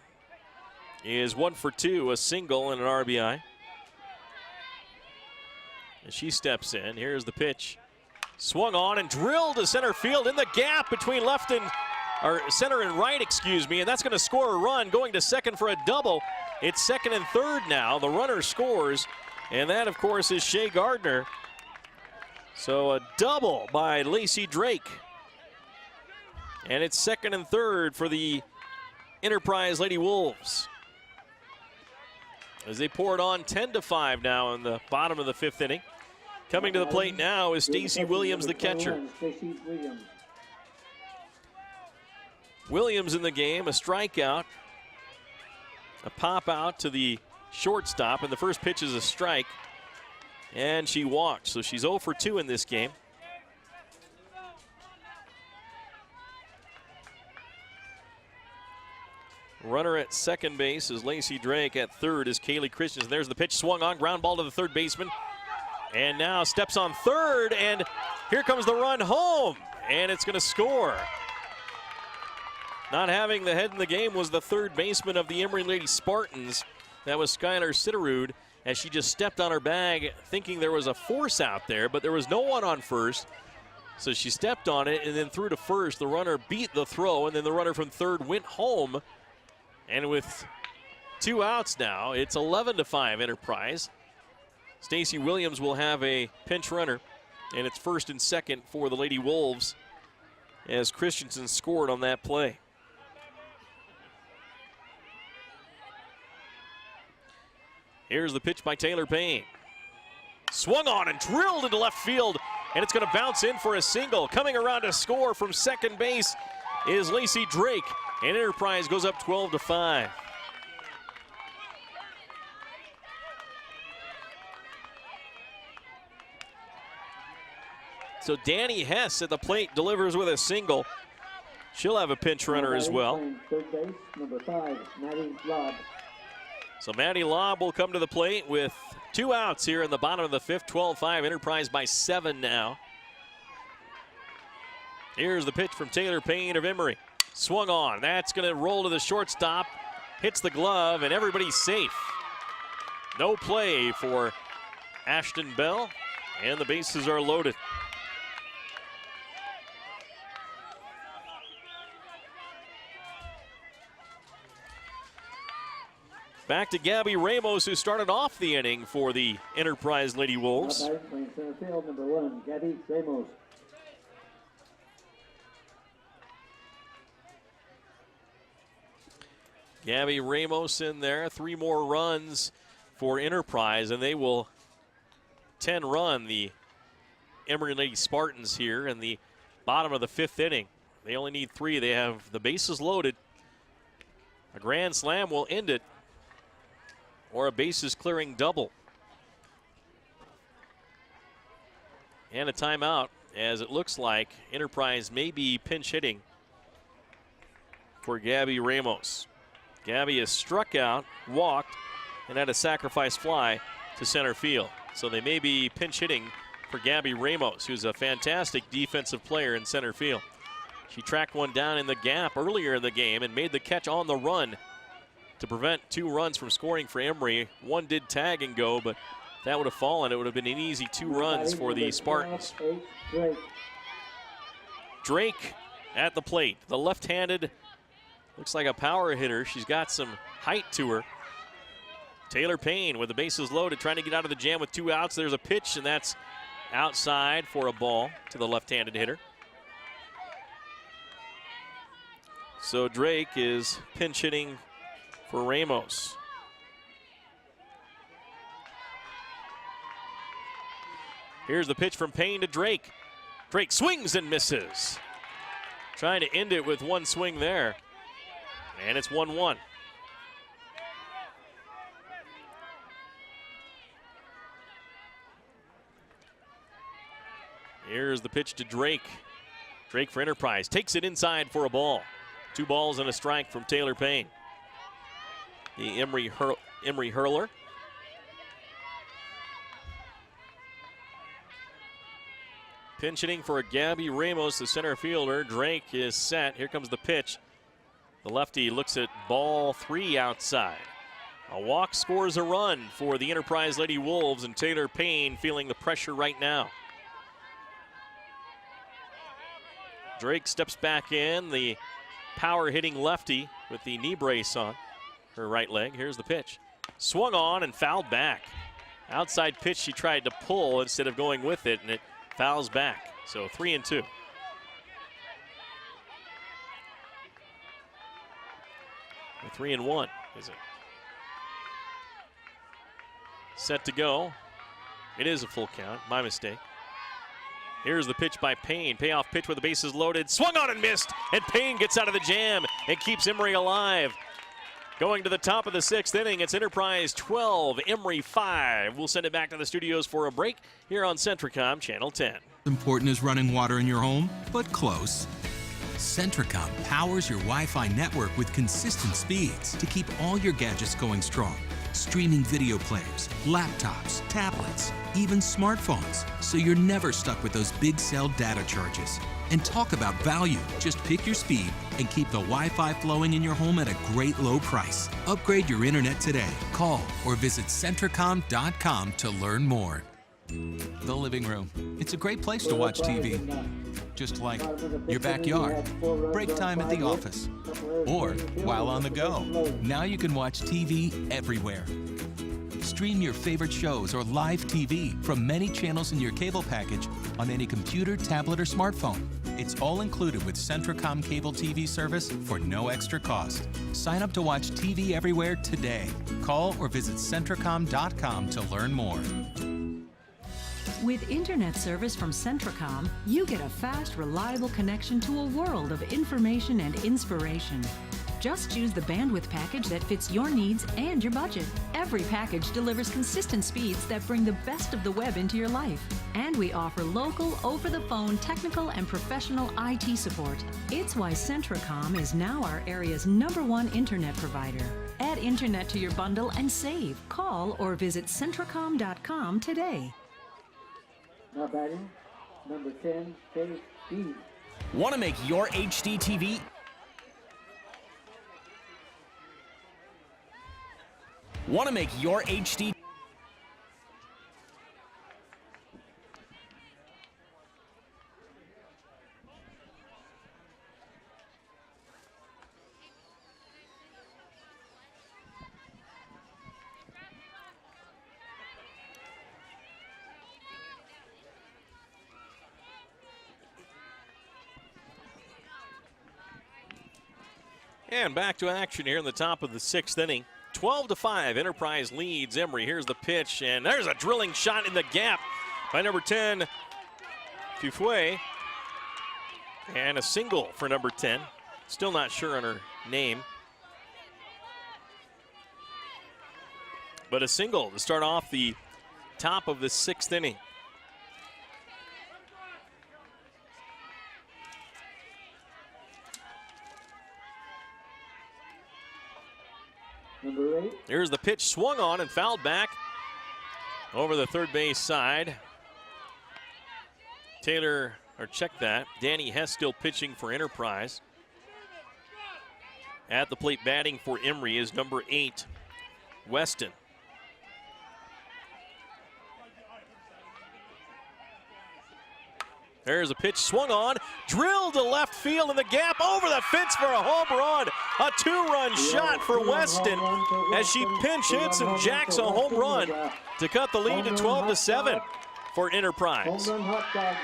is 1 for 2, a single and an RBI. And she steps in. Here's the pitch. Swung on and drilled to center field in the gap between center and right, and that's going to score a run. Going to second for a double. It's second and third now. The runner scores, and that, of course, is Shea Gardner. So a double by Lacey Drake. And it's second and third for the Enterprise Lady Wolves, as they pour it on 10-5 now in the bottom of the 5th inning. Coming to the plate now is Stacy Williams, the catcher. Williams in the game, a strikeout, a pop out to the shortstop, and the first pitch is a strike, and she walked. So she's 0 for 2 in this game. Runner at second base is Lacey Drake. At third is Kaylee Christensen. There's the pitch, swung on, ground ball to the third baseman. And now steps on third, and here comes the run home. And it's going to score. Not having the head in the game was the third baseman of the Emery Lady Spartans. That was Skylar Sitterud, as she just stepped on her bag thinking there was a force out there, but there was no one on first. So she stepped on it and then threw to first. The runner beat the throw, and then the runner from third went home. And with 2 outs now, it's 11-5 Enterprise. Stacy Williams will have a pinch runner, and it's first and second for the Lady Wolves as Christensen scored on that play. Here's the pitch by Taylor Payne. Swung on and drilled into left field, and it's going to bounce in for a single. Coming around to score from second base is Lacey Drake, and Enterprise goes up 12-5. So Danny Hess at the plate delivers with a single. She'll have a pinch runner as well.
Third base, number 5, Maddie Lobb.
So Maddie Lobb will come to the plate with 2 outs here in the bottom of the fifth. 12-5, Enterprise by 7 now. Here's the pitch from Taylor Payne of Emery. Swung on. That's going to roll to the shortstop. Hits the glove, and everybody's safe. No play for Ashton Bell, and the bases are loaded. Back to Gabby Ramos, who started off the inning for the Enterprise Lady Wolves.
Playing center field, number 1, Gabby Ramos.
Gabby Ramos in there. 3 more runs for Enterprise, and they will 10-run the Emery Lady Spartans here in the bottom of the 5th inning. They only need 3. They have the bases loaded. A grand slam will end it, or a bases clearing double. And a timeout, as it looks like Enterprise may be pinch hitting for Gabby Ramos. Gabby has struck out, walked, and had a sacrifice fly to center field. So they may be pinch hitting for Gabby Ramos, who's a fantastic defensive player in center field. She tracked one down in the gap earlier in the game and made the catch on the run to prevent 2 runs from scoring for Emery. One did tag and go, but that would have fallen. It would have been an easy 2 runs for the Spartans. Drake at the plate. The left-handed, looks like a power hitter. She's got some height to her. Taylor Payne with the bases loaded, trying to get out of the jam with 2 outs. There's a pitch, and that's outside for a ball to the left-handed hitter. So Drake is pinch hitting for Ramos. Here's the pitch from Payne to Drake. Drake swings and misses. Trying to end it with one swing there. And it's 1-1. Here's the pitch to Drake. Drake for Enterprise. Takes it inside for a ball. 2 balls and a strike from Taylor Payne. The Emery hurler. Pinch hitting for Gabby Ramos, the center fielder. Drake is set. Here comes the pitch. The lefty looks at ball 3 outside. A walk scores a run for the Enterprise Lady Wolves, and Taylor Payne feeling the pressure right now. Drake steps back in, the power hitting lefty with the knee brace on her right leg. Here's the pitch. Swung on and fouled back. Outside pitch she tried to pull instead of going with it, and it fouls back. So 3-2. A 3-1 is it? Set to go. It is a full count. My mistake. Here's the pitch by Payne. Payoff pitch with the bases loaded. Swung on and missed. And Payne gets out of the jam and keeps Emery alive. Going to the top of the 6th inning, it's Enterprise 12, Emery 5. We'll send it back to the studios for a break here on Centricom Channel 10.
Important as running water in your home, but close. Centricom powers your Wi-Fi network with consistent speeds to keep all your gadgets going strong. Streaming video players, laptops, tablets, even smartphones, so you're never stuck with those big cell data charges. And talk about value. Just pick your speed and keep the Wi-Fi flowing in your home at a great low price. Upgrade your internet today. Call or visit Centricom.com to learn more. The living room. It's a great place to watch TV. Just like your backyard, break time at the office, or while on the go. Now you can watch TV everywhere. Stream your favorite shows or live TV from many channels in your cable package on any computer, tablet, or smartphone. It's all included with Centricom cable TV service for no extra cost. Sign up to watch TV everywhere today. Call or visit Centricom.com to learn more.
With internet service from Centricom, you get a fast, reliable connection to a world of information and inspiration. Just choose the bandwidth package that fits your needs and your budget. Every package delivers consistent speeds that bring the best of the web into your life. And we offer local, over-the-phone, technical, and professional IT support. It's why Centricom is now our area's #1 internet provider. Add internet to your bundle and save. Call or visit Centricom.com today.
Now batting, number 10, Faith B.
Want to make your HD TV
And back to action here in the top of the 6th inning. 12-5, Enterprise leads Emery. Here's the pitch, and there's a drilling shot in the gap by number 10, Fufue. And a single for number 10. Still not sure on her name. But a single to start off the top of the 6th inning.
Number 8.
Here's the pitch, swung on and fouled back over the third base side. Taylor, or check that, Danny Hess still pitching for Enterprise. At the plate batting for Emery is number 8, Weston. There's a pitch, swung on, drilled to left field in the gap, over the fence for a home run. A 2-run shot for Weston as she pinch hits and jacks a home run to cut the lead to 12-7 for Enterprise.
Home run hot dog.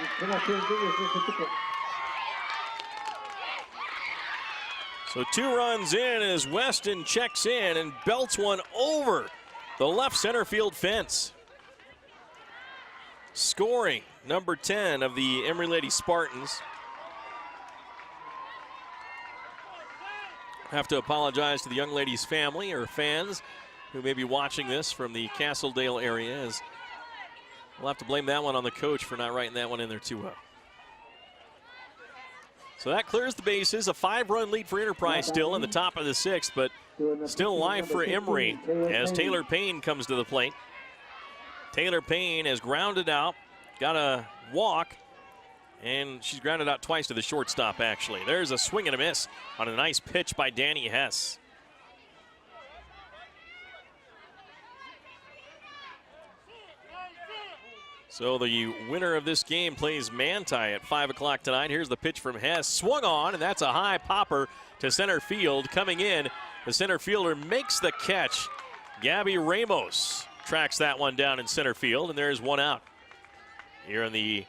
So 2 runs in as Weston checks in and belts one over the left center field fence. Scoring number 10 of the Emery Lady Spartans. Have to apologize to the young lady's family or fans who may be watching this from the Castledale area, as we'll have to blame that one on the coach for not writing that one in there too well. So that clears the bases. A 5-run lead for Enterprise still in the top of the 6th, but still live for Emery as Taylor Payne comes to the plate. Taylor Payne has grounded out, got a walk, and she's grounded out twice to the shortstop, actually. There's a swing and a miss on a nice pitch by Danny Hess. So the winner of this game plays Manti at 5 o'clock tonight. Here's the pitch from Hess. Swung on, and that's a high popper to center field. Coming in, the center fielder makes the catch. Gabby Ramos tracks that one down in center field, and there's one out. Here in the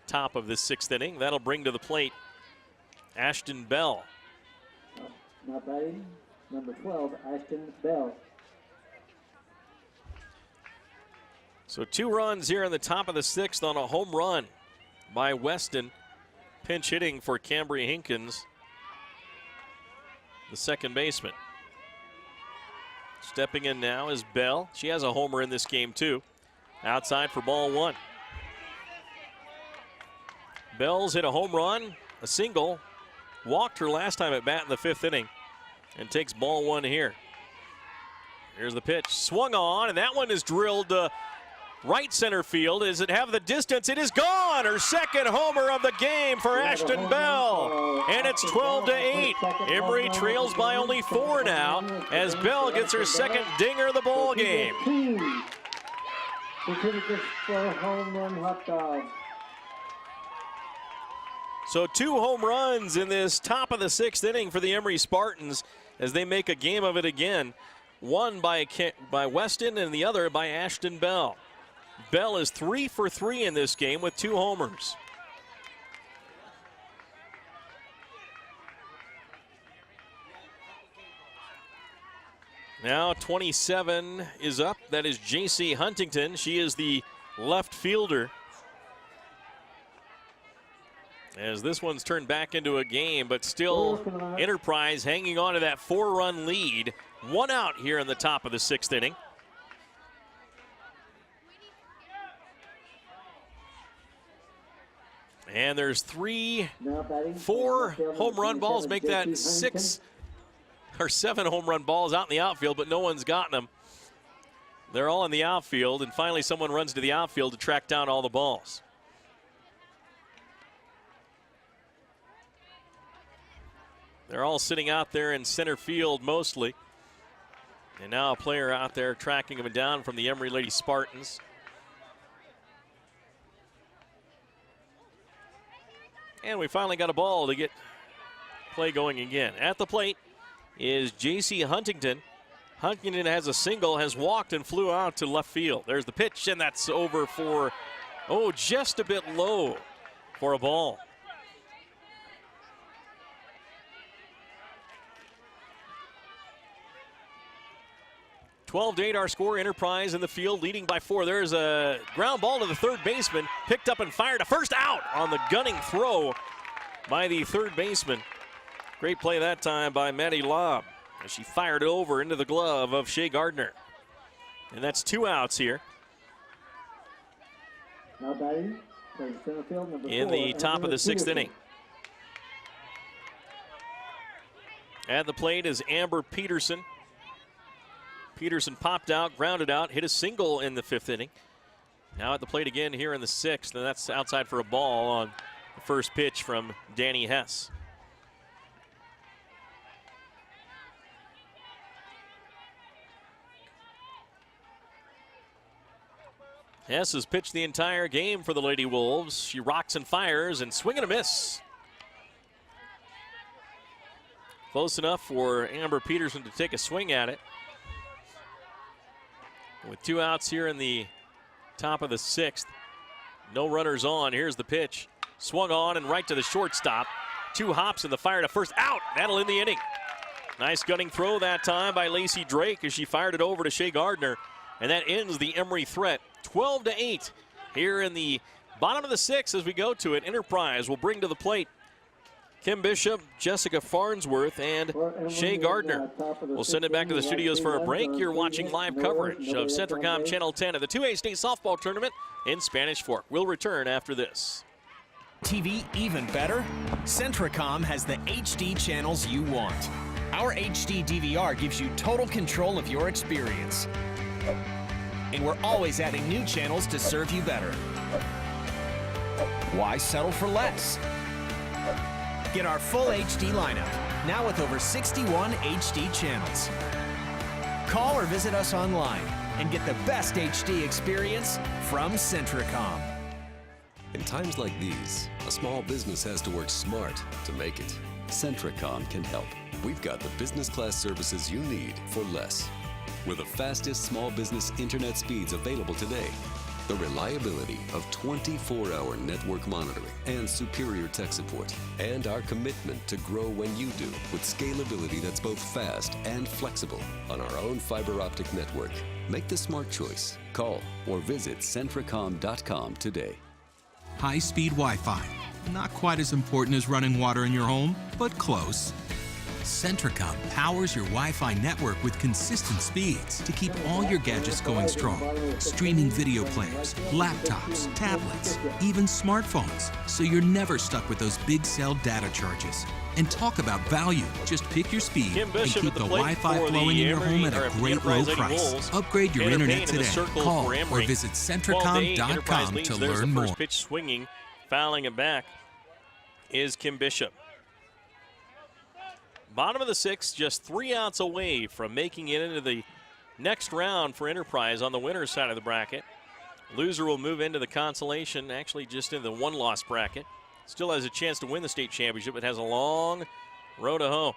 top of the 6th inning, that'll bring to the plate Ashton Bell.
Now batting, number 12, Ashton Bell.
So 2 runs here in the top of the 6th on a home run by Weston. Pinch hitting for Cambria Hinkins, the second baseman. Stepping in now is Bell. She has a homer in this game too. Outside for ball 1. Bell's hit a home run, a single, walked her last time at bat in the 5th inning and takes ball 1 here. Here's the pitch, swung on, and that one is drilled right center field. Does it have the distance? It is gone. Her second homer of the game for Ashton Bell. And it's 12-8. Emery trails by only 4 now as Bell gets her second dinger of the ball game.
Home run hot dog.
So 2 home runs in this top of the 6th inning for the Emery Spartans as they make a game of it again. One by Weston and the other by Ashton Bell. Bell is 3 for 3 in this game with 2 homers. Now 27 is up. That is J.C. Huntington. She is the left fielder. As this one's turned back into a game, but still Enterprise hanging on to that 4-run lead. 1 out here in the top of the 6th inning. And there's 4 home run balls, make that 6 or 7 home run balls out in the outfield, but no one's gotten them. They're all in the outfield, and finally someone runs to the outfield to track down all the balls. They're all sitting out there in center field mostly. And now a player out there tracking them down from the Emery Lady Spartans. And we finally got a ball to get play going again. At the plate is J.C. Huntington. Huntington has a single, has walked and flew out to left field. There's the pitch, and that's over for, just a bit low for a ball. (12-8) our score. Enterprise in the field leading by 4. There's a ground ball to the third baseman, picked up and fired to first, out on the gunning throw by the third baseman. Great play that time by Maddie Lobb as she fired it over into the glove of Shea Gardner. And that's 2 outs here
now batting for center field, number
in
4,
the top of the 6th inning. At the plate is Amber Peterson. Peterson popped out, grounded out, hit a single in the 5th inning. Now at the plate again here in the 6th, and that's outside for a ball on the first pitch from Danny Hess. Hess has pitched the entire game for the Lady Wolves. She rocks and fires, and swing and a miss. Close enough for Amber Peterson to take a swing at it. With 2 outs here in the top of the 6th. No runners on. Here's the pitch. Swung on and right to the shortstop. 2 hops and the fire to first, out. That'll end the inning. Nice gunning throw that time by Lacey Drake as she fired it over to Shea Gardner. And that ends the Emery threat. 12-8 here in the bottom of the 6th as we go to it. Enterprise will bring to the plate Kim Bishop, Jessica Farnsworth, and Shea Gardner. We'll send it back to the studios for a break. You're watching live coverage of Centricom Channel 10 of the 2A State Softball Tournament in Spanish Fork. We'll return after this.
TV even better? Centricom has the HD channels you want. Our HD DVR gives you total control of your experience. And we're always adding new channels to serve you better. Why settle for less? Get our full HD lineup, now with over 61 HD channels. Call or visit us online and get the best HD experience from Centricom.
In times like these, a small business has to work smart to make it. Centricom can help. We've got the business class services you need for less. With the fastest small business internet speeds available today, the reliability of 24-hour network monitoring and superior tech support, and our commitment to grow when you do with scalability that's both fast and flexible on our own fiber optic network. Make the smart choice. Call or visit Centricom.com today.
High-speed Wi-Fi. Not quite as important as running water in your home, but close. Centricom powers your Wi-Fi network with consistent speeds to keep all your gadgets going strong. Streaming video players, laptops, tablets, even smartphones, so you're never stuck with those big cell data charges. And talk about value. Just pick your speed
Kim
and
Bishop
keep
at
the
the plate
Wi-Fi
for
flowing
the
in your home at
Emery,
a great low
Enterprise Lady
price.
Wolves.
Upgrade your
Taylor
internet
Payne in the
today.
circle
Call
for
or
Emery.
visit
12-8, Enterprise
Centricom
leads.
to
There's
learn
the first
more.
pitch swinging, fouling it back is Kim Bishop. Bottom of the sixth, just 3 outs away from making it into the next round for Enterprise on the winner's side of the bracket. Loser will move into the consolation, actually just in the one-loss bracket. Still has a chance to win the state championship, but has a long road to hoe.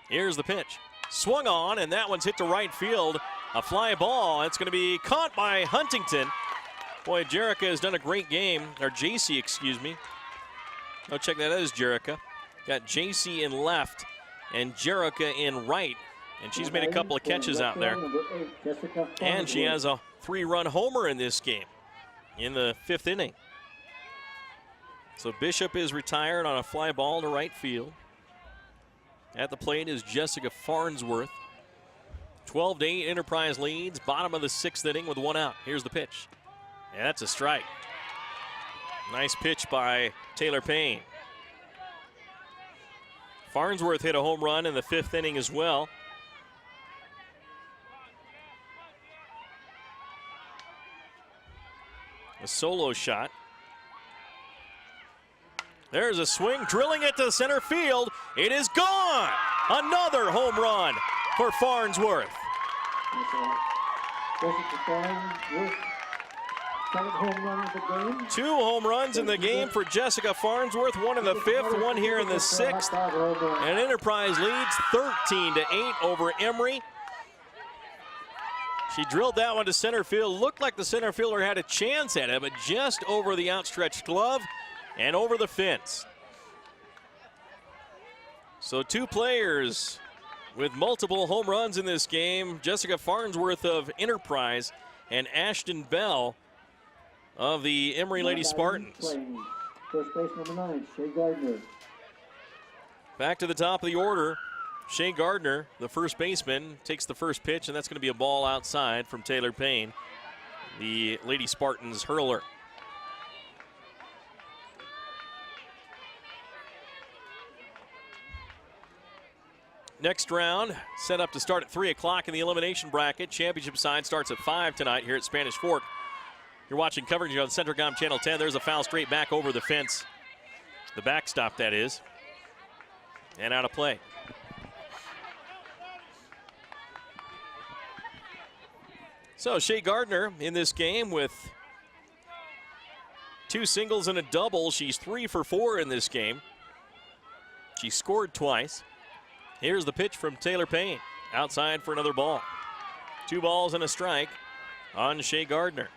Here's the pitch. Swung on, and that one's hit to right field. A fly ball. It's going to be caught by Huntington. Boy, Jerica has done a great game, or JC, excuse me. Oh, check that out, is Jerica. Got JC in left and Jerica in right. And she's made a couple of catches out there. And she has a 3-run homer in this game in the 5th inning. So Bishop is retired on a fly ball to right field. At the plate is Jessica Farnsworth. 12-8 Enterprise leads. Bottom of the 6th inning with 1 out. Here's the pitch. And that's a strike. Nice pitch by Taylor Payne. Farnsworth hit a home run in the 5th inning as well. A solo shot. There's a swing, drilling it to center field. It is gone. Another home run for Farnsworth.
Second home run of the game.
2 home runs in the game for Jessica Farnsworth. 1 in the 5th, 1 here in the 6th. And Enterprise leads 13-8 over Emery. She drilled that one to center field. Looked like the center fielder had a chance at it, but just over the outstretched glove and over the fence. So 2 players with multiple home runs in this game. Jessica Farnsworth of Enterprise and Ashton Bell of the Emery Lady Spartans.
First base number 9, Shea Gardner.
Back to the top of the order. Shea Gardner, the first baseman, takes the first pitch, and that's going to be a ball outside from Taylor Payne, the Lady Spartans hurler. Next round set up to start at 3 o'clock in the elimination bracket. Championship side starts at 5 tonight here at Spanish Fork. You're watching coverage on Centricom Channel 10. There's a foul straight back over the fence. The backstop, that is. And out of play. So Shea Gardner in this game with 2 singles and a double. She's 3 for 4 in this game. She scored twice. Here's the pitch from Taylor Payne. Outside for another ball. 2 balls and a strike on Shea Gardner.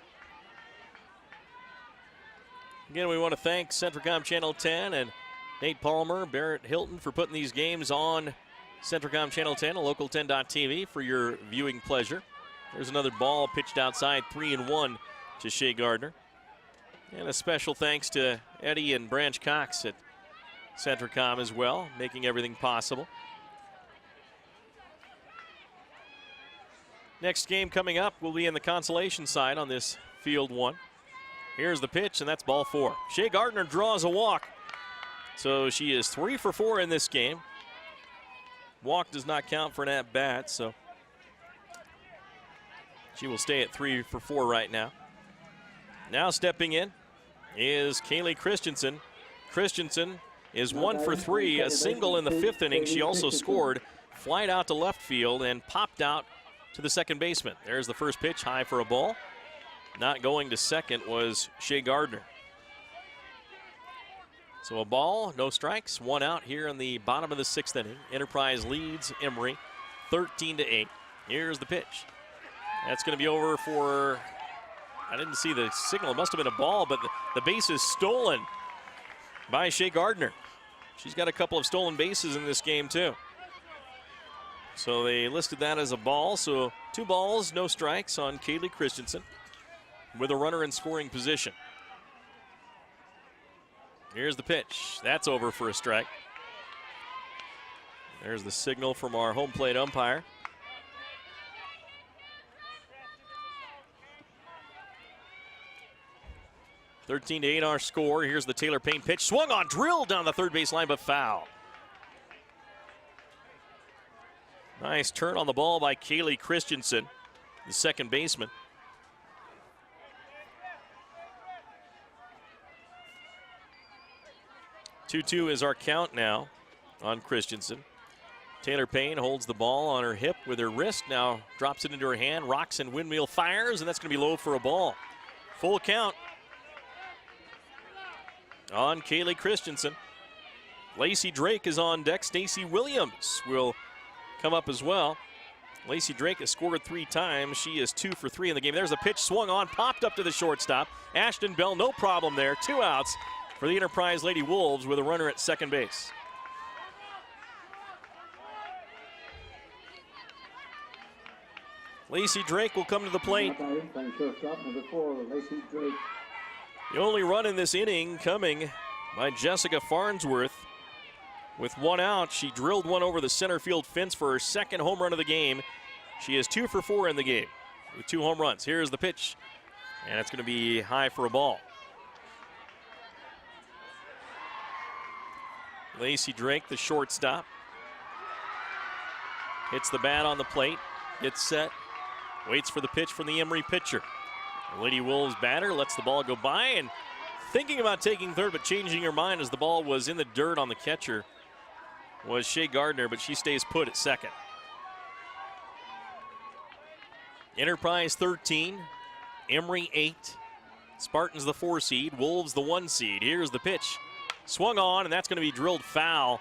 Again, we want to thank Centricom Channel 10 and Nate Palmer, Barrett Hilton for putting these games on Centricom Channel 10 and Local10.tv for your viewing pleasure. There's another ball pitched outside, 3-1 to Shea Gardner. And a special thanks to Eddie and Branch Cox at Centricom as well, making everything possible. Next game coming up will be in the consolation side on this field 1. Here's the pitch, and that's ball 4. Shea Gardner draws a walk. So she is 3 for 4 in this game. Walk does not count for an at-bat, so she will stay at 3 for 4 right now. Now stepping in is Kaylee Christensen. Christensen is 1 for 3, a single in the 5th inning. She also scored, flied out to left field, and popped out to the second baseman. There's the first pitch, high for a ball. Not going to second was Shea Gardner. So a ball, no strikes, 1 out here in the bottom of the 6th inning. Enterprise leads Emery 13-8. Here's the pitch. That's going to be over for, I didn't see the signal. It must have been a ball, but the base is stolen by Shea Gardner. She's got a couple of stolen bases in this game too. So they listed that as a ball. So 2 balls, no strikes on Kaylee Christensen with a runner in scoring position. Here's the pitch. That's over for a strike. There's the signal from our home plate umpire. (13-8) our score. Here's the Taylor Payne pitch. Swung on, drilled down the third base line, but foul. Nice turn on the ball by Kaylee Christensen, the second baseman. Two is our count now on Christensen. Taylor Payne holds the ball on her hip with her wrist, now drops it into her hand, rocks and windmill fires, and that's going to be low for a ball. Full count on Kaylee Christensen. Lacey Drake is on deck. Stacy Williams will come up as well. Lacey Drake has scored 3 times. She is 2 for 3 in the game. There's a pitch swung on, popped up to the shortstop. Ashton Bell, no problem there. 2 outs for the Enterprise Lady Wolves with a runner at second base. Lacey Drake will come to the plate. The only run in this inning coming by Jessica Farnsworth. With 1 out, she drilled one over the center field fence for her second home run of the game. She is 2 for 4 in the game with 2 home runs. Here's the pitch, and it's going to be high for a ball. Lacey Drake, the shortstop, hits the bat on the plate, gets set, waits for the pitch from the Emery pitcher. The Lady Wolves batter lets the ball go by and thinking about taking third, but changing her mind as the ball was in the dirt on the catcher was Shea Gardner, but she stays put at second. Enterprise 13, Emery 8, Spartans the 4 seed, Wolves the 1 seed. Here's the pitch. Swung on, and that's going to be drilled foul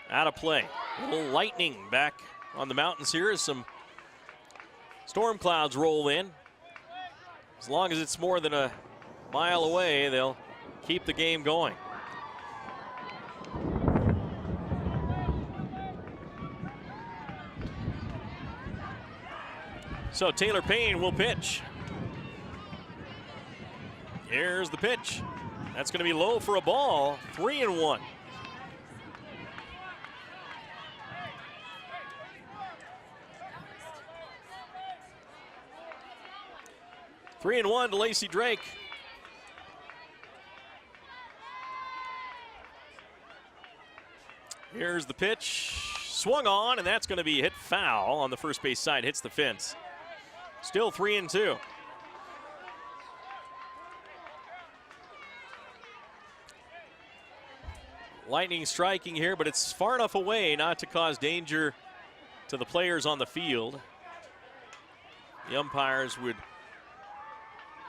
out of play. A little lightning back on the mountains here as some storm clouds roll in. As long as it's more than a mile away, they'll keep the game going. So Taylor Payne will pitch. Here's the pitch. That's going to be low for a ball. 3-1. Three and 1 to Lacey Drake. Here's the pitch. Swung on, and that's going to be hit foul on the first base side. Hits the fence. Still 3-2. Lightning striking here, but it's far enough away not to cause danger to the players on the field. The umpires would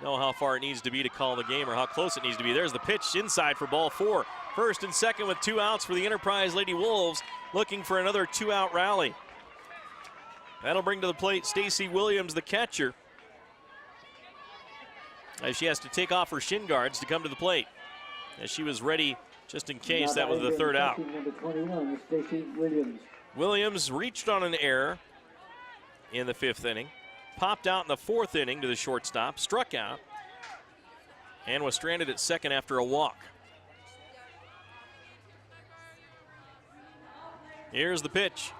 know how far it needs to be to call the game or how close it needs to be. There's the pitch inside for ball 4. First and second with 2 outs for the Enterprise Lady Wolves, looking for another 2-out rally. That'll bring to the plate Stacy Williams, the catcher, as she has to take off her shin guards to come to the plate, as she was ready just in case that was the 3rd out.
Number 21, Stacy Williams.
Williams reached on an error in the 5th inning, popped out in the 4th inning to the shortstop, struck out, and was stranded at second after a walk. Here's the pitch.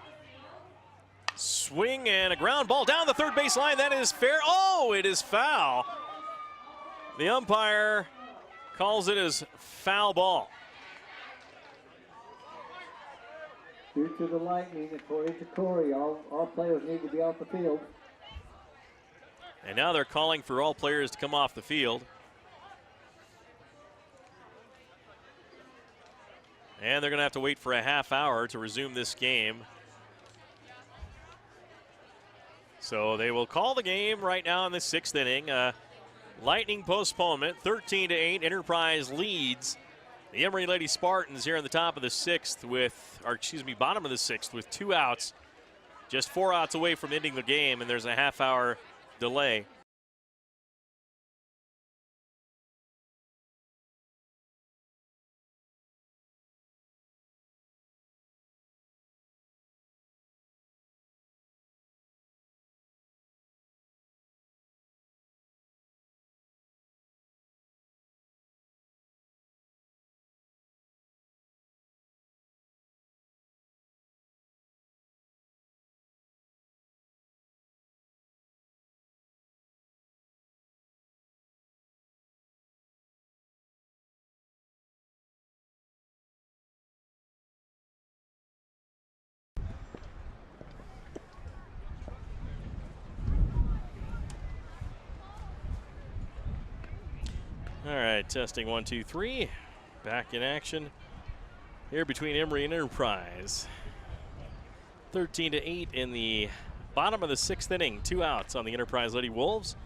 Swing and a ground ball down the third base line. That is fair. Oh, it is foul. The umpire calls it as foul ball.
Due to the lightning, according to Corey, all players need to be off the field.
And now they're calling for all players to come off the field. And they're going to have to wait for a half hour to resume this game. So they will call the game right now in the 6th inning. Lightning postponement, 13-8. Enterprise leads the Emery Lady Spartans here in the top of the 6th bottom of the 6th with 2 outs. Just 4 outs away from ending the game, and there's a half-hour delay. All right, testing 1, 2, 3. Back in action here between Emery and Enterprise. 13-8 in the bottom of the 6th inning. 2 outs on the Enterprise Lady Wolves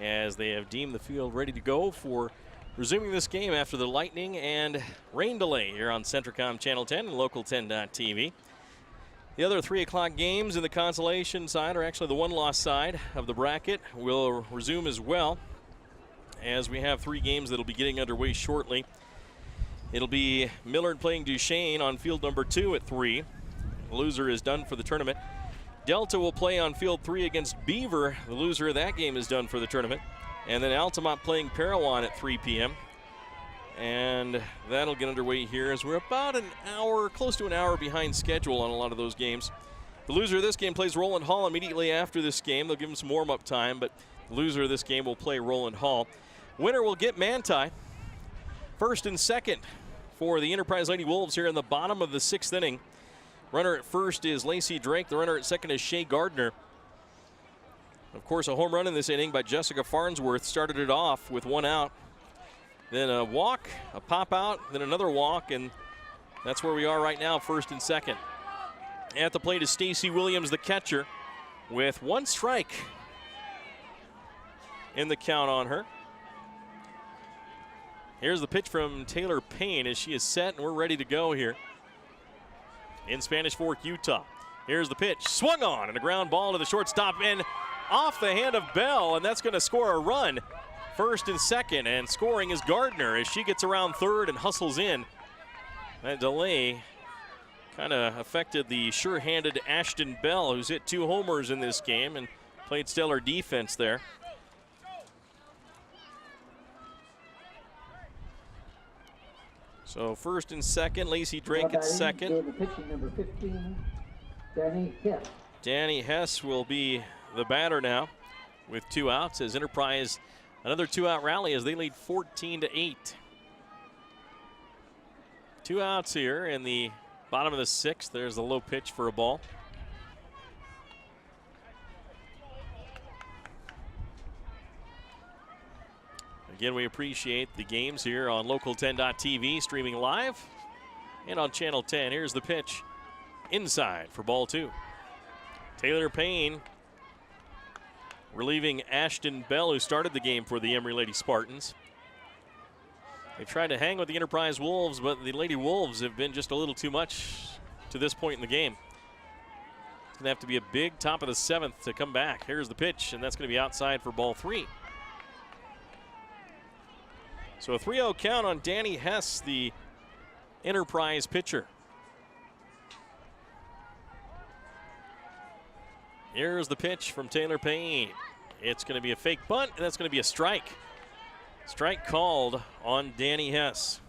as they have deemed the field ready to go for resuming this game after the lightning and rain delay here on Centricom Channel 10 and Local10.tv. The other 3 o'clock games in the consolation side, or actually the one-loss side of the bracket, will resume as well, as we have 3 games that will be getting underway shortly. It'll be Millard playing Duchesne on field number 2 at 3. The loser is done for the tournament. Delta will play on field 3 against Beaver. The loser of that game is done for the tournament. And then Altamont playing Parowan at 3 p.m. And that'll get underway here as we're about an hour, close to an hour behind schedule on a lot of those games. The loser of this game plays Roland Hall immediately after this game. They'll give them some warm-up time, but the loser of this game will play Roland Hall. Winner will get Manti. First and second for the Enterprise Lady Wolves here in the bottom of the 6th inning. Runner at first is Lacey Drake. The runner at second is Shea Gardner. Of course, a home run in this inning by Jessica Farnsworth started it off with 1 out. Then a walk, a pop out, then another walk, and that's where we are right now, first and second. At the plate is Stacy Williams, the catcher, with 1 strike in the count on her. Here's the pitch from Taylor Payne as she is set, and we're ready to go here in Spanish Fork, Utah. Here's the pitch, swung on, and a ground ball to the shortstop, and off the hand of Bell, and that's going to score a run. First and second, and scoring is Gardner as she gets around third and hustles in. That delay kind of affected the sure-handed Ashton Bell, who's hit 2 homers in this game and played stellar defense there. So first and second, Lacey Drake at second.
Pitching number 15, Danny Hess.
Danny Hess will be the batter now with 2 outs as Enterprise another 2-out rally as they lead 14-8. 2 outs here in the bottom of the 6th. There's the low pitch for a ball. Again, we appreciate the games here on Local10.tv, streaming live and on Channel 10. Here's the pitch inside for ball 2. Taylor Payne relieving Ashton Bell, who started the game for the Emery Lady Spartans. They tried to hang with the Enterprise Wolves, but the Lady Wolves have been just a little too much to this point in the game. It's going to have to be a big top of the 7th to come back. Here's the pitch, and that's going to be outside for ball 3. So a 3-0 count on Danny Hess, the Enterprise pitcher. Here's the pitch from Taylor Payne. It's going to be a fake bunt, and that's going to be a strike. Strike called on Danny Hess.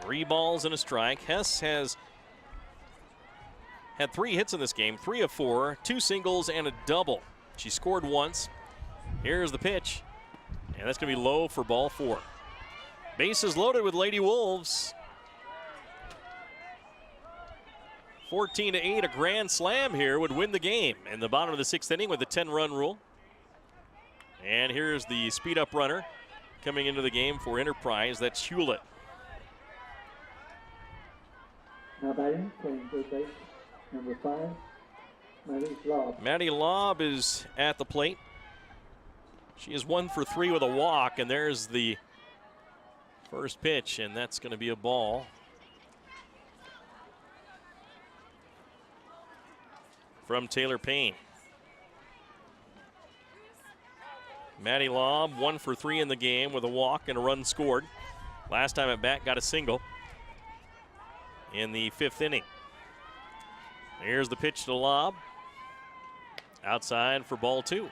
3 balls and a strike. Hess has had 3 hits in this game, 3 of 4, 2 singles and a double. She scored once. Here's the pitch, and that's going to be low for ball 4. Bases loaded with Lady Wolves. 14-8, a grand slam here would win the game in the bottom of the 6th inning with the 10-run rule. And here's the speed-up runner coming into the game for Enterprise. That's Hewlett.
Now batting, playing third base, number 5, Maddie Lobb.
Maddie Lobb is at the plate. She is 1 for 3 with a walk, and there's the first pitch, and that's going to be a ball. From Taylor Payne. Maddie Lobb, 1 for 3 in the game with a walk and a run scored. Last time at bat, got a single in the 5th inning. Here's the pitch to Lobb. Outside for ball 2.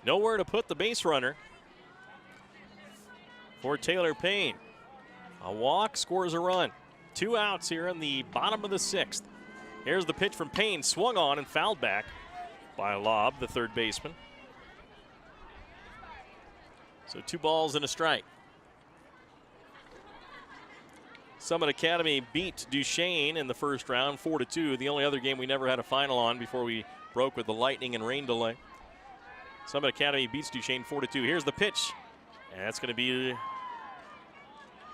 Nowhere to put the base runner for Taylor Payne. A walk scores a run. 2 outs here in the bottom of the 6th. Here's the pitch from Payne, swung on and fouled back by Lobb, the third baseman. So 2 balls and a strike. Summit Academy beat Duchesne in the first round, 4-2. The only other game we never had a final on before we broke with the lightning and rain delay. Summit Academy beats Duchesne 4-2. Here's the pitch. And that's going to be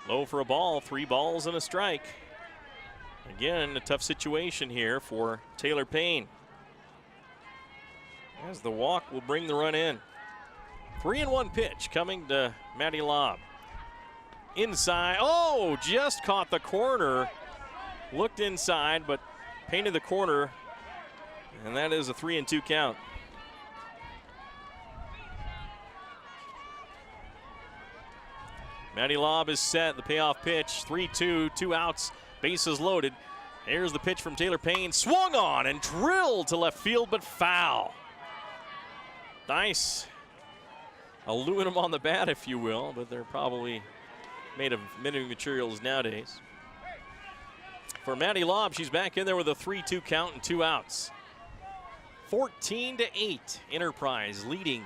low for a ball. 3 balls and a strike. Again, a tough situation here for Taylor Payne, as the walk will bring the run in. 3-1 pitch coming to Maddie Lobb. Inside, oh, just caught the corner. Looked inside, but painted the corner, and that is a 3-2 count. Maddie Lobb is set, the payoff pitch, 3-2, 2 outs, bases loaded. Here's the pitch from Taylor Payne, swung on and drilled to left field, but foul. Nice aluminum on the bat, if you will, but they're probably made of many materials nowadays. For Maddie Lobb, she's back in there with a 3-2 count and 2 outs. 14-8, Enterprise leading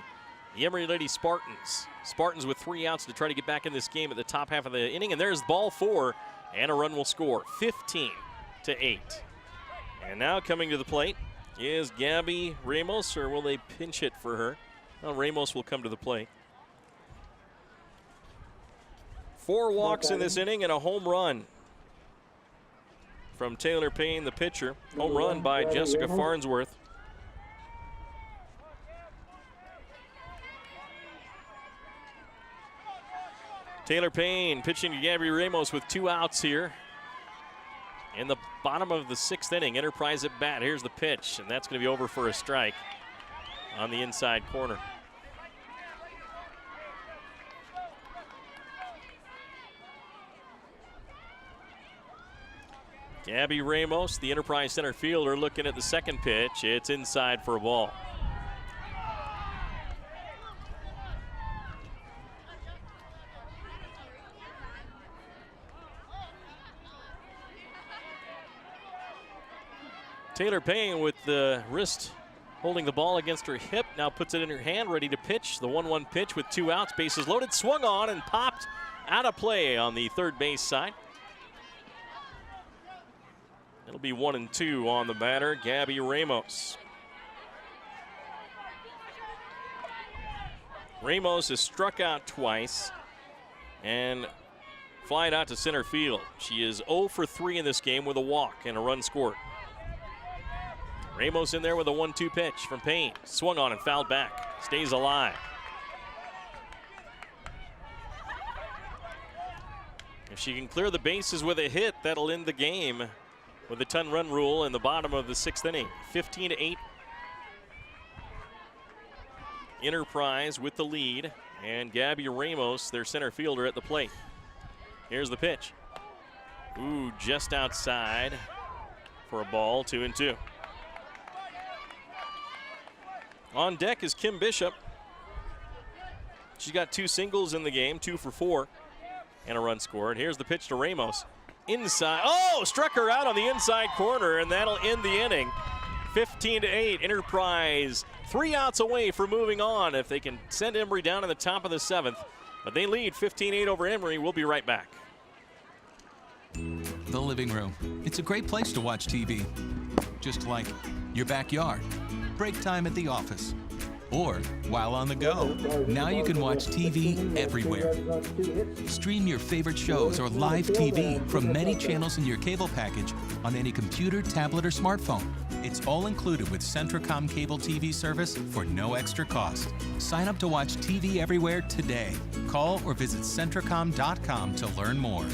the Emery Lady Spartans. Spartans with 3 outs to try to get back in this game at the top half of the inning, and there's ball 4, and a run will score, 15-8. And now coming to the plate is Gabby Ramos, or will they pinch it for her? Well, Ramos will come to the plate. 4 walks in this inning and a home run from Taylor Payne, the pitcher. Home run by Jessica Farnsworth. Taylor Payne pitching to Gabby Ramos with 2 outs here in the bottom of the 6th inning. Enterprise at bat. Here's the pitch, and that's going to be over for a strike on the inside corner. Gabby Ramos, the Enterprise center fielder, looking at the second pitch. It's inside for a ball. Taylor Payne with the wrist holding the ball against her hip, now puts it in her hand, ready to pitch. The 1-1 pitch with 2 outs, bases loaded, swung on and popped out of play on the third base side. It'll be 1-2 on the batter, Gabby Ramos. Ramos has struck out twice and flied out to center field. She is 0 for 3 in this game with a walk and a run scored. Ramos in there with a 1-2 pitch from Payne. Swung on and fouled back. Stays alive. If she can clear the bases with a hit, that'll end the game with the 10-run rule in the bottom of the 6th inning. 15-8. Enterprise with the lead, and Gabby Ramos, their center fielder, at the plate. Here's the pitch. Ooh, just outside for a ball, 2-2. On deck is Kim Bishop. She's got 2 singles in the game, 2 for 4, and a run scored. Here's the pitch to Ramos. Inside, oh, struck her out on the inside corner, and that'll end the inning. 15-8, Enterprise 3 outs away from moving on if they can send Emery down in the top of the 7th. But they lead 15-8 over Emery. We'll be right back.
The living room. It's a great place to watch TV. Just like your backyard, break time at the office, or while on the go. Now you can watch TV everywhere. Stream your favorite shows or live TV from many channels in your cable package on any computer, tablet, or smartphone. It's all included with Centracom cable TV service for no extra cost. Sign up to watch TV everywhere today. Call or visit Centracom.com to learn more.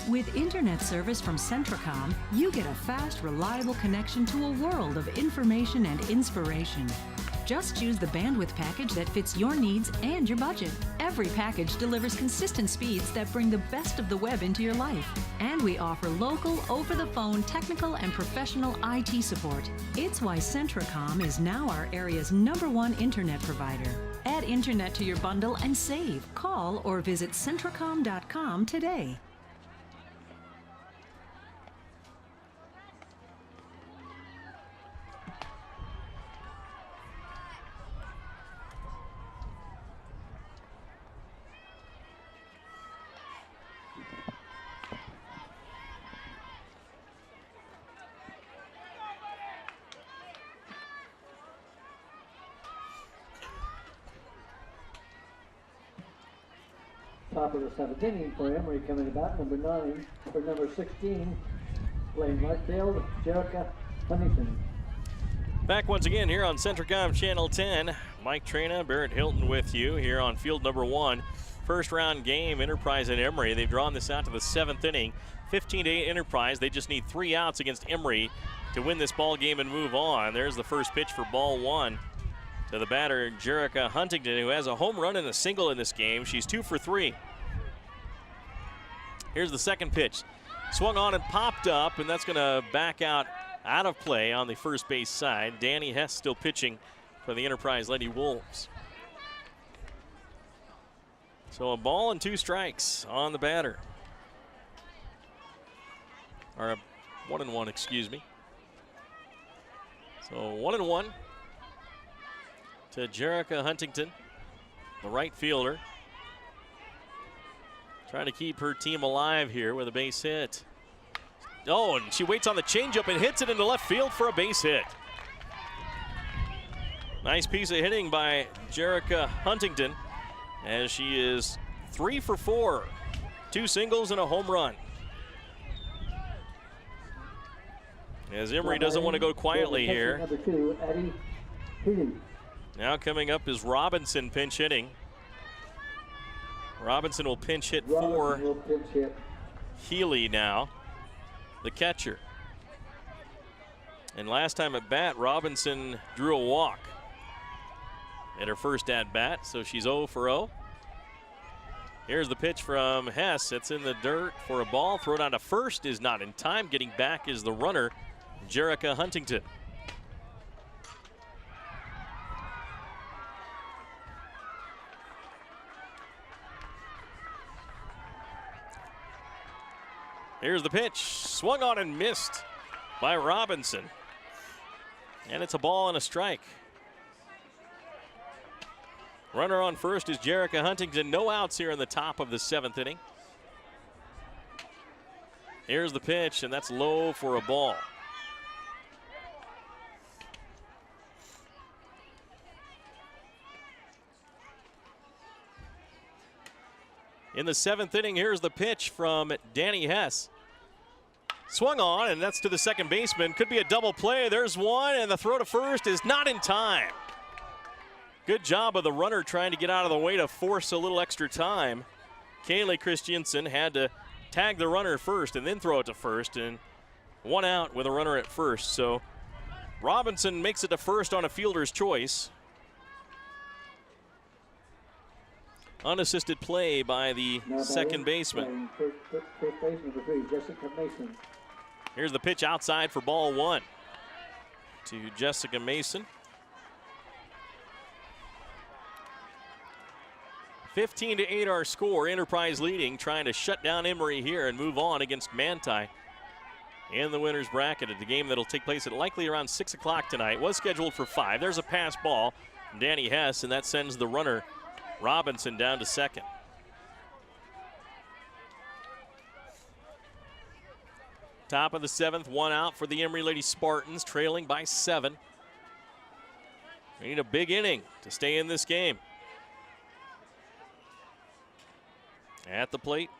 With internet service from Centracom, you get a fast, reliable connection to a world of information and inspiration. Just choose the bandwidth package that fits your needs and your budget. Every package delivers consistent speeds that bring the best of the web into your life. And we offer local, over-the-phone, technical, and professional IT support. It's why Centracom is now our area's #1 internet provider. Add internet to your bundle and save. Call or visit Centracom.com today.
Top of the 7th inning for Emery coming about, number 16, playing right field, Jerica Huntington.
Back once again here on Centricom Channel 10. Mike Trina, Barrett Hilton with you here on field number 1. First round game, Enterprise and Emery. They've drawn this out to the 7th inning. 15-8 Enterprise. They just need 3 outs against Emery to win this ball game and move on. There's the first pitch for ball 1 to the batter, Jerica Huntington, who has a home run and a single in this game. She's 2 for 3. Here's the second pitch. Swung on and popped up, and that's going to back out of play on the first base side. Danny Hess still pitching for the Enterprise Lady Wolves. So a ball and 2 strikes on the batter. Or 1-1, excuse me. So 1-1 to Jerica Huntington, the right fielder. Trying to keep her team alive here with a base hit. Oh, and she waits on the changeup and hits it into left field for a base hit. Nice piece of hitting by Jerica Huntington, as she is 3 for 4. 2 singles and a home run. As Emery doesn't want to go quietly here.
Number 2, Addie Healy.
Now coming up is Robinson pinch hitting. Robinson will pinch hit for Healy now, the catcher. And last time at bat, Robinson drew a walk at her first at bat, so she's 0 for 0. Here's the pitch from Hess. It's in the dirt for a ball. Throw down to first is not in time. Getting back is the runner, Jerica Huntington. Here's the pitch. Swung on and missed by Robinson. And it's a ball and a strike. Runner on first is Jerica Huntington. No outs here in the top of the 7th inning. Here's the pitch, and that's low for a ball. In the 7th inning, here's the pitch from Danny Hess. Swung on, and that's to the second baseman. Could be a double play. There's one, and the throw to first is not in time. Good job of the runner trying to get out of the way to force a little extra time. Kaylee Christensen had to tag the runner first and then throw it to first, and 1 out with a runner at first. So Robinson makes it to first on a fielder's choice. Unassisted play by the second baseman.
First baseman, number 3, Jessica Mason.
Here's the pitch outside for ball 1 to Jessica Mason. 15-8 our score. Enterprise leading, trying to shut down Emery here and move on against Manti in the winner's bracket at the game that'll take place at likely around 6 o'clock tonight. Was scheduled for 5. There's a pass ball from Danny Hess, and that sends the runner Robinson down to second. Top of the 7th, 1 out for the Emery Lady Spartans, trailing by 7. They need a big inning to stay in this game. At the plate,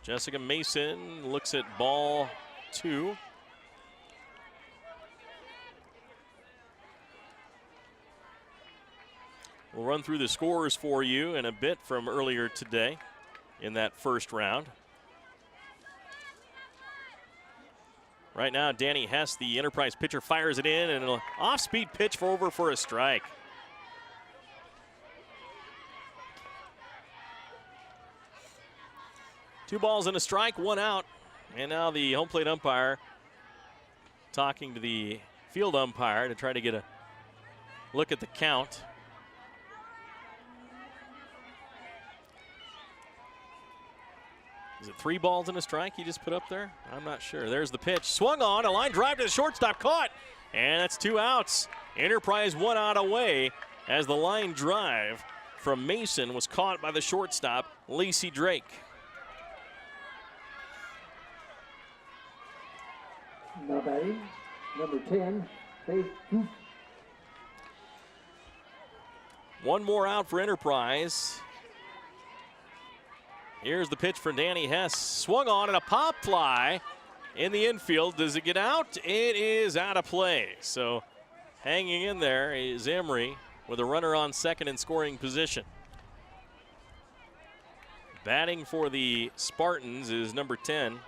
Jessica Mason looks at ball 2. We'll run through the scores for you in a bit from earlier today in that first round. Right now, Danny Hess, the Enterprise pitcher, fires it in, and an off-speed pitch for a strike. Two balls and a strike, 1 out. And now the home plate umpire talking to the field umpire to try to get a look at the count. Is it 3 balls and a strike he just put up there? I'm not sure. There's the pitch. Swung on, a line drive to the shortstop, caught. And that's 2 outs. Enterprise 1 out away as the line drive from Mason was caught by the shortstop, Lacey Drake.
Now batting, number 10, Faith Hoop.
1 more out for Enterprise. Here's the pitch for Danny Hess. Swung on and a pop fly in the infield. Does it get out? It is out of play. So hanging in there is Emery with a runner on second in scoring position. Batting for the Spartans is number 10.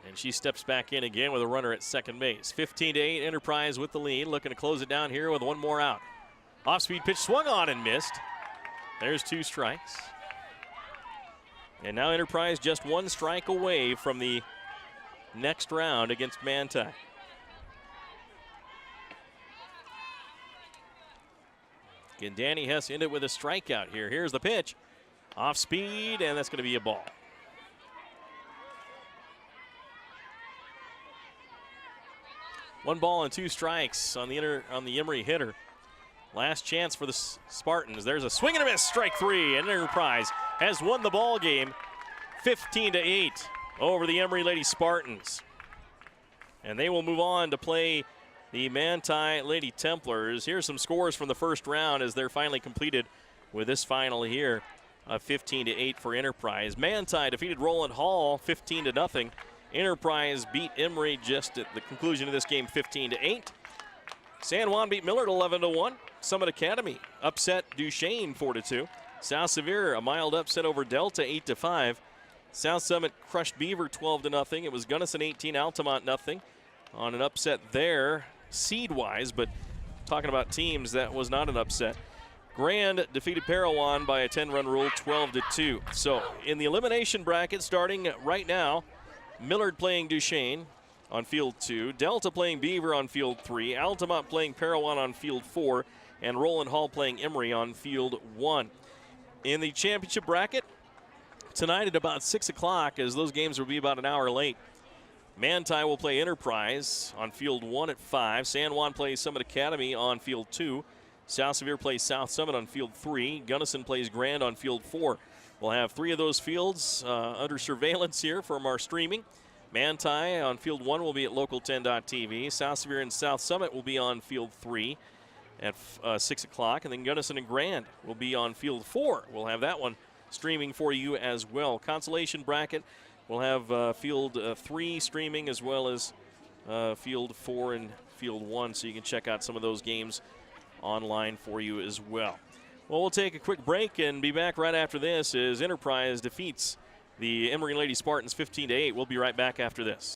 And she steps back in again with a runner at second base. 15-8, Enterprise with the lead. Looking to close it down here with one more out. Off-speed pitch swung on and missed. There's 2 strikes. And now Enterprise just 1 strike away from the next round against Manti. Again, Danny Hess ended with a strikeout here. Here's the pitch. Off speed, and that's going to be a ball. One ball and 2 strikes on the Emery hitter. Last chance for the Spartans. There's a swing and a miss, strike 3, and Enterprise has won the ball game 15-8 over the Emery Lady Spartans. And they will move on to play the Manti Lady Templars. Here's some scores from the first round as they're finally completed with this final here of 15-8 for Enterprise. Manti defeated Roland Hall 15-0. Enterprise beat Emery just at the conclusion of this game 15-8. San Juan beat Millard 11-1. Summit Academy upset Duchesne 4-2. South Sevier a mild upset over Delta 8-5. South Summit crushed Beaver 12-0. It was Gunnison 18, Altamont nothing on an upset there seed-wise, but talking about teams, that was not an upset. Grand defeated Parowan by a 10-run rule 12-2. So in the elimination bracket starting right now, Millard playing Duchesne on field 2, Delta playing Beaver on field 3, Altamont playing Parowan on field 4, and Roland Hall playing Emery on field 1. In the championship bracket, tonight at about 6 o'clock, as those games will be about an hour late, Manti will play Enterprise on field 1 at 5. San Juan plays Summit Academy on field 2. South Sevier plays South Summit on field 3. Gunnison plays Grand on field 4. We'll have 3 of those fields under surveillance here from our streaming. Manti on field 1 will be at local10.tv. South Sevier and South Summit will be on field 3 at 6 o'clock. And then Gunnison and Grand will be on field 4. We'll have that one streaming for you as well. Consolation bracket, we'll have field 3 streaming as well as field 4 and field 1. So you can check out some of those games online for you as well. Well, we'll take a quick break and be back right after this as Enterprise defeats the Emery Lady Spartans 15-8. We'll be right back after this.